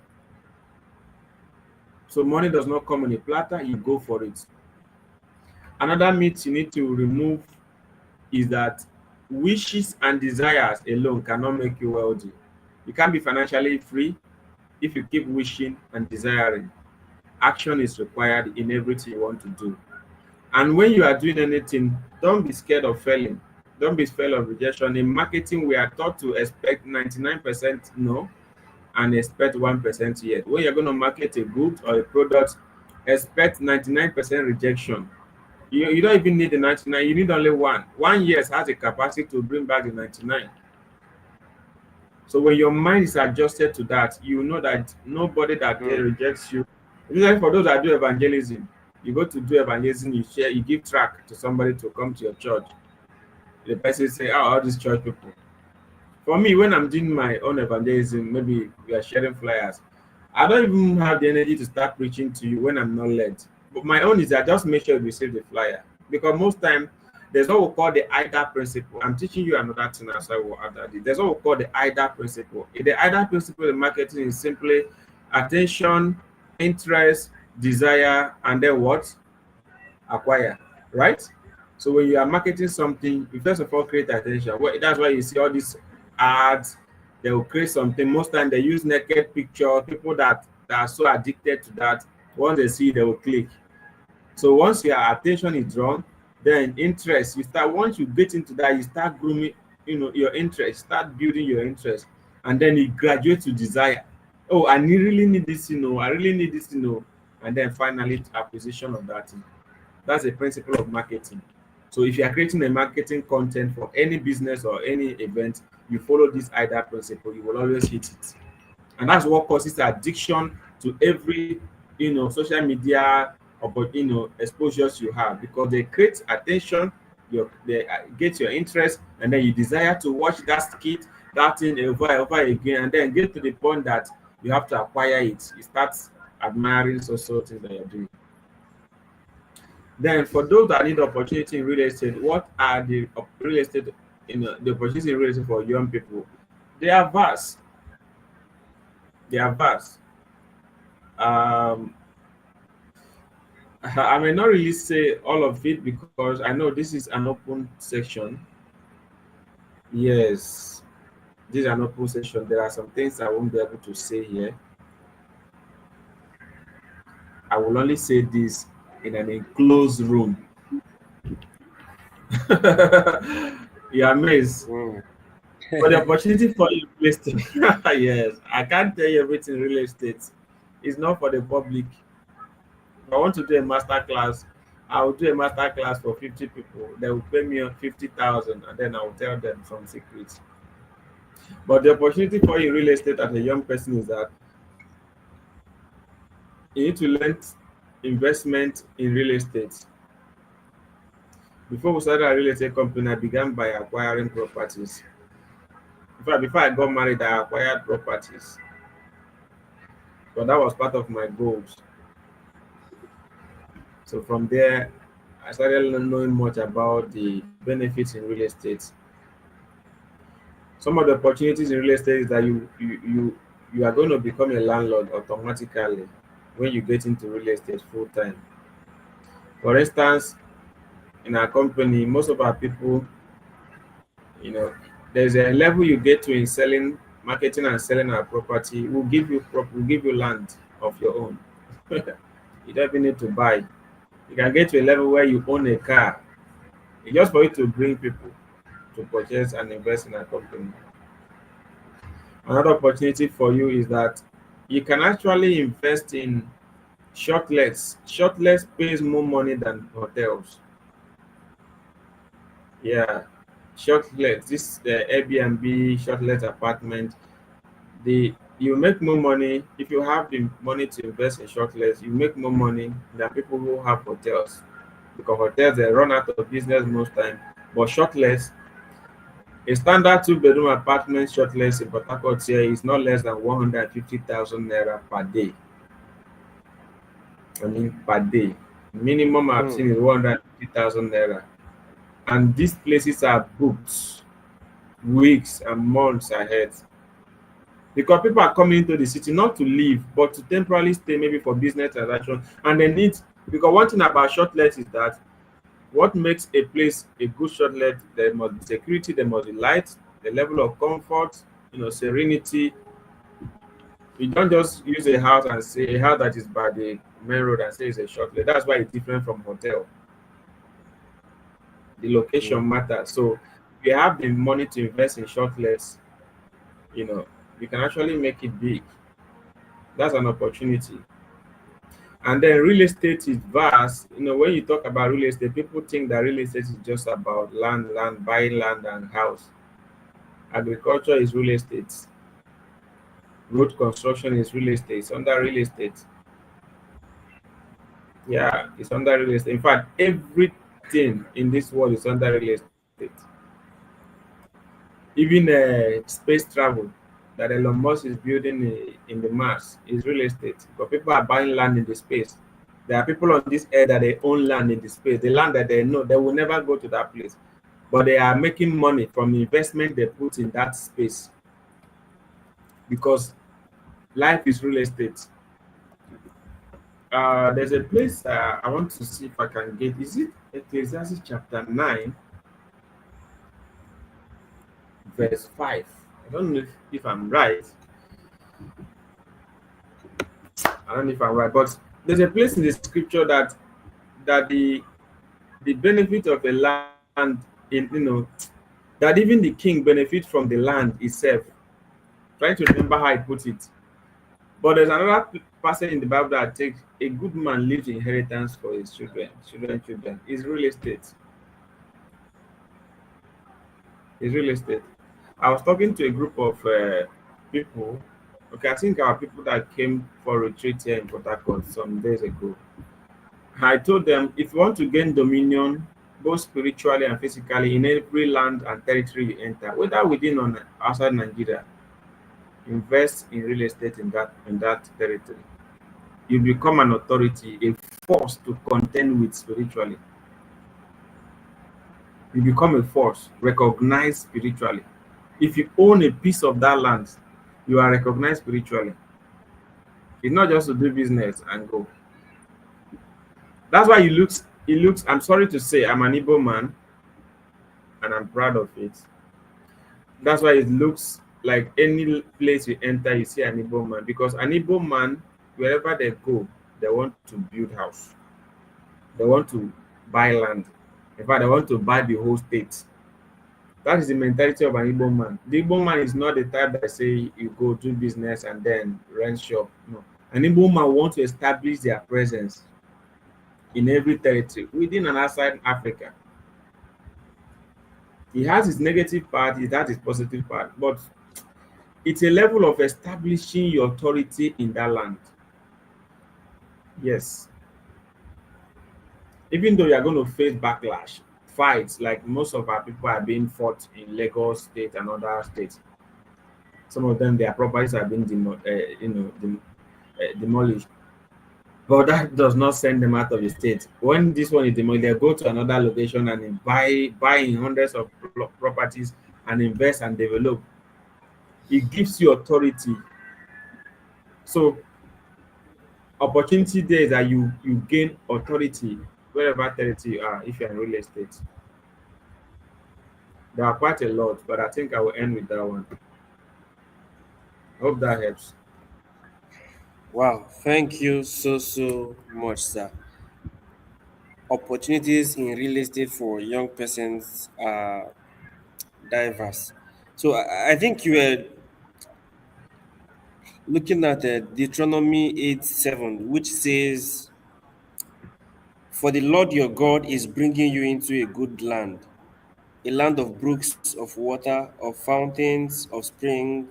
So money does not come on a platter, you go for it. Another myth you need to remove is that wishes and desires alone cannot make you wealthy. You can't be financially free if you keep wishing and desiring. Action is required in everything you want to do. And when you are doing anything, don't be scared of failing. Don't be scared of rejection. In marketing, we are taught to expect 99% no and expect 1% yes. When you're going to market a good or a product, expect 99% rejection. You don't even need the 99, you need only one. One yes has a capacity to bring back the 99. So when your mind is adjusted to that, you know that nobody that Mm. rejects you. Especially for those that do evangelism, you go to do evangelism, you share, you give track to somebody to come to your church. The person say, "Oh, all these church people." For me, when I'm doing my own evangelism, maybe we are sharing flyers, I don't even have the energy to start preaching to you when I'm not led. But my own is that just make sure you receive the flyer. Because most time there's what we call the IDA principle. I'm teaching you another thing as I will add that. There's what we call the IDA principle. The IDA principle in marketing is simply attention, interest, desire, and then what? Acquire, right? So when you are marketing something, you first of all create attention. Well, that's why you see all these ads. They will create something. Most time they use naked picture. People that are so addicted to that, once they see, they will click. So once your attention is drawn, then interest, you start, once you get into that, you start grooming, your interest, start building your interest, and then it graduates to desire. Oh, I really need this, I really need this, and then finally acquisition of that thing. That's the principle of marketing. So if you are creating a marketing content for any business or any event, you follow this IDA principle, you will always hit it. And that's what causes addiction to every social media or exposures you have, because they create attention, they get your interest, and then you desire to watch that skit, that thing over and over again, and then get to the point that you have to acquire it. You start admiring social things that you're doing. Then for those that need opportunity in real estate, what are the real estate the opportunity in real estate for young people? They are vast. They are vast. um I may not really say all of it because I know this is an open section. Yes, this is an open section. There are some things I won't be able to say here. I will only say this in an enclosed room. You're amazed. Mm. But the opportunity for you real estate, yes, I can't tell you everything real estate. It's not for the public. If I want to do a master class, I will do a master class for 50 people. They will pay me 50,000 and then I will tell them some secrets. But the opportunity for you real estate as a young person is that you need to learn investment in real estate. Before we started a real estate company, I began by acquiring properties. In fact, before I got married, I acquired properties. So that was part of my goals. So from there, I started knowing much about the benefits in real estate. Some of the opportunities in real estate is that you are going to become a landlord automatically when you get into real estate full time. For instance, in our company, most of our people, you know, there's a level you get to in selling, marketing and selling our property. We'll give you land of your own. You don't even need to buy. You can get to a level where you own a car. It's just for you to bring people to purchase and invest in a company. Another opportunity for you is that you can actually invest in Shortlets pays more money than hotels. Yeah, shortlets. This Airbnb shortlet apartment. You make more money if you have the money to invest in shortlets. You make more money than people who have hotels, because hotels they run out of business most time. But shortlets, a standard two-bedroom apartment shortlets in Port Harcourt here is not less than 150,000 naira per day. I mean per day. Minimum I've Hmm. seen is 150,000 naira. And these places are booked weeks and months ahead, because people are coming into the city not to live but to temporarily stay, maybe for business transaction. And they need, because one thing about shortlet is that what makes a place a good shortlet, there must be security, there must be light, the level of comfort, serenity. You don't just use a house and say a house that is by the main road and say it's a shortlet. That's why it's different from hotel. The Yeah. location matters. So if you have the money to invest in shortlets, you know you can actually make it big. That's an opportunity. And then real estate is vast. When you talk about real estate, people think that real estate is just about land, buying land and house. Agriculture is real estate. Road construction is real estate. It's under real estate. Yeah, it's under real estate. In fact, everything in this world is under real estate. Even space travel that Elon Musk is building in the Mars is real estate. But people are buying land in the space. There are people on this earth that they own land in the space. The land that they know they will never go to that place, but they are making money from the investment they put in that space, because life is real estate. There's a place I want to see if I can get. Is it Ecclesiastes chapter 9, verse 5? I don't know if I'm right. I don't know if I'm right, but there's a place in the scripture that the benefit of a land that even the king benefits from the land itself. Trying to remember how I put it. But there's another passage in the Bible that takes a good man leaves inheritance for his children. It's real estate. It's real estate. I was talking to a group of people. Okay, I think our people that came for retreat here in Port Harcourt some days ago. I told them, if you want to gain dominion, both spiritually and physically, in every land and territory you enter, whether within or outside Nigeria, invest in real estate in that territory. You become an authority, a force to contend with spiritually. You become a force recognized spiritually. If you own a piece of that land, you are recognized spiritually. It's not just to do business and go. That's why it looks. I'm sorry to say, I'm an Igbo man, and I'm proud of it. That's why it looks like any place you enter, you see an Igbo man, because an Igbo man, wherever they go, they want to build house. They want to buy land. In fact, they want to buy the whole state. That is the mentality of an Igbo man. The Igbo man is not the type that say you go do business and then rent shop. No. An Igbo man wants to establish their presence in every territory within and outside Africa. He has his negative part, he has his positive part, but it's a level of establishing your authority in that land. Yes. Even though you are going to face backlash, fights like most of our people are being fought in Lagos State and other states. Some of them, their properties are being demolished. But that does not send them out of the state. When this one is demolished, they go to another location and buy in hundreds of properties and invest and develop. It gives you authority. So opportunity there is that you gain authority wherever territory you are if you're in real estate. There are quite a lot, but I think I will end with that one. Hope that helps. Wow, thank you so much, sir. Opportunities in real estate for young persons are diverse. So I think you were looking at Deuteronomy 8:7, which says, "For the Lord your God is bringing you into a good land, a land of brooks of water, of fountains, of spring,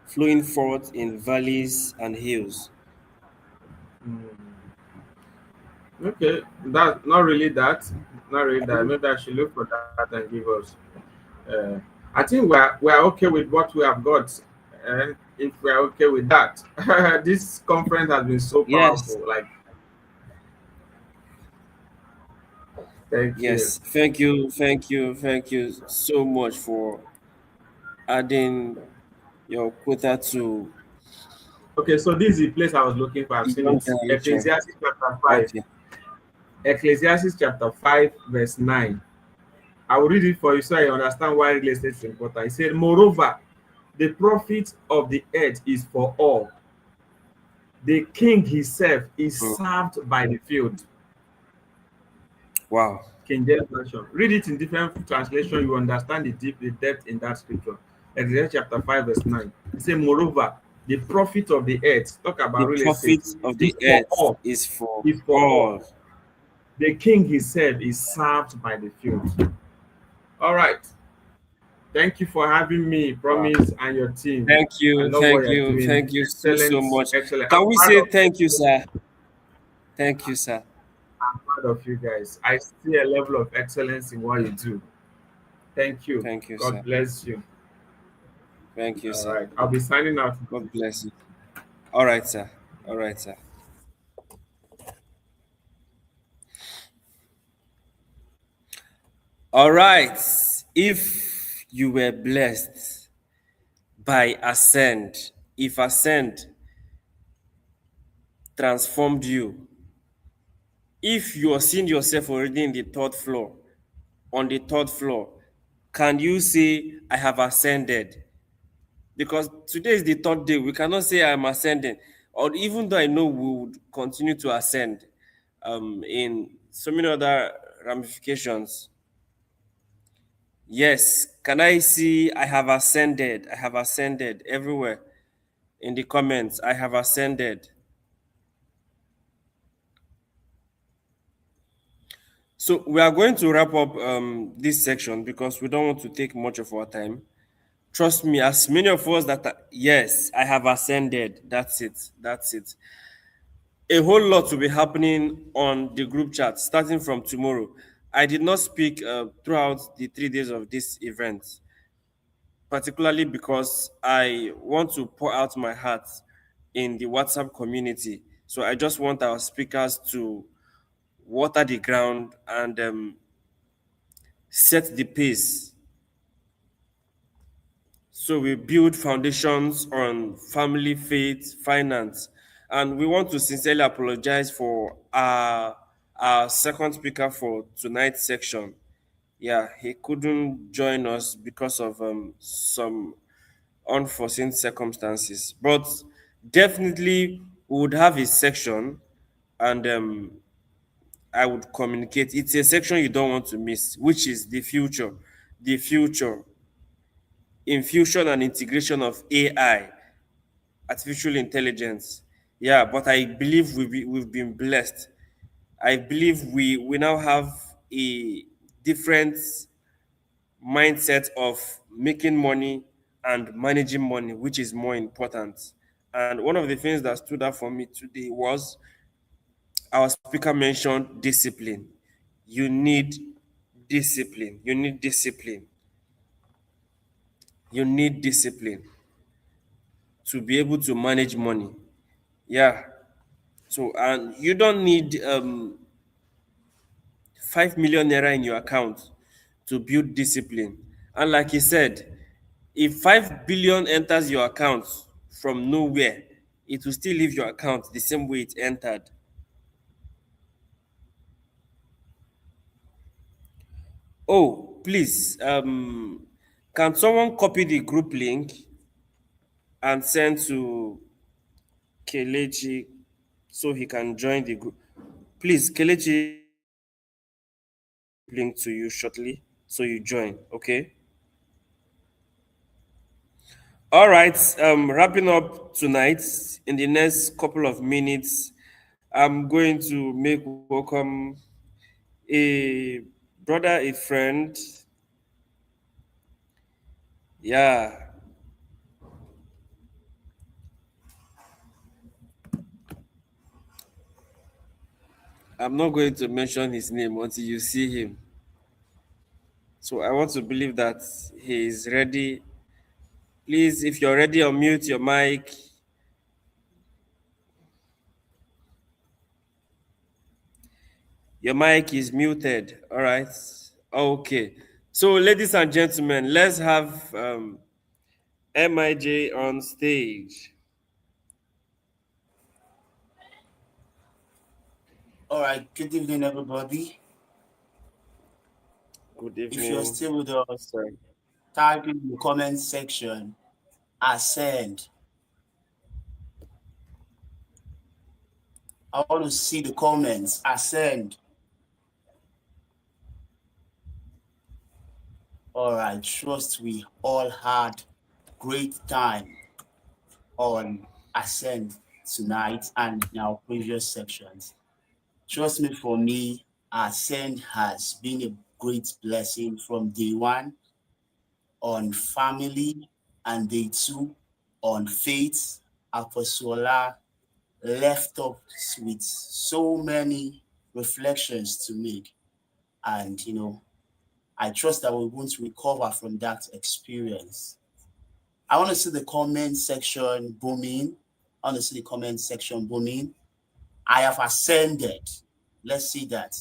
flowing forth in valleys and hills." Okay, that not really that, not really that. Maybe I should look for that and give us. Uh, I think we are okay with what we have got. If we are okay with that, this conference has been so Yes, powerful. Like, thank you. yes. Thank you so much for adding your quota to Okay, so this is the place I was looking for. I've the seen young it. generation. Okay. Ecclesiastes chapter 5, verse 9. I will read it for you so you understand why real estate is important. It said, "Moreover, the profit of the earth is for all. The king himself is Mm. served by the field." Wow. King James Version. Read it in different translation, you understand the depth in that scripture. Exodus chapter 5, verse 9. It says, "Moreover, the profit of the earth," talk The about real estate, profit of "is the for earth all." is for Is for all. all. The king himself is served by the field. All right. Thank you for having me, Wow. Promise, and your team. Thank I you, love what thank you're you, doing. thank you so so Excellent, much. excellent. Can we say thank you, sir? Thank you, sir. I'm proud of you guys. I see a level of excellence in what you do. Thank you. Thank you, God sir. bless you. Thank you, All sir. right. I'll be signing out. God bless you. All right, sir. All right, sir. All right. If you were blessed by Ascend, if Ascend transformed you, if you are seeing yourself already in the third floor, on the third floor, can you say, I have ascended? Because today is the third day, we cannot say I'm ascending. Or even though I know we would continue to ascend in so many other ramifications. Yes, can I see I have ascended? I have ascended everywhere in the comments. I have ascended. So we are going to wrap up this section because we don't want to take much of our time. Trust me, as many of us that are, yes, I have ascended. That's it. That's it. A whole lot will be happening on the group chat starting from tomorrow. I did not speak throughout the 3 days of this event, particularly because I want to pour out my heart in the WhatsApp community. So I just want our speakers to water the ground and set the pace. So we build foundations on family, faith, finance, and we want to sincerely apologize for our second speaker for tonight's section. Yeah, he couldn't join us because of some unforeseen circumstances, but definitely we would have a section, and I would communicate. It's a section you don't want to miss, which is the future infusion and integration of AI, artificial intelligence. Yeah, but I believe we've been blessed. I believe we now have a different mindset of making money and managing money, which is more important. And one of the things that stood out for me today was our speaker mentioned discipline. You need discipline. You need discipline. You need discipline to be able to manage money. Yeah. So, and you don't need 5 million naira in your account to build discipline. And like he said, if 5 billion enters your account from nowhere, it will still leave your account the same way it entered. Oh, please, can someone copy the group link and send to Kelechi so he can join the group? Please, Kelechi, link to you shortly so you join, okay? All right, wrapping up tonight. In the next couple of minutes, I'm going to make welcome a brother, a friend. Yeah, I'm not going to mention his name until you see him. So I want to believe that he is ready. Please, if you're ready, unmute your mic. Your mic is muted. All right. Okay. So, ladies and gentlemen, let's have MIJ on stage. All right, good evening, everybody. Good If you're evening, still with us, sir. type in the comment section, ascend. I want to see the comments, ascend. All right, trust we all had great time on ascend tonight and in our previous sections. Trust me, for me, ascend has been a great blessing from day one on family and day two on faith, apostola, left us with so many reflections to make. And, I trust that we won't recover from that experience. I want to see the comment section booming. I want to see the comment section booming. I have ascended. Let's see that.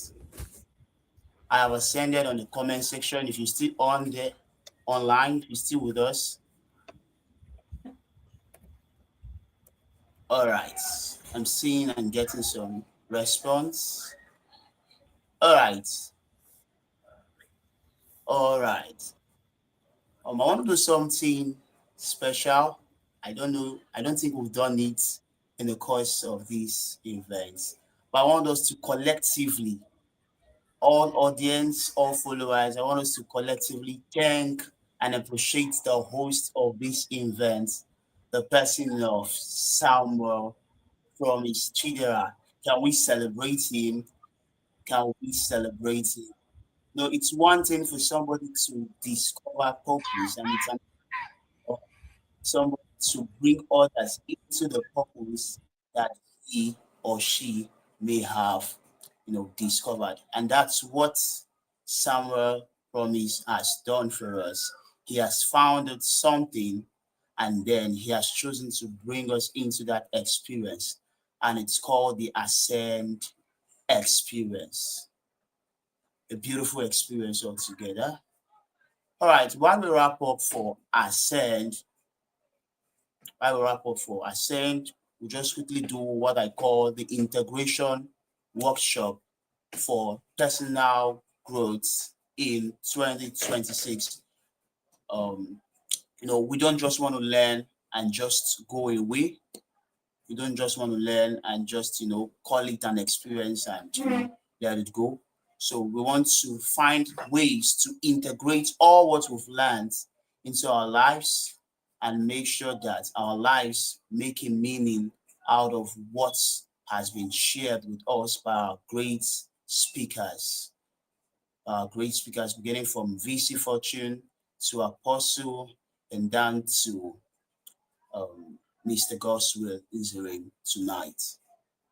I have ascended on the comment section. If you're still on there, online, if you're still with us. All right. I'm seeing and getting some response. All right. All right. I want to do something special. I don't know. I don't think we've done it in the course of these events. But I want us to collectively, all audience, all followers, I want us to collectively thank and appreciate the host of this event, the person of Samuel from his Chidera. Can we celebrate him? Can we celebrate him? No, it's one thing for somebody to discover purpose, and it's another somebody to bring others into the purpose that he or she may have, discovered. And that's what Samuel Promise has done for us. He has founded something and then he has chosen to bring us into that experience. And it's called the Ascend experience. A beautiful experience altogether. All right, while we wrap up for Ascend, we'll just quickly do what I call the integration workshop for personal growth in 2026. Um, we don't just want to learn and just go away. We don't just want to learn and just, call it an experience and let it go. So we want to find ways to integrate all what we've learned into our lives and make sure that our lives make a meaning out of what has been shared with us by our great speakers beginning from VC Fortune to Apostle and down to Mr. Goswell Israel tonight.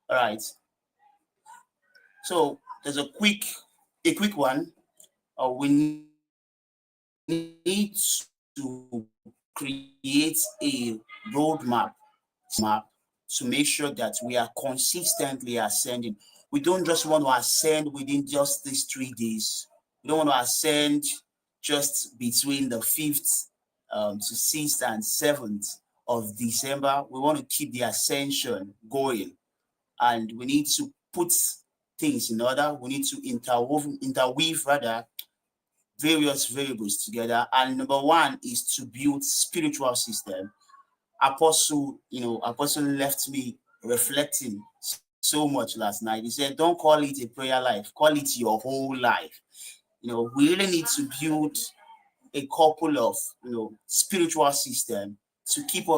All right. So there's a quick one. We need to create a roadmap to make sure that we are consistently ascending. We don't just want to ascend within just these 3 days. We don't want to ascend just between the 5th to 6th and 7th of December. We want to keep the ascension going and we need to put things in order. We need to interweave rather various variables together. And number one is to build spiritual system. Apostle left me reflecting so much last night. He said, don't call it a prayer life, call it your whole life. We really need to build a couple of spiritual system to keep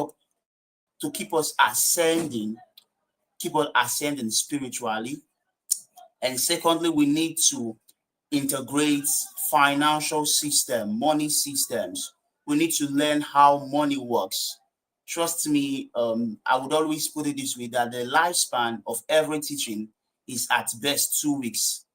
us ascending spiritually. And secondly, we need to integrate financial system, money systems. We need to learn how money works. Trust me, I would always put it this way, that the lifespan of every teaching is at best 2 weeks.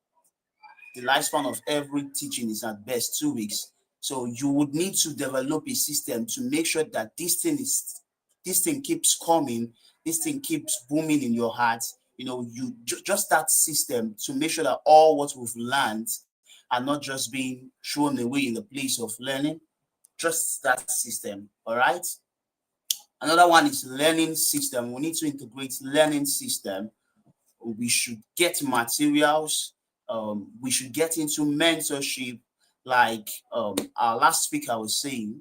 The lifespan of every teaching is at best 2 weeks. So you would need to develop a system to make sure that this thing keeps coming, this thing keeps booming in your heart. Just that system to make sure that all what we've learned are not just being thrown away in the place of learning. Just that system. All right. Another one is learning system. We need to integrate learning system. We should get materials. We should get into mentorship. Like our last speaker was saying,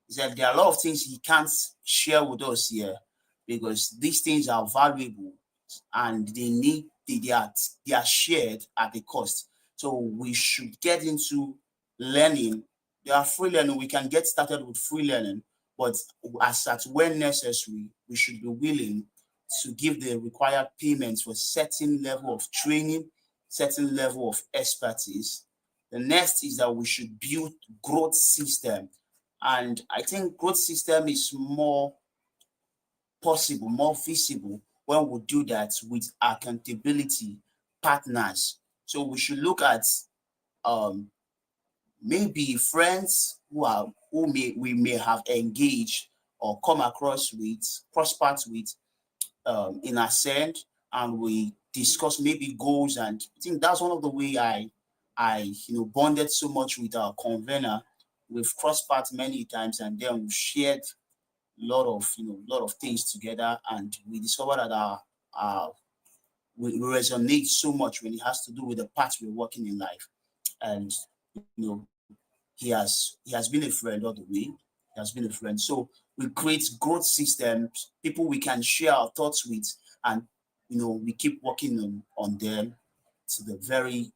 is that there are a lot of things he can't share with us here because these things are valuable and they are shared at a cost. So we should get into learning. There are free learning. We can get started with free learning, but as at when necessary, we should be willing to give the required payments for certain level of training, certain level of expertise. The next is that we should build growth system. And I think growth system is more possible, more visible when we do that with accountability partners. So we should look at um, maybe friends who we may have engaged or come across with, cross paths with in Ascend, and we discuss maybe goals. And I think that's one of the way I bonded so much with our convener. We've crossed paths many times, and then we shared lot of things together, and we discovered that our we resonate so much when it has to do with the path we're working in life. And he has been a friend all the way. He has been a friend. So we create growth systems, people we can share our thoughts with, and we keep working on them to the very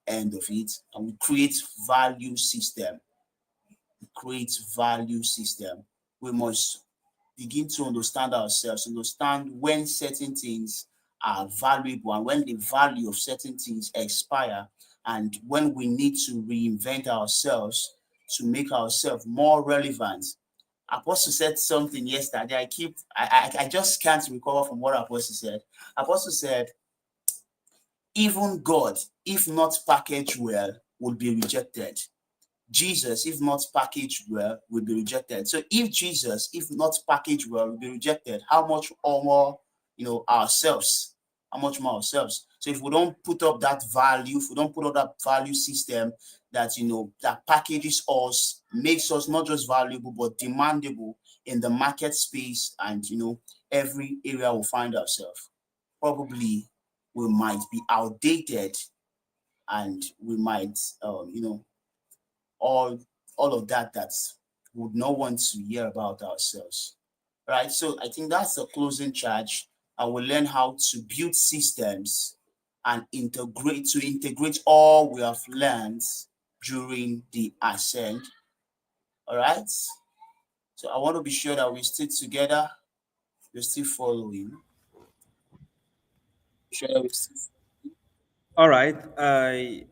end of it. And we create value system. We must begin to understand ourselves, understand when certain things are valuable and when the value of certain things expire, and when we need to reinvent ourselves to make ourselves more relevant. Apostle said something yesterday. I just can't recover from what Apostle said. Apostle said, even God, if not packaged well, will be rejected. Jesus, if not packaged well, will be rejected. So if Jesus, if not packaged well, will be rejected, how much or more, ourselves? How much more ourselves? So if we don't put up that value, if we don't put up that value system that that packages us, makes us not just valuable but demandable in the market space and every area we find ourselves, probably we might be outdated, and we might all all of that would not want to hear about ourselves, right? So I think that's the closing charge. I will learn how to build systems and integrate all we have learned during the ascent. All right. So I want to be sure that we stay together. We're still following. Sure that we still. All right. I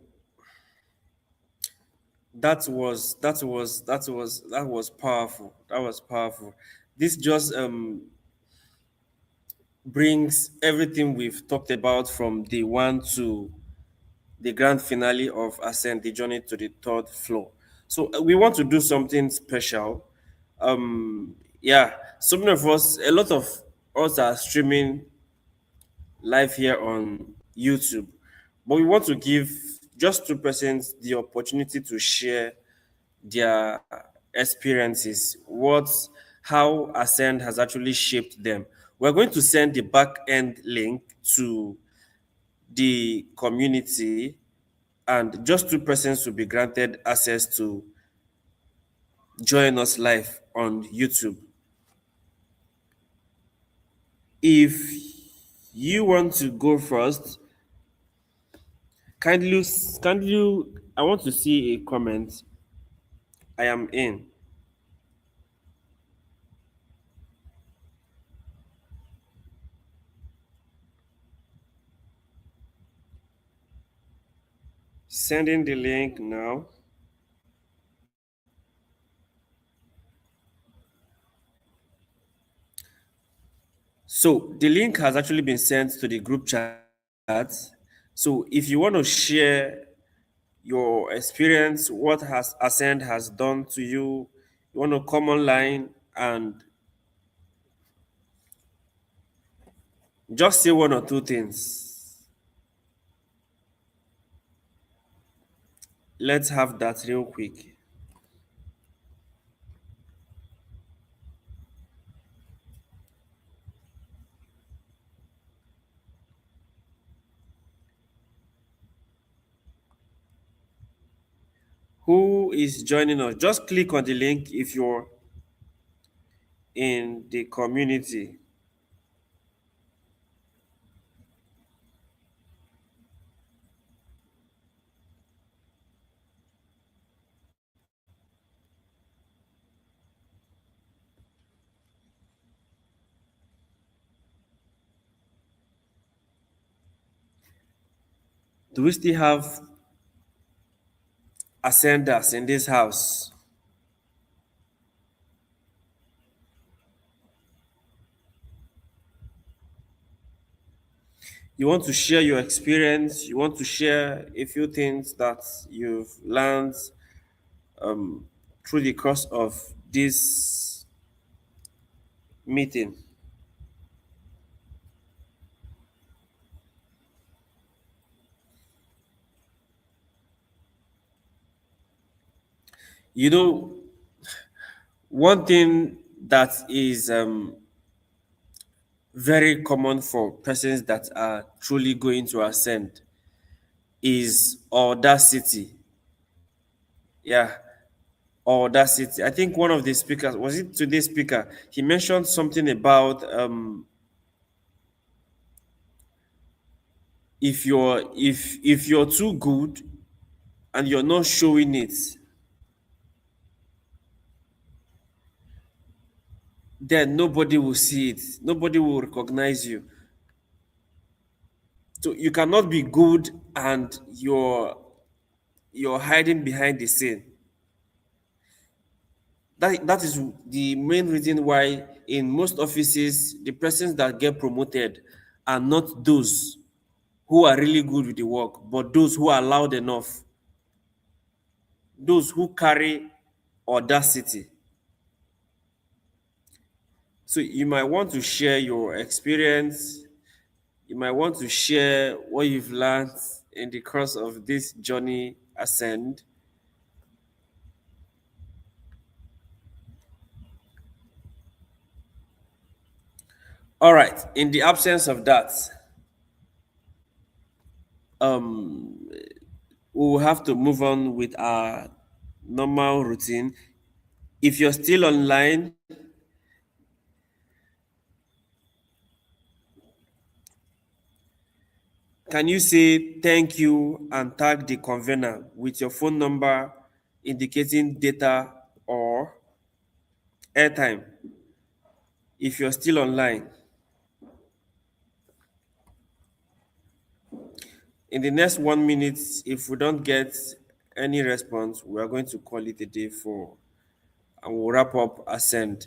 that was powerful. That was powerful. This just brings everything we've talked about from day one to the grand finale of Ascend, the journey to the third floor. So we want to do something special. Yeah, some of us, a lot of us are streaming live here on YouTube, but we want to give just 2% the opportunity to share their experiences, how Ascend has actually shaped them. We're going to send the back end link to the community, and just 2% will be granted access to join us live on YouTube. If you want to go first, kindly, I want to see a comment. I am in. Sending the link now. So the link has actually been sent to the group chat. So if you want to share your experience, what has Ascend has done to you, you want to come online and just say one or two things. Let's have that real quick. Who is joining us? Just click on the link if you're in the community. Do we still have ascenders in this house? You want to share your experience, you want to share a few things that you've learned um, through the course of this meeting. You know, one thing that is very common for persons that are truly going to ascend is audacity. Yeah, audacity. I think one of the speakers, was it today's speaker, he mentioned something about if you're too good and you're not showing it, then nobody will see it, nobody will recognize you. So you cannot be good and you're hiding behind the scene. That is the main reason why in most offices the persons that get promoted are not those who are really good with the work, but those who are loud enough, those who carry audacity. So you might want to share your experience, you might want to share what you've learned in the course of this journey ascend. All right, in the absence of that, um, we will have to move on with our normal routine. If you're still online, can you say thank you and tag the convener with your phone number indicating data or airtime if you're still online? In the next 1 minute, if we don't get any response, we are going to call it a day for and we'll wrap up Ascend.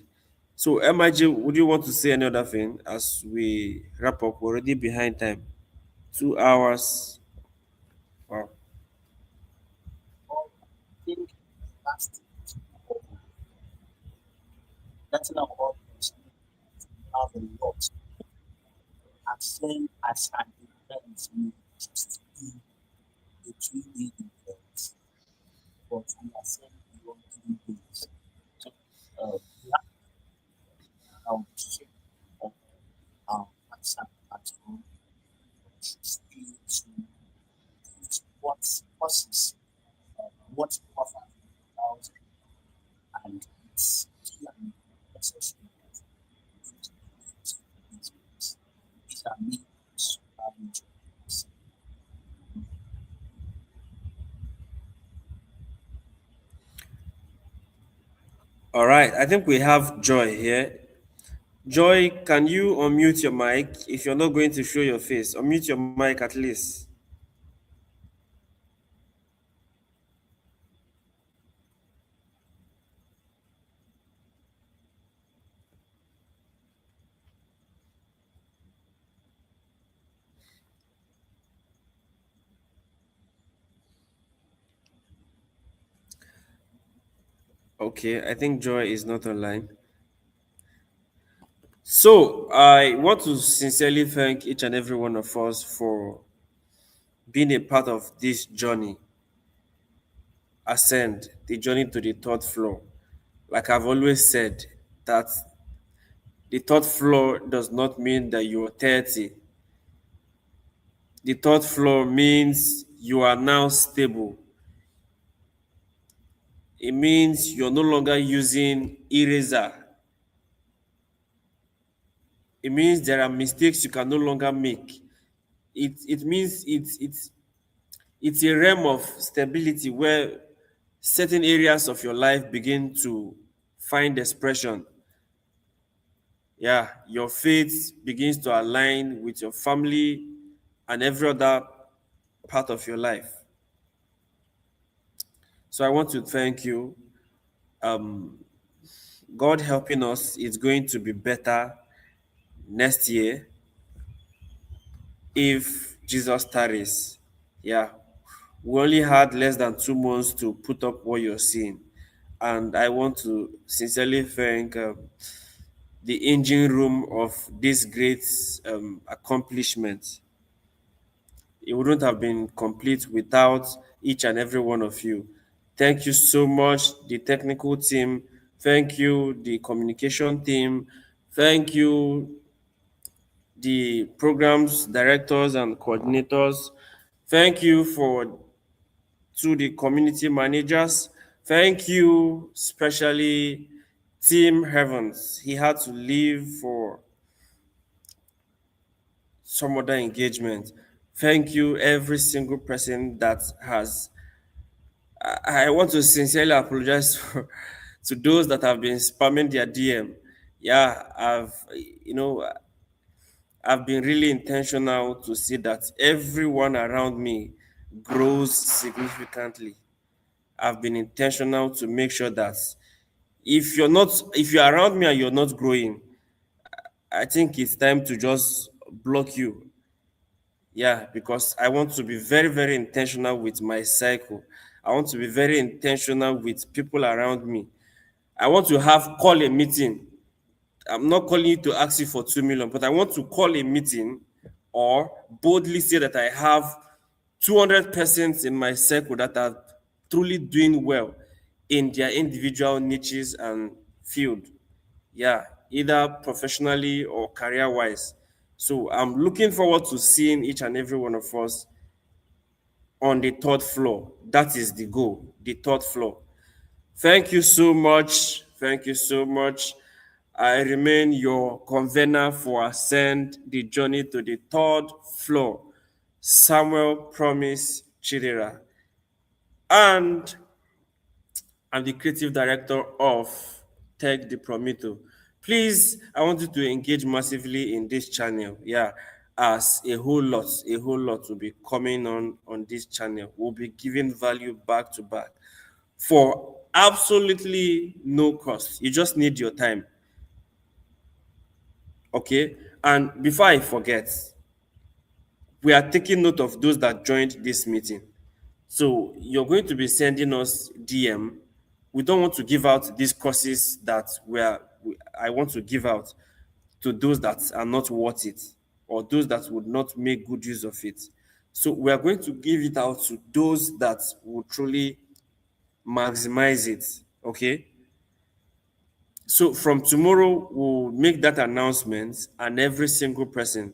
So, MIG, would you want to say any other thing as we wrap up? We're already behind time. 2 hours. Wow. I think last that's not all have a lot. I've seen as an event we just do the 3 day event, but we are saying we want 3 days. So we have our shape of our WhatsApp platform still to what courses, what offer about, and it's key and necessary that we need to benefit from these books. These are main super major books. All right. I think we have Joy here. Joy, can you unmute your mic if you're not going to show your face? Unmute your mic at least. Okay, I think Joy is not online. So I want to sincerely thank each and every one of us for being a part of this journey, ascend, the journey to the third floor. Like I've always said, that the third floor does not mean that you're 30. The third floor means you are now stable. It means you're no longer using eraser. It means there are mistakes you can no longer make. It means it's a realm of stability where certain areas of your life begin to find expression. Yeah, your faith begins to align with your family and every other part of your life. So I want to thank you. Um, God helping us, it's going to be better next year if Jesus tarries. Yeah, we only had less than 2 months to put up what you're seeing. And I want to sincerely thank the engine room of this great accomplishment. It wouldn't have been complete without each and every one of you. Thank you so much, the technical team. Thank you, the communication team. Thank you, the programs directors and coordinators. Thank you for to the community managers. Thank you, especially Team Heavens. He had to leave for some other engagement. Thank you, every single person that has. I want to sincerely apologize to those that have been spamming their DM. Yeah, you know, I've been really intentional to see that everyone around me grows significantly. I've been intentional to make sure that if you're around me and you're not growing, I think it's time to just block you. Yeah, because I want to be very, very intentional with my cycle. I want to be very intentional with people around me. I want to have call a meeting. I'm not calling you to ask you for 2 million, but I want to call a meeting or boldly say that I have 200 persons in my circle that are truly doing well in their individual niches and field. Yeah, either professionally or career wise. So I'm looking forward to seeing each and every one of us on the third floor. That is the goal, the third floor. Thank you so much. Thank you so much. I remain your convener for Ascend the Journey to the Third Floor, Samuel Promise Chidera. And I'm the creative director of Tech the Prometo. Please, I want you to engage massively in this channel. Yeah, as a whole lot will be coming on this channel. We'll be giving value back to back for absolutely no cost. You just need your time. Okay? And before I forget, we are taking note of those that joined this meeting. So you're going to be sending us DM. We don't want to give out these courses that I want to give out to those that are not worth it or those that would not make good use of it. So we are going to give it out to those that will truly maximize it. Okay. So from tomorrow, we'll make that announcement, and every single person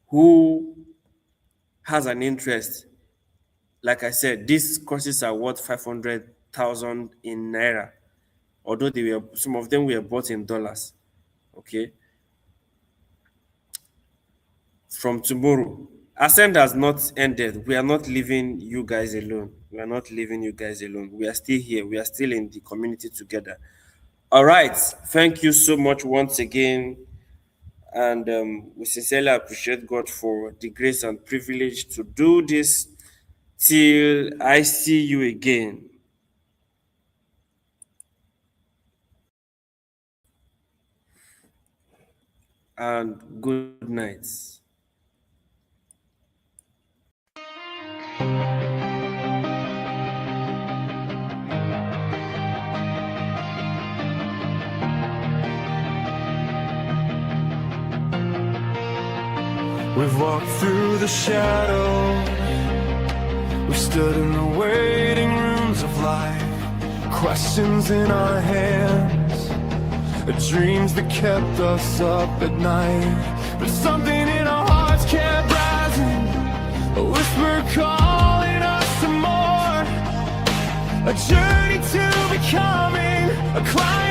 who has an interest, like I said, these courses are worth 500,000 in naira, although some of them were bought in dollars. Okay, from tomorrow, Ascend has not ended. We are not leaving you guys alone. We are not leaving you guys alone. We are still here. We are still in the community together. All right. Thank you so much once again. And we sincerely appreciate God for the grace and privilege to do this till I see you again. And good night. We've walked through the shadows. We've stood in the waiting rooms of life. Questions in our hands, dreams that kept us up at night. But something in our hearts kept rising, a whisper calling us to more. A journey to becoming, a climb